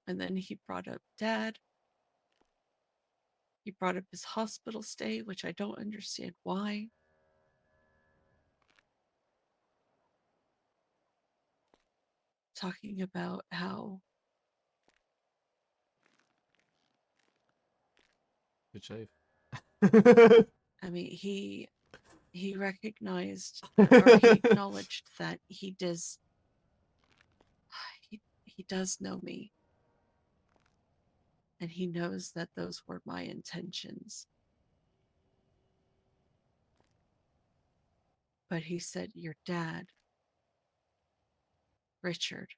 And then he brought up Dad. He brought up his hospital stay, which I don't understand why. Talking about how Good shave. I mean he recognized or he acknowledged that he does know me, and he knows that those were my intentions. But he said, your dad, Richard,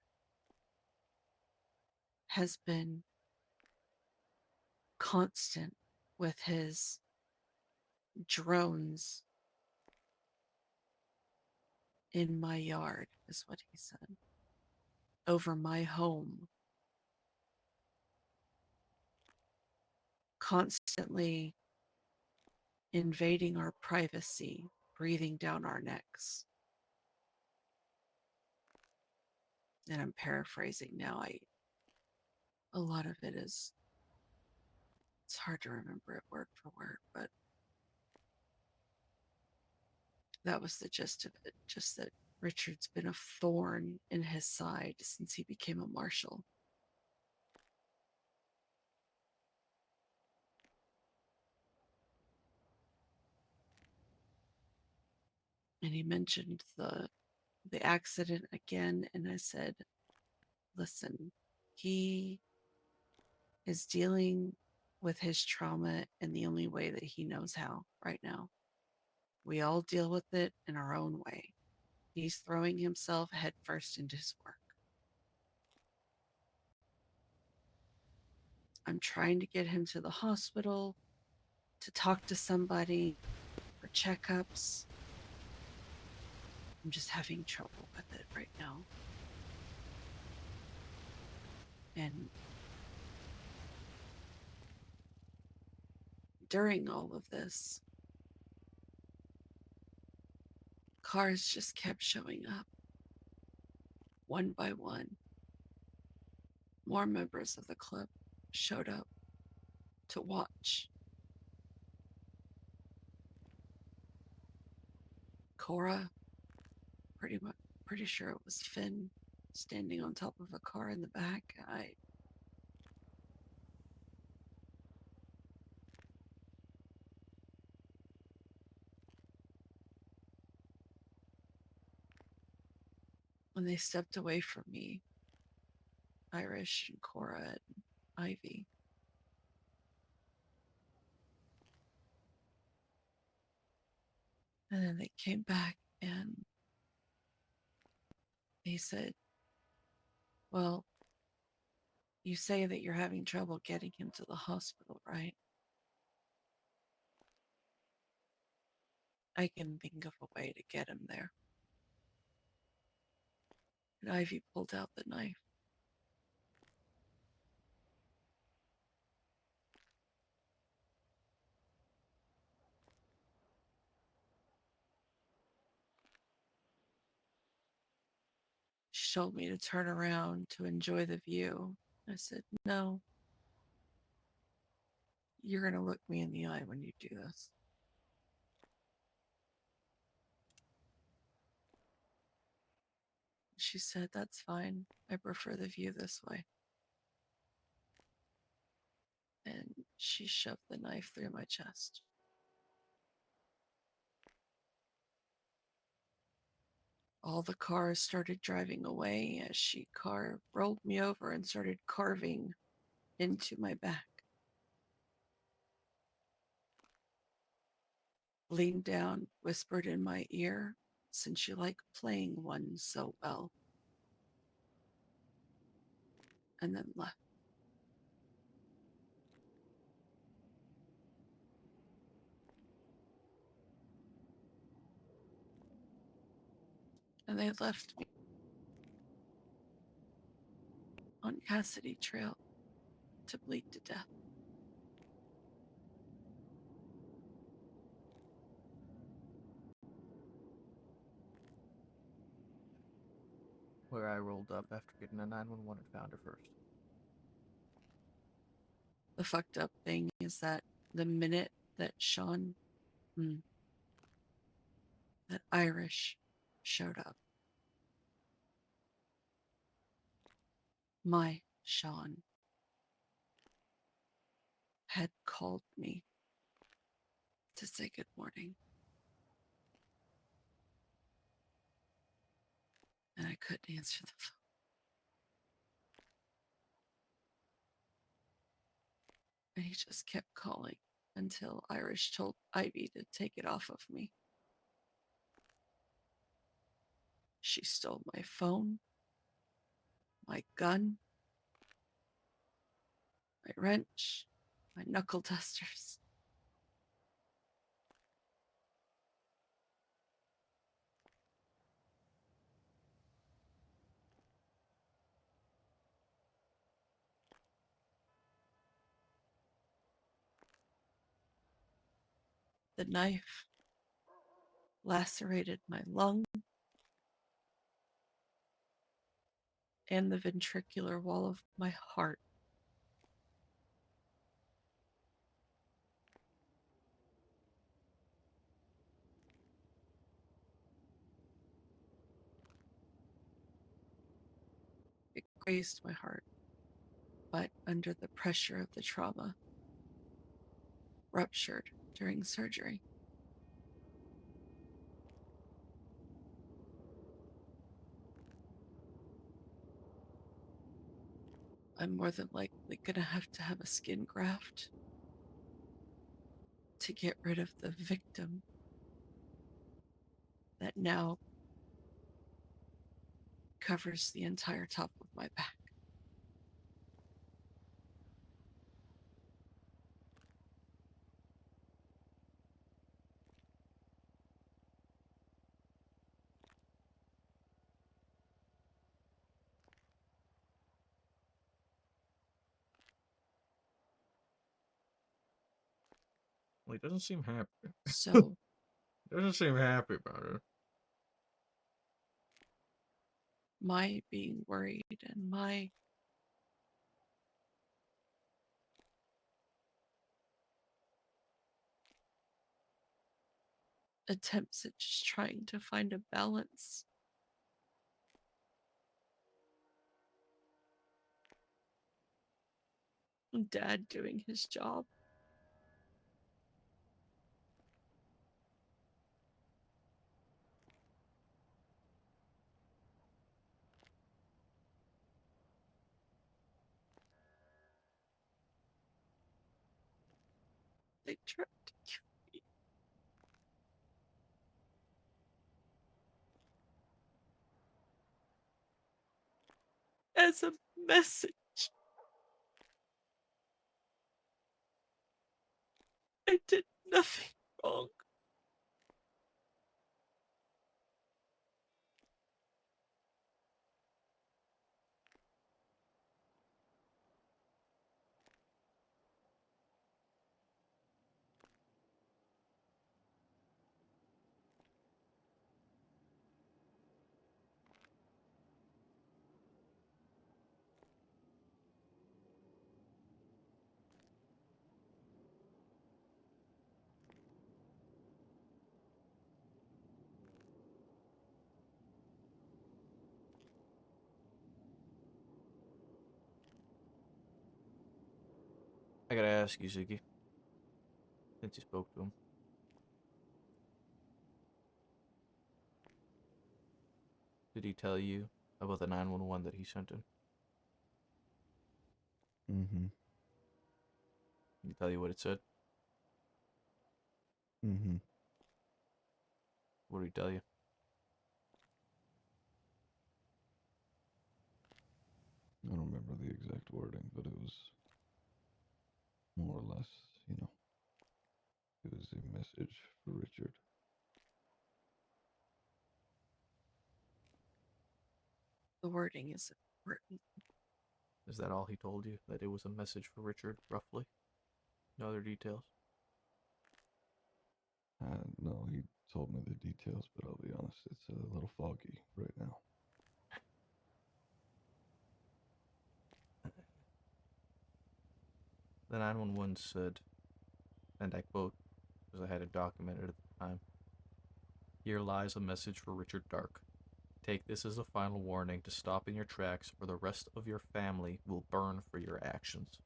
has been constant with his drones in my yard, is what he said, over my home, constantly invading our privacy, breathing down our necks. And I'm paraphrasing now. A lot of it is, it's hard to remember it word for word, but that was the gist of it. Just that Richard's been a thorn in his side since he became a marshal. And he mentioned the accident again, and I said, listen, he is dealing with his trauma in the only way that he knows how right now. We all deal with it in our own way. He's throwing himself headfirst into his work. I'm trying to get him to the hospital, to talk to somebody for checkups. I'm just having trouble with it right now. And during all of this, cars just kept showing up, one by one. More members of the club showed up to watch. Cora, pretty sure it was Finn, standing on top of a car in the back. When they stepped away from me, Irish and Cora and Ivy, and then they came back and they said, well, you say that you're having trouble getting him to the hospital, right? I can think of a way to get him there. And Ivy pulled out the knife. She told me to turn around to enjoy the view. I said, no, you're going to look me in the eye when you do this. She said, that's fine. I prefer the view this way. And she shoved the knife through my chest. All the cars started driving away as she rolled me over and started carving into my back. Leaned down, whispered in my ear, since you like playing one so well. And then left. And they left me on Cassidy Trail to bleed to death. Where I rolled up after getting a 911 and found her first. The fucked up thing is that the minute that that Irish showed up, my Sean had called me to say good morning. And I couldn't answer the phone. And he just kept calling until Irish told Ivy to take it off of me. She stole my phone, my gun, my wrench, my knuckle dusters. The knife lacerated my lung and the ventricular wall of my heart. It grazed my heart, but under the pressure of the trauma, ruptured during surgery. I'm more than likely gonna have to have a skin graft to get rid of the victim that now covers the entire top of my back. Well, he doesn't seem happy. So Doesn't seem happy about it. my being worried and my attempts at just trying to find a balance and Dad doing his job. They tried to kill me as a message. I did nothing wrong. I gotta ask you, Ziggy. Since you spoke to him. Did he tell you about the 911 that he sent in? Mm-hmm. Did he tell you what it said? Mm-hmm. What did he tell you? I don't remember the exact wording, but it was more or less, you know, it was a message for Richard. The wording is important. Is that all he told you? That it was a message for Richard, roughly? No other details? No, he told me the details, but I'll be honest, it's a little foggy right now. The 911 said, and I quote, because I had it documented at the time, "Here lies a message for Richard Dark. Take this as a final warning to stop in your tracks, or the rest of your family will burn for your actions."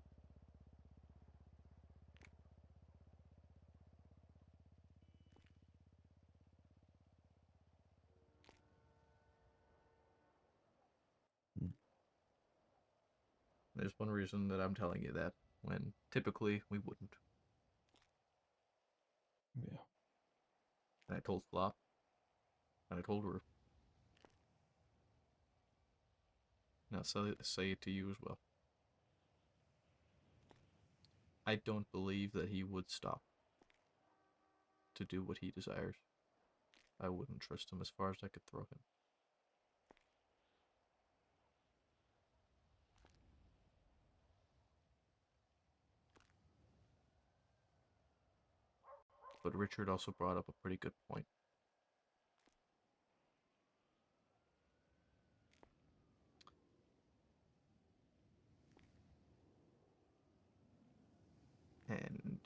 Hmm. There's one reason that I'm telling you that, when typically we wouldn't. Yeah. And I told Flop, and I told Rue. Now say it to you as well. I don't believe that he would stop to do what he desires. I wouldn't trust him as far as I could throw him. But Richard also brought up a pretty good point. And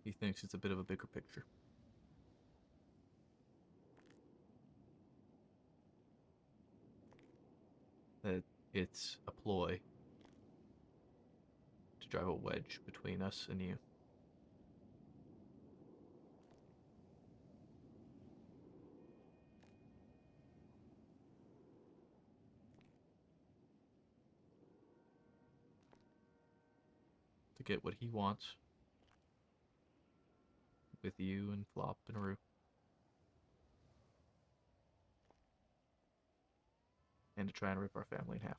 he thinks it's a bit of a bigger picture. That it's a ploy to drive a wedge between us and you. To get what he wants with you and Flop and Rue. And to try and rip our family in half.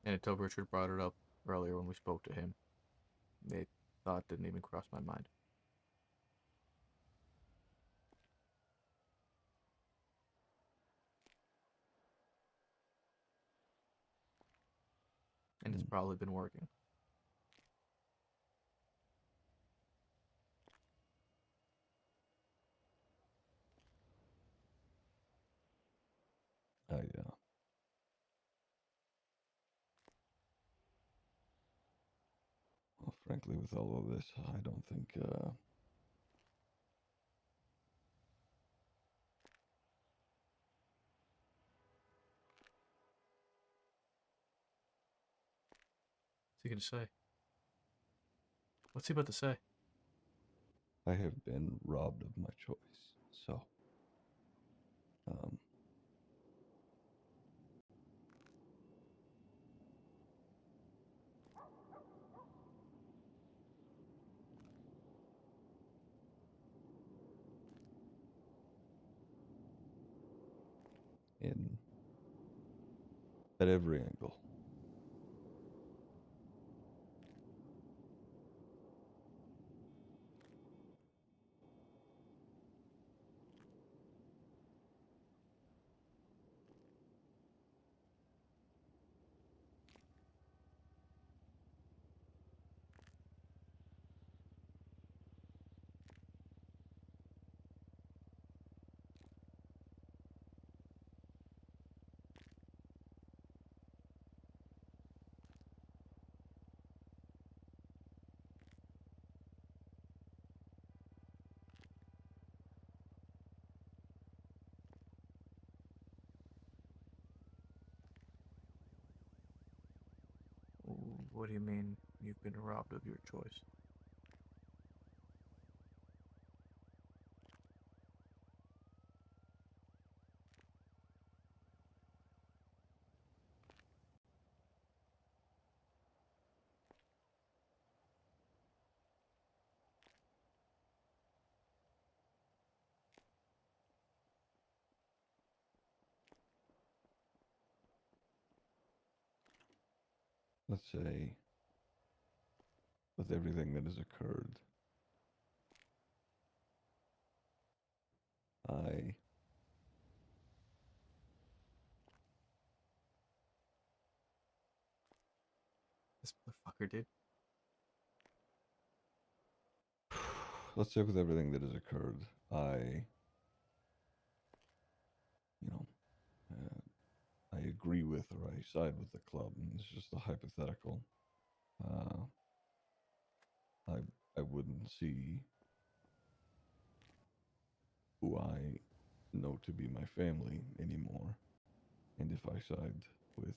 And until Richard brought it up earlier when we spoke to him, the thought didn't even cross my mind. And it's probably been working. Yeah. Well, frankly, with all of this, I don't think. What's he gonna say? What's he about to say? I have been robbed of my choice. So, in at every angle. What do you mean you've been robbed of your choice? Let's say, with everything that has occurred, I This fucker did. Let's say with everything that has occurred, you know, I agree with or I side with the club, and it's just a hypothetical. I wouldn't see who I know to be my family anymore, and if I side with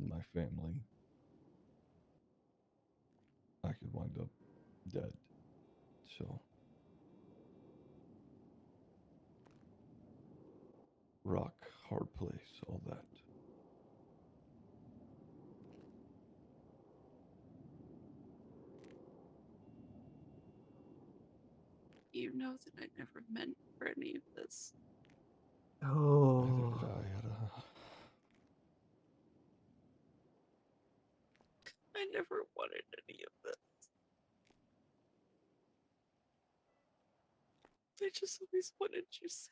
my family, I could wind up dead. So, rock, hard place, all that. You know that I never meant for any of this. Neither did I, Etta. I never wanted any of this. I just always wanted you safe.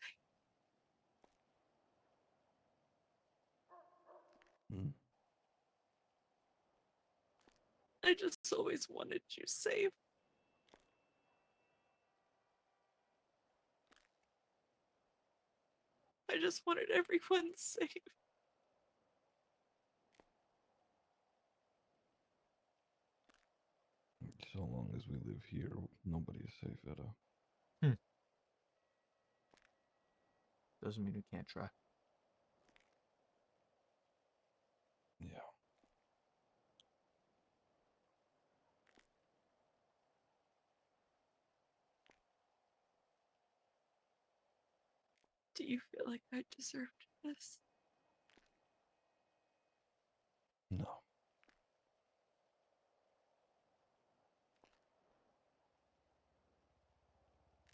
Hmm. I just always wanted you safe. I just wanted everyone safe. So long as we live here, nobody is safe, Etta. Doesn't mean we can't try. Yeah. Do you feel like I deserved this? No.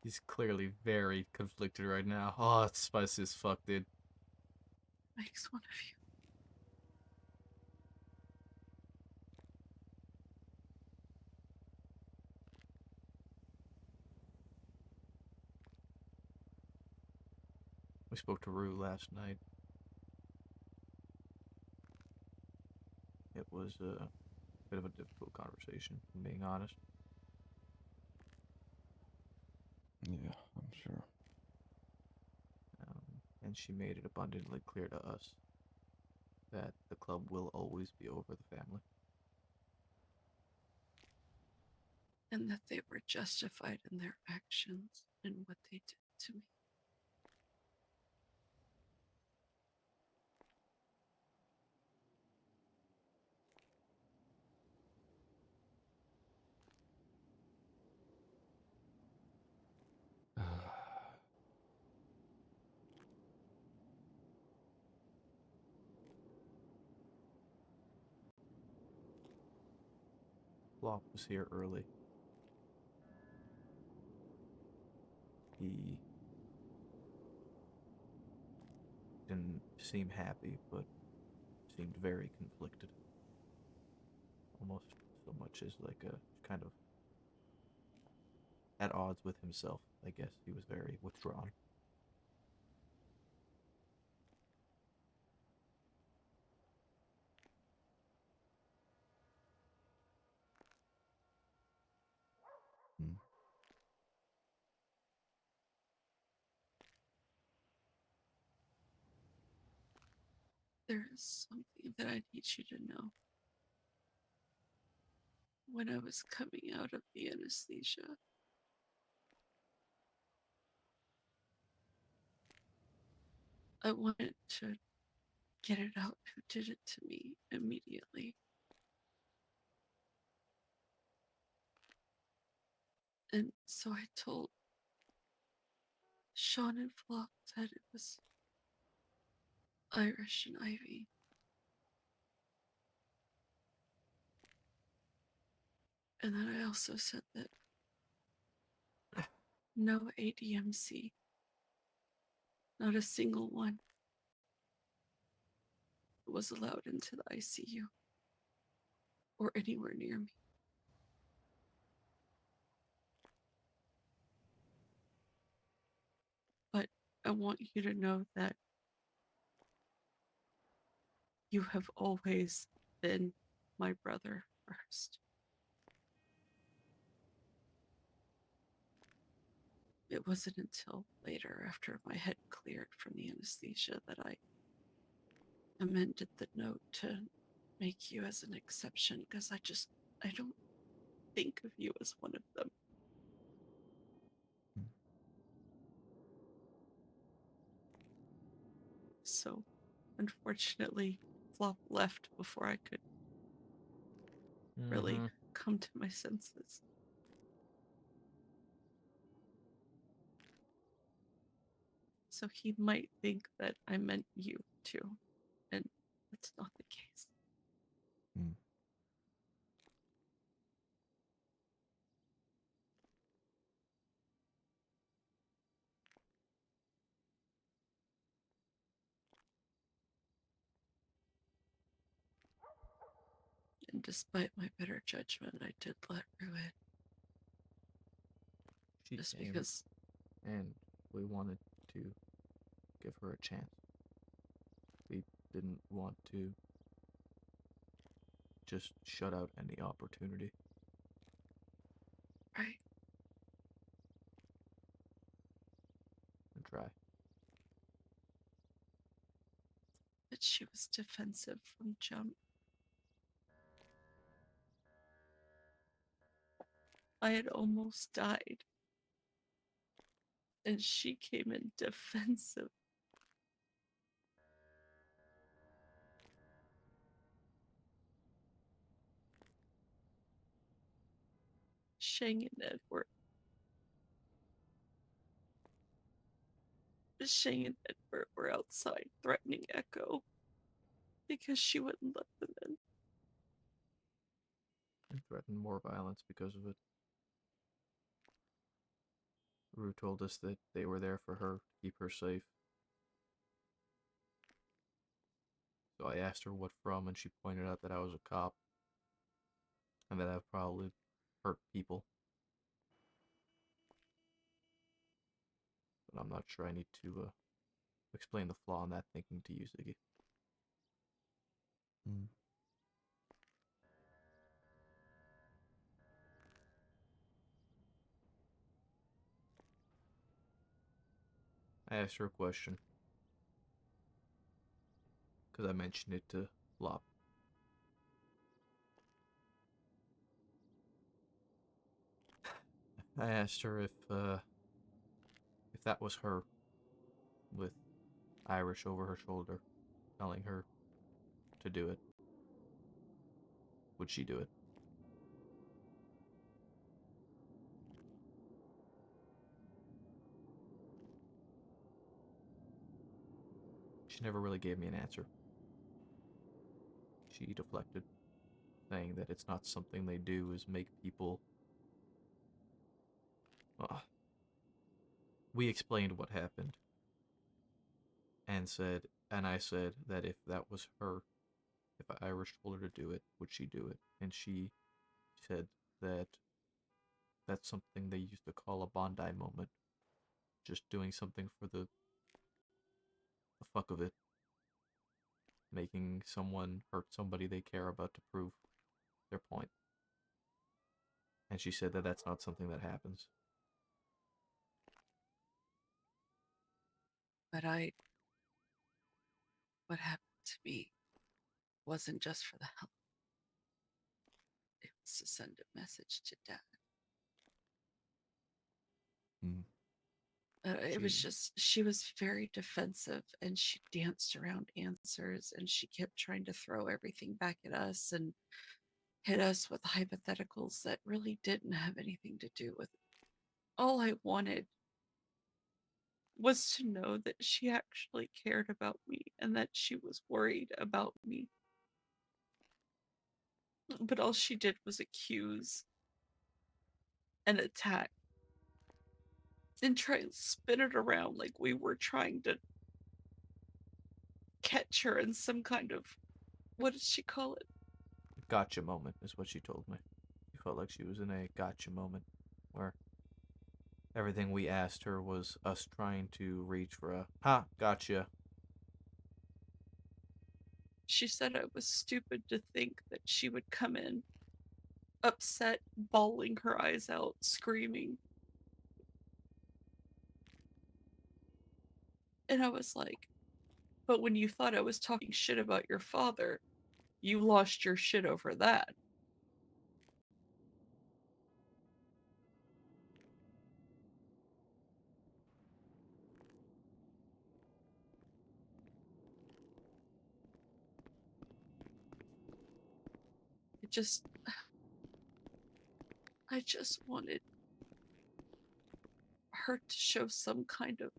He's clearly very conflicted right now. Oh, it's spicy as fuck, dude. Makes one of you. We spoke to Rue last night. It was a bit of a difficult conversation, if I'm being honest. Yeah, I'm sure. And she made it abundantly clear to us that the club will always be over the family. And that they were justified in their actions and what they did to me. Locke was here early. He didn't seem happy, but seemed very conflicted. Almost so much as like a kind of at odds with himself, I guess. He was very withdrawn. Hmm. There is something that I need you to know. When I was coming out of the anesthesia, I wanted to get it out who did it to me immediately. And so I told Sean and Flock that it was Irish and Ivy. And then I also said that no ADMC, not a single one, was allowed into the ICU or anywhere near me. But I want you to know that you have always been my brother first. It wasn't until later, after my head cleared from the anesthesia, that I amended the note to make you as an exception, because I don't think of you as one of them. So, unfortunately, Flop left before I could really come to my senses. So he might think that I meant you too, and that's not the case. Mm. And despite my better judgment, I did let Rue in. She Just came, because and we wanted to give her a chance. We didn't want to just shut out any opportunity. Right. And try. But she was defensive from jump. I had almost died. And she came in defensive. Shang and Edward. Shang and Edward were outside threatening Echo because she wouldn't let them in. And threatened more violence because of it. Rue told us that they were there for her, to keep her safe. So I asked her what from, and she pointed out that I was a cop. And that I've probably hurt people. But I'm not sure I need to explain the flaw in that thinking to you, Ziggy. Mm. I asked her a question. Because I mentioned it to Lop. I asked her if that was her, with Irish over her shoulder, telling her to do it. Would she do it? She never really gave me an answer. She deflected, saying that it's not something they do, is make people... We explained what happened. And I said that if that was her, if Irish told her to do it, would she do it? And she said that that's something they used to call a Bondi moment. Just doing something for the fuck of it. Making someone hurt somebody they care about to prove their point. And she said that that's not something that happens. But what happened to me wasn't just for the help. It was to send a message to Dad. Mm. It was just, she was very defensive, and she danced around answers, and she kept trying to throw everything back at us and hit us with hypotheticals that really didn't have anything to do with it. All I wanted was to know that she actually cared about me and that she was worried about me. But all she did was accuse and attack and try and spin it around like we were trying to catch her in some kind of, what did she call it? Gotcha moment is what she told me. She felt like she was in a gotcha moment where everything we asked her was us trying to reach for a, ha, gotcha. She said I was stupid to think that she would come in, upset, bawling her eyes out, screaming. And I was like, but when you thought I was talking shit about your father, you lost your shit over that. I just wanted her to show some kind of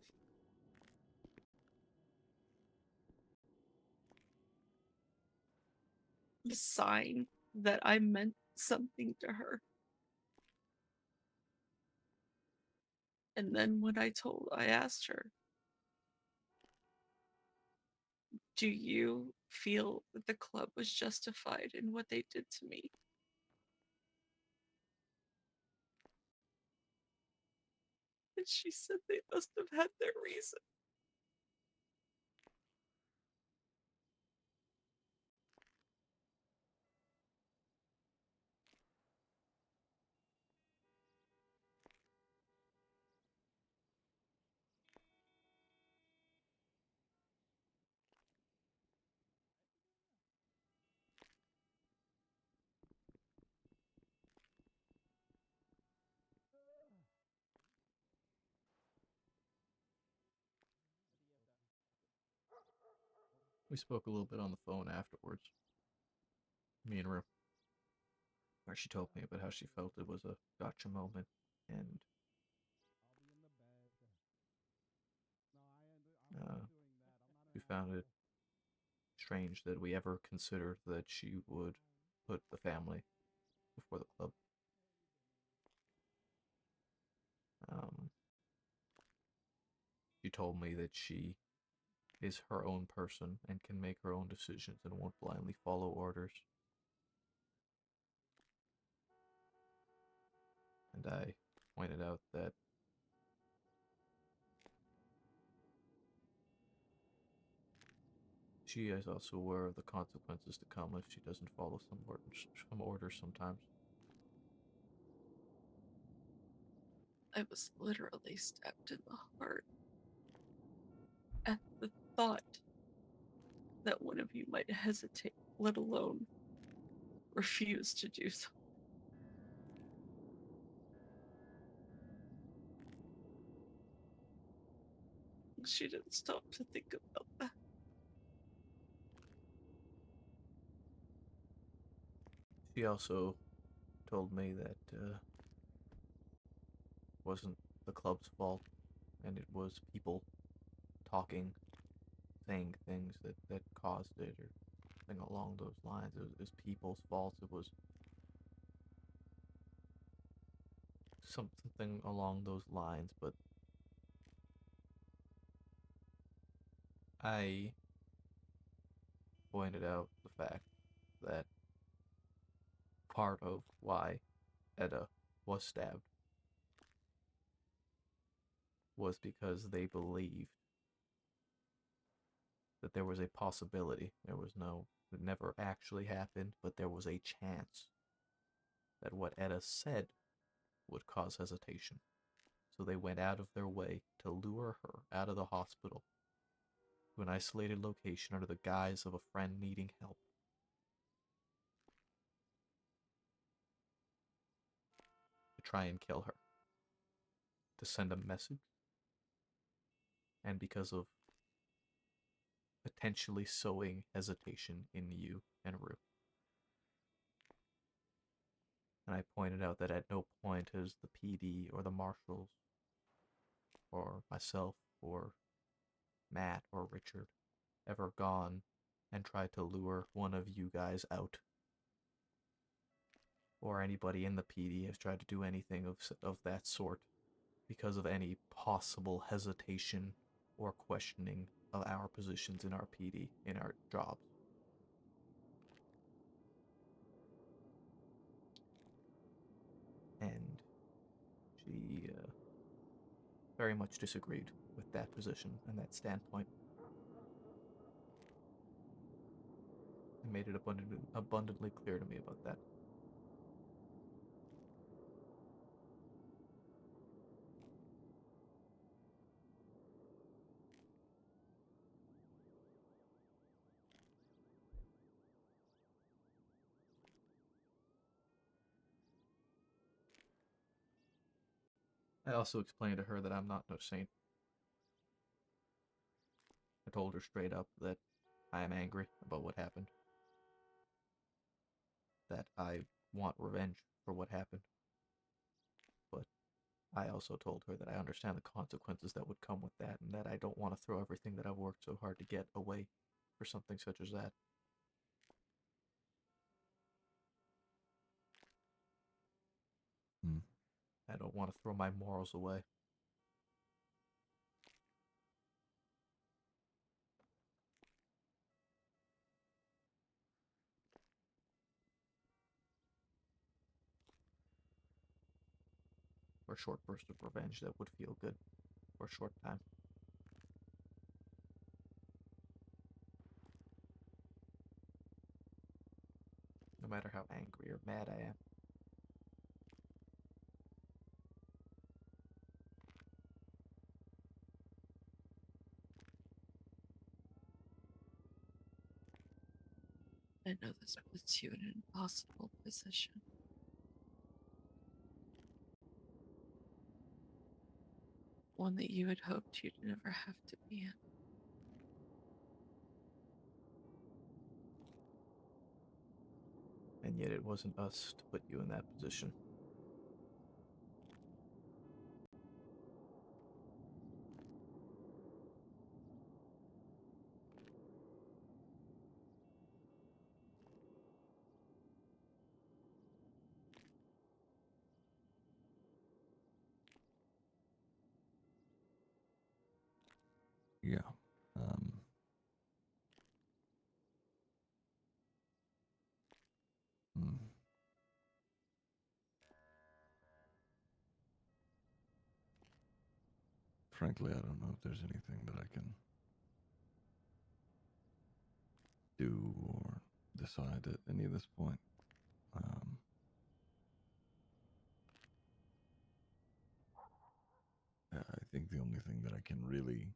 sign that I meant something to her. And then when I asked her, do you feel that the club was justified in what they did to me? And she said they must have had their reason. We spoke a little bit on the phone afterwards. Me and her, where she told me about how she felt it was a gotcha moment, and we found it strange that we ever considered that she would put the family before the club. She told me that she is her own person and can make her own decisions and won't blindly follow orders. And I pointed out that she is also aware of the consequences to come if she doesn't follow some orders sometimes. I was literally stabbed in the heart at the thought that one of you might hesitate, let alone refuse to do so. She didn't stop to think about that. She also told me that wasn't the club's fault, and it was people talking, saying things that caused it, or something along those lines. It was people's fault. It was something along those lines, but I pointed out the fact that part of why Edda was stabbed was because they believed that there was a possibility. It never actually happened, but there was a chance that what Edda said would cause hesitation. So they went out of their way to lure her out of the hospital to an isolated location under the guise of a friend needing help. To try and kill her. To send a message. And because of potentially sowing hesitation in you and Rue. And I pointed out that at no point has the PD or the marshals or myself or Matt or Richard ever gone and tried to lure one of you guys out. Or anybody in the PD has tried to do anything of that sort because of any possible hesitation or questioning of our positions in our PD, in our jobs. And she very much disagreed with that position and that standpoint. made it abundantly clear to me about that. I also explained to her that I'm not no saint. I told her straight up that I am angry about what happened. That I want revenge for what happened. But I also told her that I understand the consequences that would come with that, and that I don't want to throw everything that I've worked so hard to get away for something such as that. Hmm. I don't want to throw my morals away. For a short burst of revenge that would feel good for a short time. No matter how angry or mad I am. I know this puts you in an impossible position. One that you had hoped you'd never have to be in. And yet it wasn't us to put you in that position. Yeah. Um, hmm. Frankly, I don't know if there's anything that I can do or decide at any of this point. I think the only thing that I can really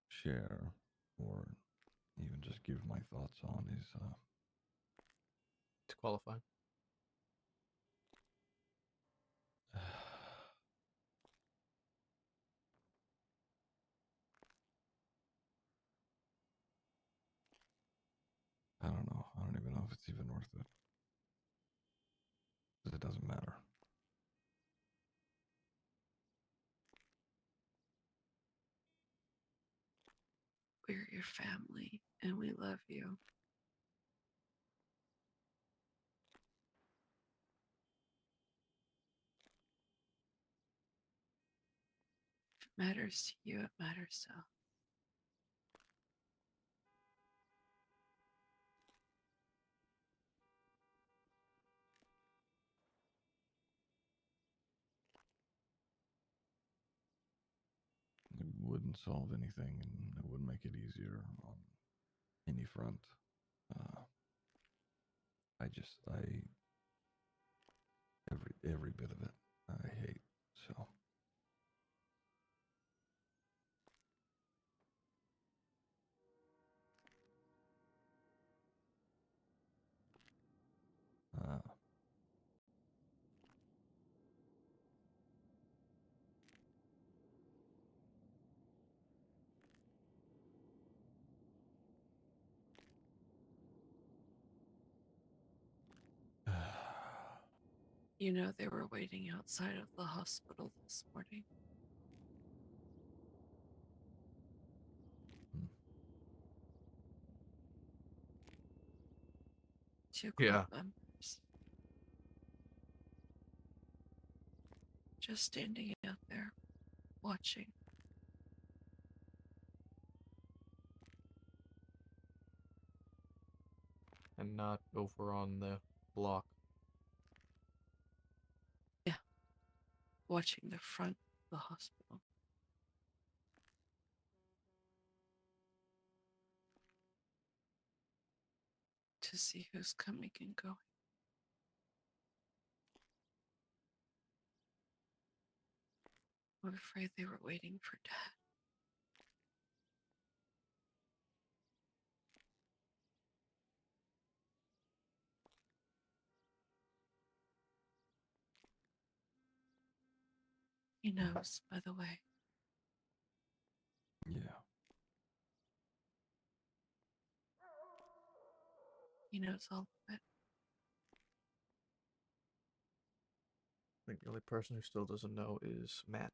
share or even just give my thoughts on is To qualify. I don't know. I don't even know if it's even worth it. Because it doesn't matter. We're your family, and we love you. If it matters to you, it matters to us. It wouldn't solve anything, and it wouldn't make it easier on any front. Every bit of it, I hate. So. Uh, You know, they were waiting outside of the hospital this morning. hmm. 2 Yeah. club members. Just standing out there, watching. And not over on the block. Yeah. Watching the front of the hospital. to see who's coming and going. I'm afraid they were waiting for Dad. He knows, by the way. Yeah. He knows all of it. I think the only person who still doesn't know is Matt.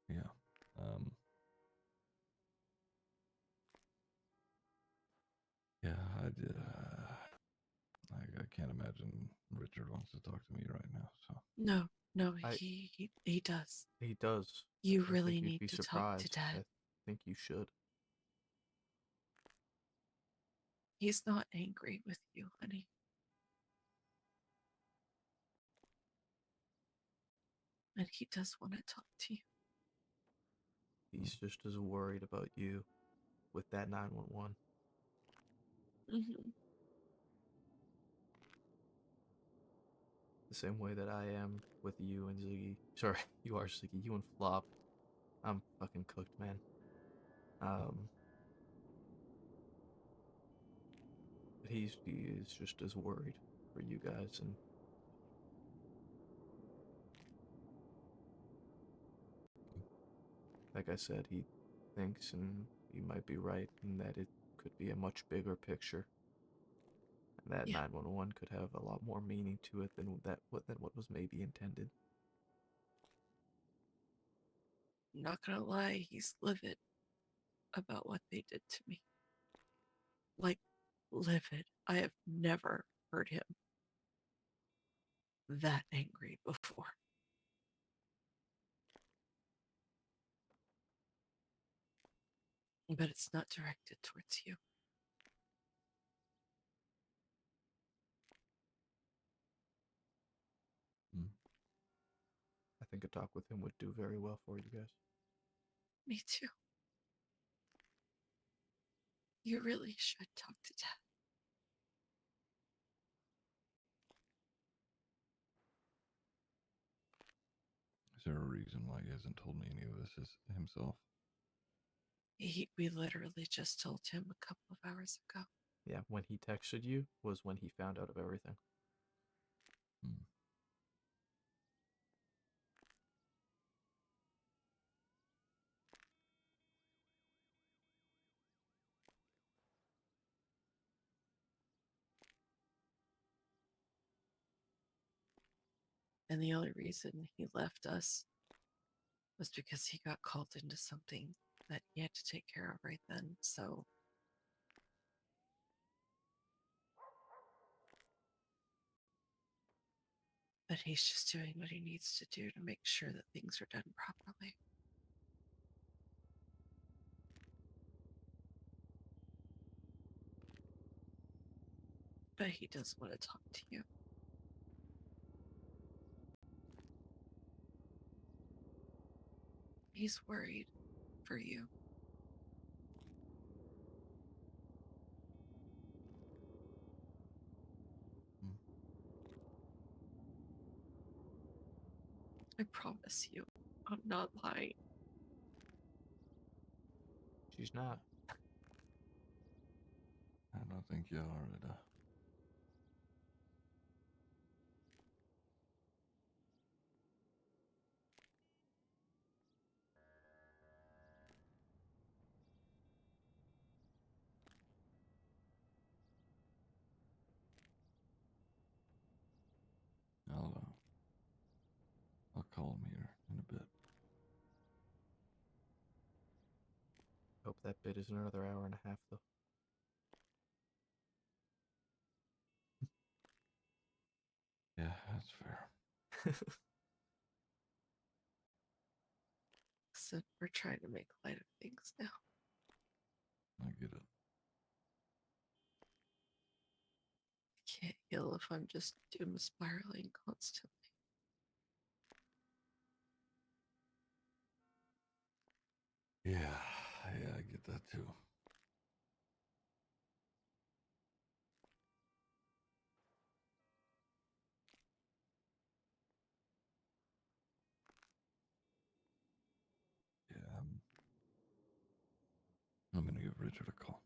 Yeah. Yeah, I can't imagine Richard wants to talk to me right now, so. No, I- he does. He does. You I think really you'd need be to talk to surprised. Dad. I think you should. He's not angry with you, honey. And he does want to talk to you. He's just as worried about you with that 911. Mm-hmm. The same way that I am with you and Ziggy. Sorry, you are Ziggy. You and Flop. I'm fucking cooked, man. But he is just as worried for you guys, and like I said, he thinks, and he might be right, in that it could be a much bigger picture, and that 911 could have a lot more meaning to it than what was maybe intended. I'm not gonna lie, he's livid about what they did to me. Like, livid. I have never heard him that angry before. But it's not directed towards you. I think a talk with him would do very well for you guys. Me too. You really should talk to Dad. Is there a reason why he hasn't told me any of this himself? We literally just told him a couple of hours ago. Yeah, when he texted you was when he found out of everything. And the only reason he left us was because he got called into something that he had to take care of right then. So but he's just doing what he needs to do to make sure that things are done properly. But he does want to talk to you. He's worried for you. I promise you, I'm not lying. She's not. I don't think you are, Ida. I'll call him here in a bit. Hope that bit is another hour and a half, though. Yeah, that's fair. Listen, we're trying to make light of things now. I get it. Can't heal if I'm just doom spiraling constantly. Yeah, I get that too. Yeah, I'm gonna give Richard a call.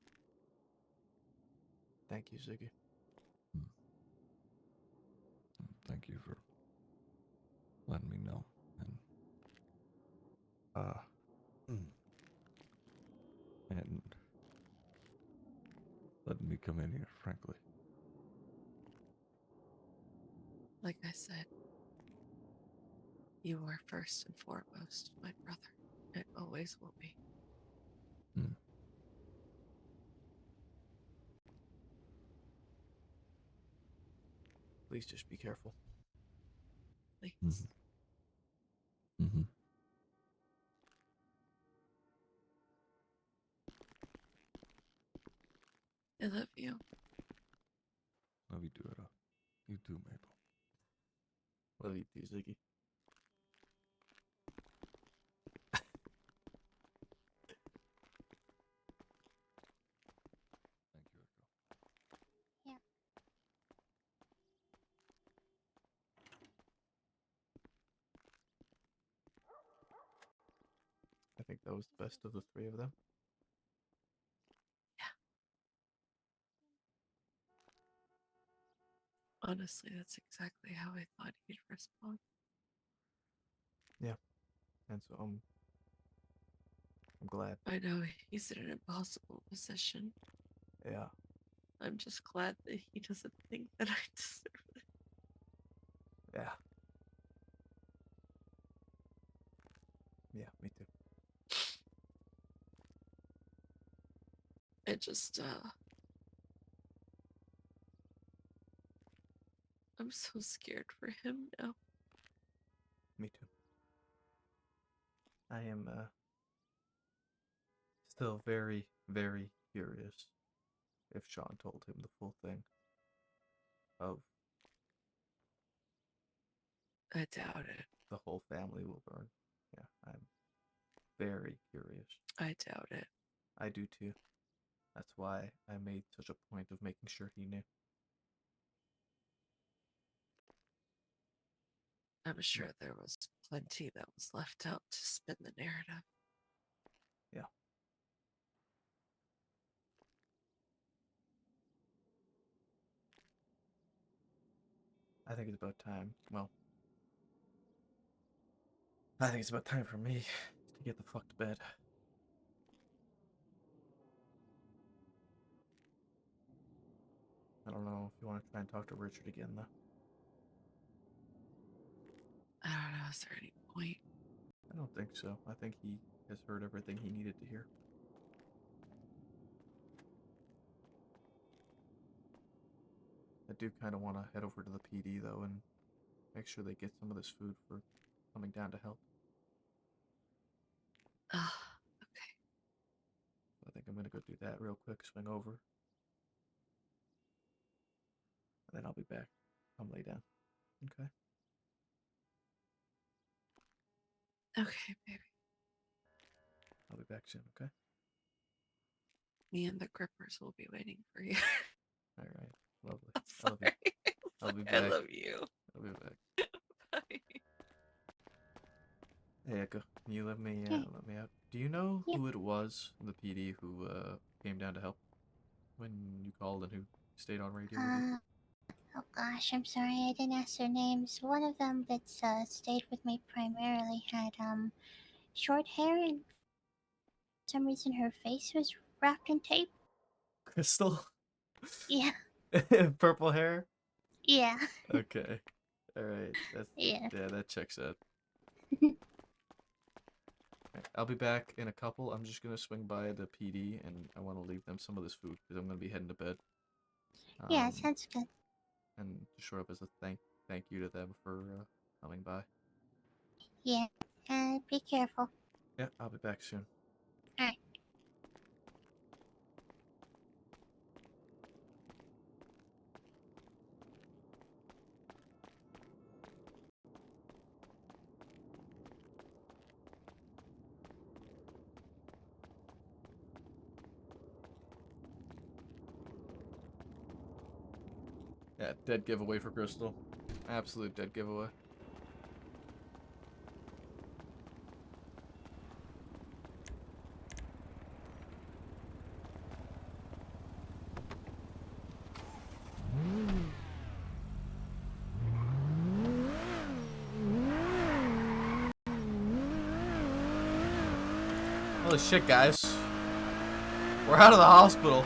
Thank you, Ziggy. Thank you for letting me know and letting me come in here, frankly. Like I said, you are first and foremost my brother. It always will be. Please just be careful. Please. Mm-hmm. I love you. Love you too, Etta. You too, Mabel. Love you too, Ziggy. Thank you, Echo. Yeah. I think that was the best of the three of them. Honestly, that's exactly how I thought he'd respond. Yeah. And so I'm glad. I know he's in an impossible position. Yeah. I'm just glad that he doesn't think that I deserve it. Yeah. Yeah, me too. It just, I'm so scared for him now. Me too. I am still very, very curious if Sean told him the full thing of I doubt it. the whole family will burn. Yeah, I'm very curious. I doubt it. I do too. That's why I made such a point of making sure he knew. I'm sure there was plenty that was left out to spin the narrative. Yeah. I think it's about time. Well, I think it's about time for me to get the fuck to bed. I don't know if you want to try and talk to Richard again, though. I don't know, is there any point? I don't think so. I think he has heard everything he needed to hear. I do kind of want to head over to the PD, though, and make sure they get some of this food for coming down to help. Okay. I think I'm going to go do that real quick, swing over. And then I'll be back. Come lay down. Okay? Okay, baby. I'll be back soon, okay? Me and the grippers will be waiting for you. Alright. Lovely. I'm I love you. sorry. I'll be I back. love you. I'll be back. Bye. Hey, Echo, can you let me Hey. let me out? Do you know Yep. who it was in the PD who came down to help when you called and who stayed on radio with you? Oh gosh, I'm sorry I didn't ask their names. One of them that's stayed with me primarily had short hair, and for some reason her face was wrapped in tape. Crystal? Yeah. Purple hair? Yeah. Okay. Alright. Yeah. Yeah, that checks out. Alright, I'll be back in a couple. I'm just gonna swing by the PD and I want to leave them some of this food because I'm gonna be heading to bed. Yeah, sounds good. And to show up as a thank you to them for coming by. Yeah. Be careful. Yeah, I'll be back soon. Alright. Yeah, dead giveaway for Crystal. Absolute dead giveaway. Holy shit, guys. We're out of the hospital.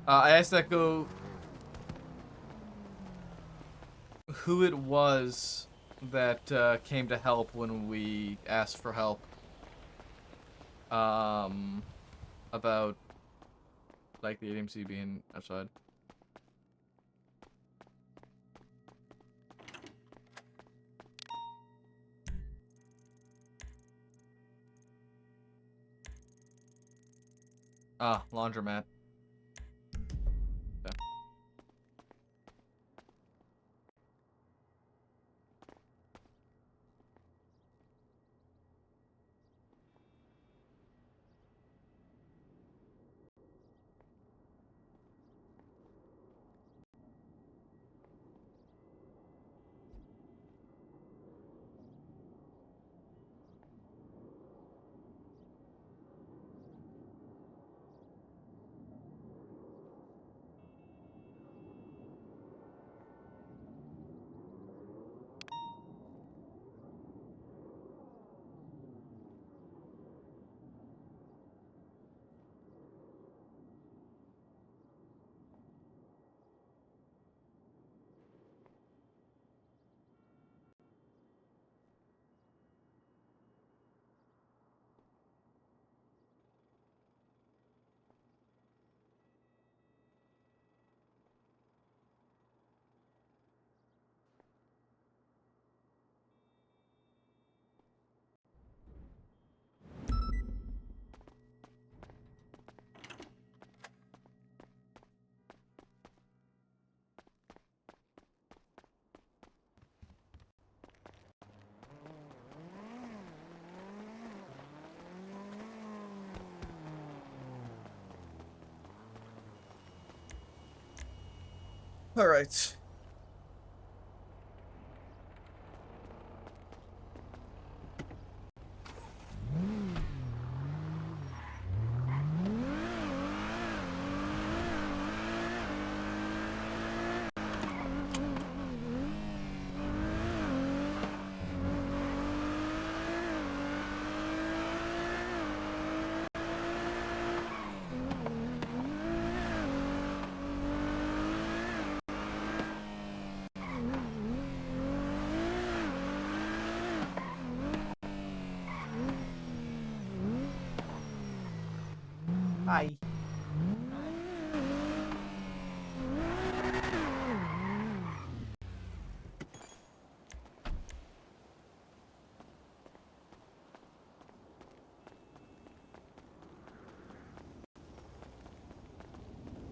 I asked Echo who it was that came to help when we asked for help. About like the AMC being outside. Ah, laundromat. Okay. All right. Hi. You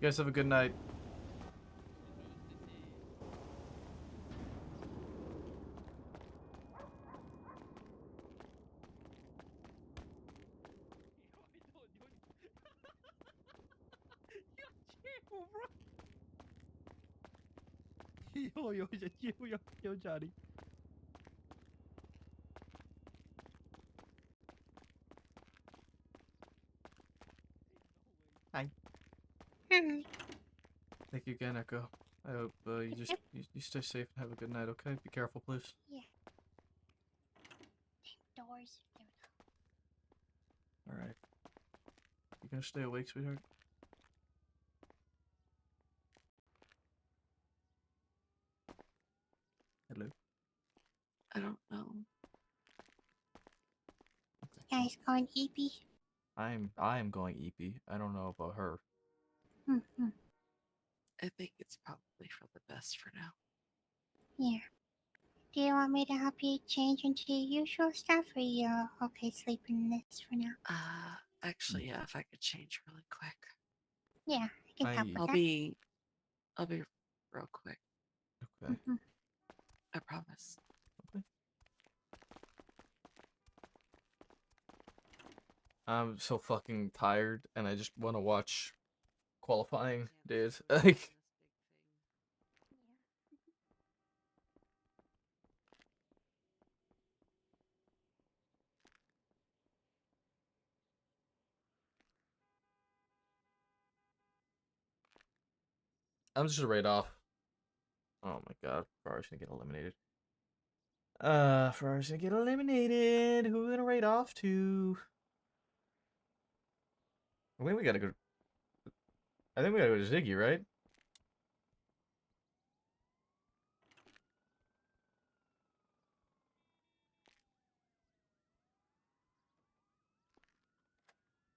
guys have a good night. Yo, Johnny. Hi. Hmm. Thank you again, Echo. I hope you just you stay safe and have a good night. Okay, be careful, please. Yeah. Doors. There we go. All right. You gonna stay awake, sweetheart? Hello. I don't know. guys going eepy? I am going EP. I don't know about her. Mm-hmm. I think it's probably for the best for now. Yeah. Do you want me to help you change into your usual stuff, or you okay sleeping in this for now? Actually, yeah, if I could change really quick. Yeah, I can help with I'll that. be real quick. Okay. Mm-hmm. I promise. Okay. I'm so fucking tired, and I just want to watch qualifying, dude. Like, I'm just gonna rate off. Oh my god, Ferrari's gonna get eliminated. Ferrari's gonna get eliminated. Who are we gonna rate off to? I think we gotta go. I think we gotta go to Ziggy, right?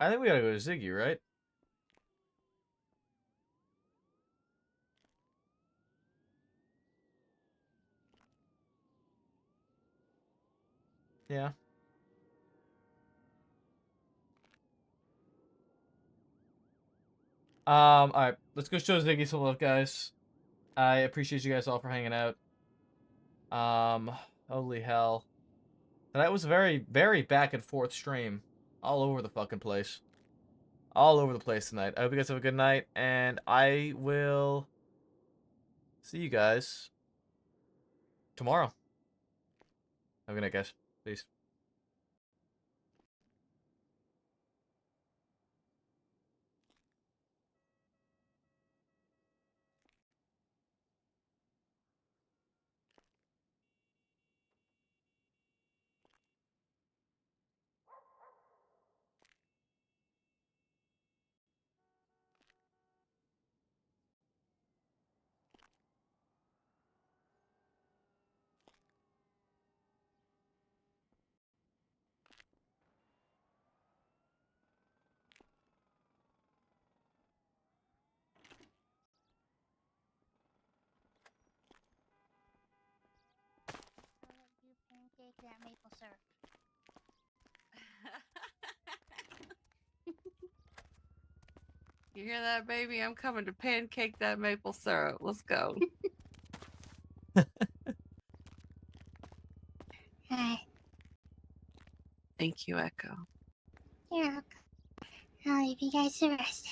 I think we gotta go to Ziggy, right? Yeah. Alright, let's go show Ziggy some love, guys. I appreciate you guys all for hanging out. Holy hell. That was a very, very back and forth stream. All over the fucking place. All over the place tonight. I hope you guys have a good night, and I will see you guys tomorrow. Have a good night, guys. Peace. I'll let you pancake that maple syrup. You hear that, baby? I'm coming to pancake that maple syrup. Let's go. Alright. Thank you, Echo. Yeah. I'll leave you guys to rest.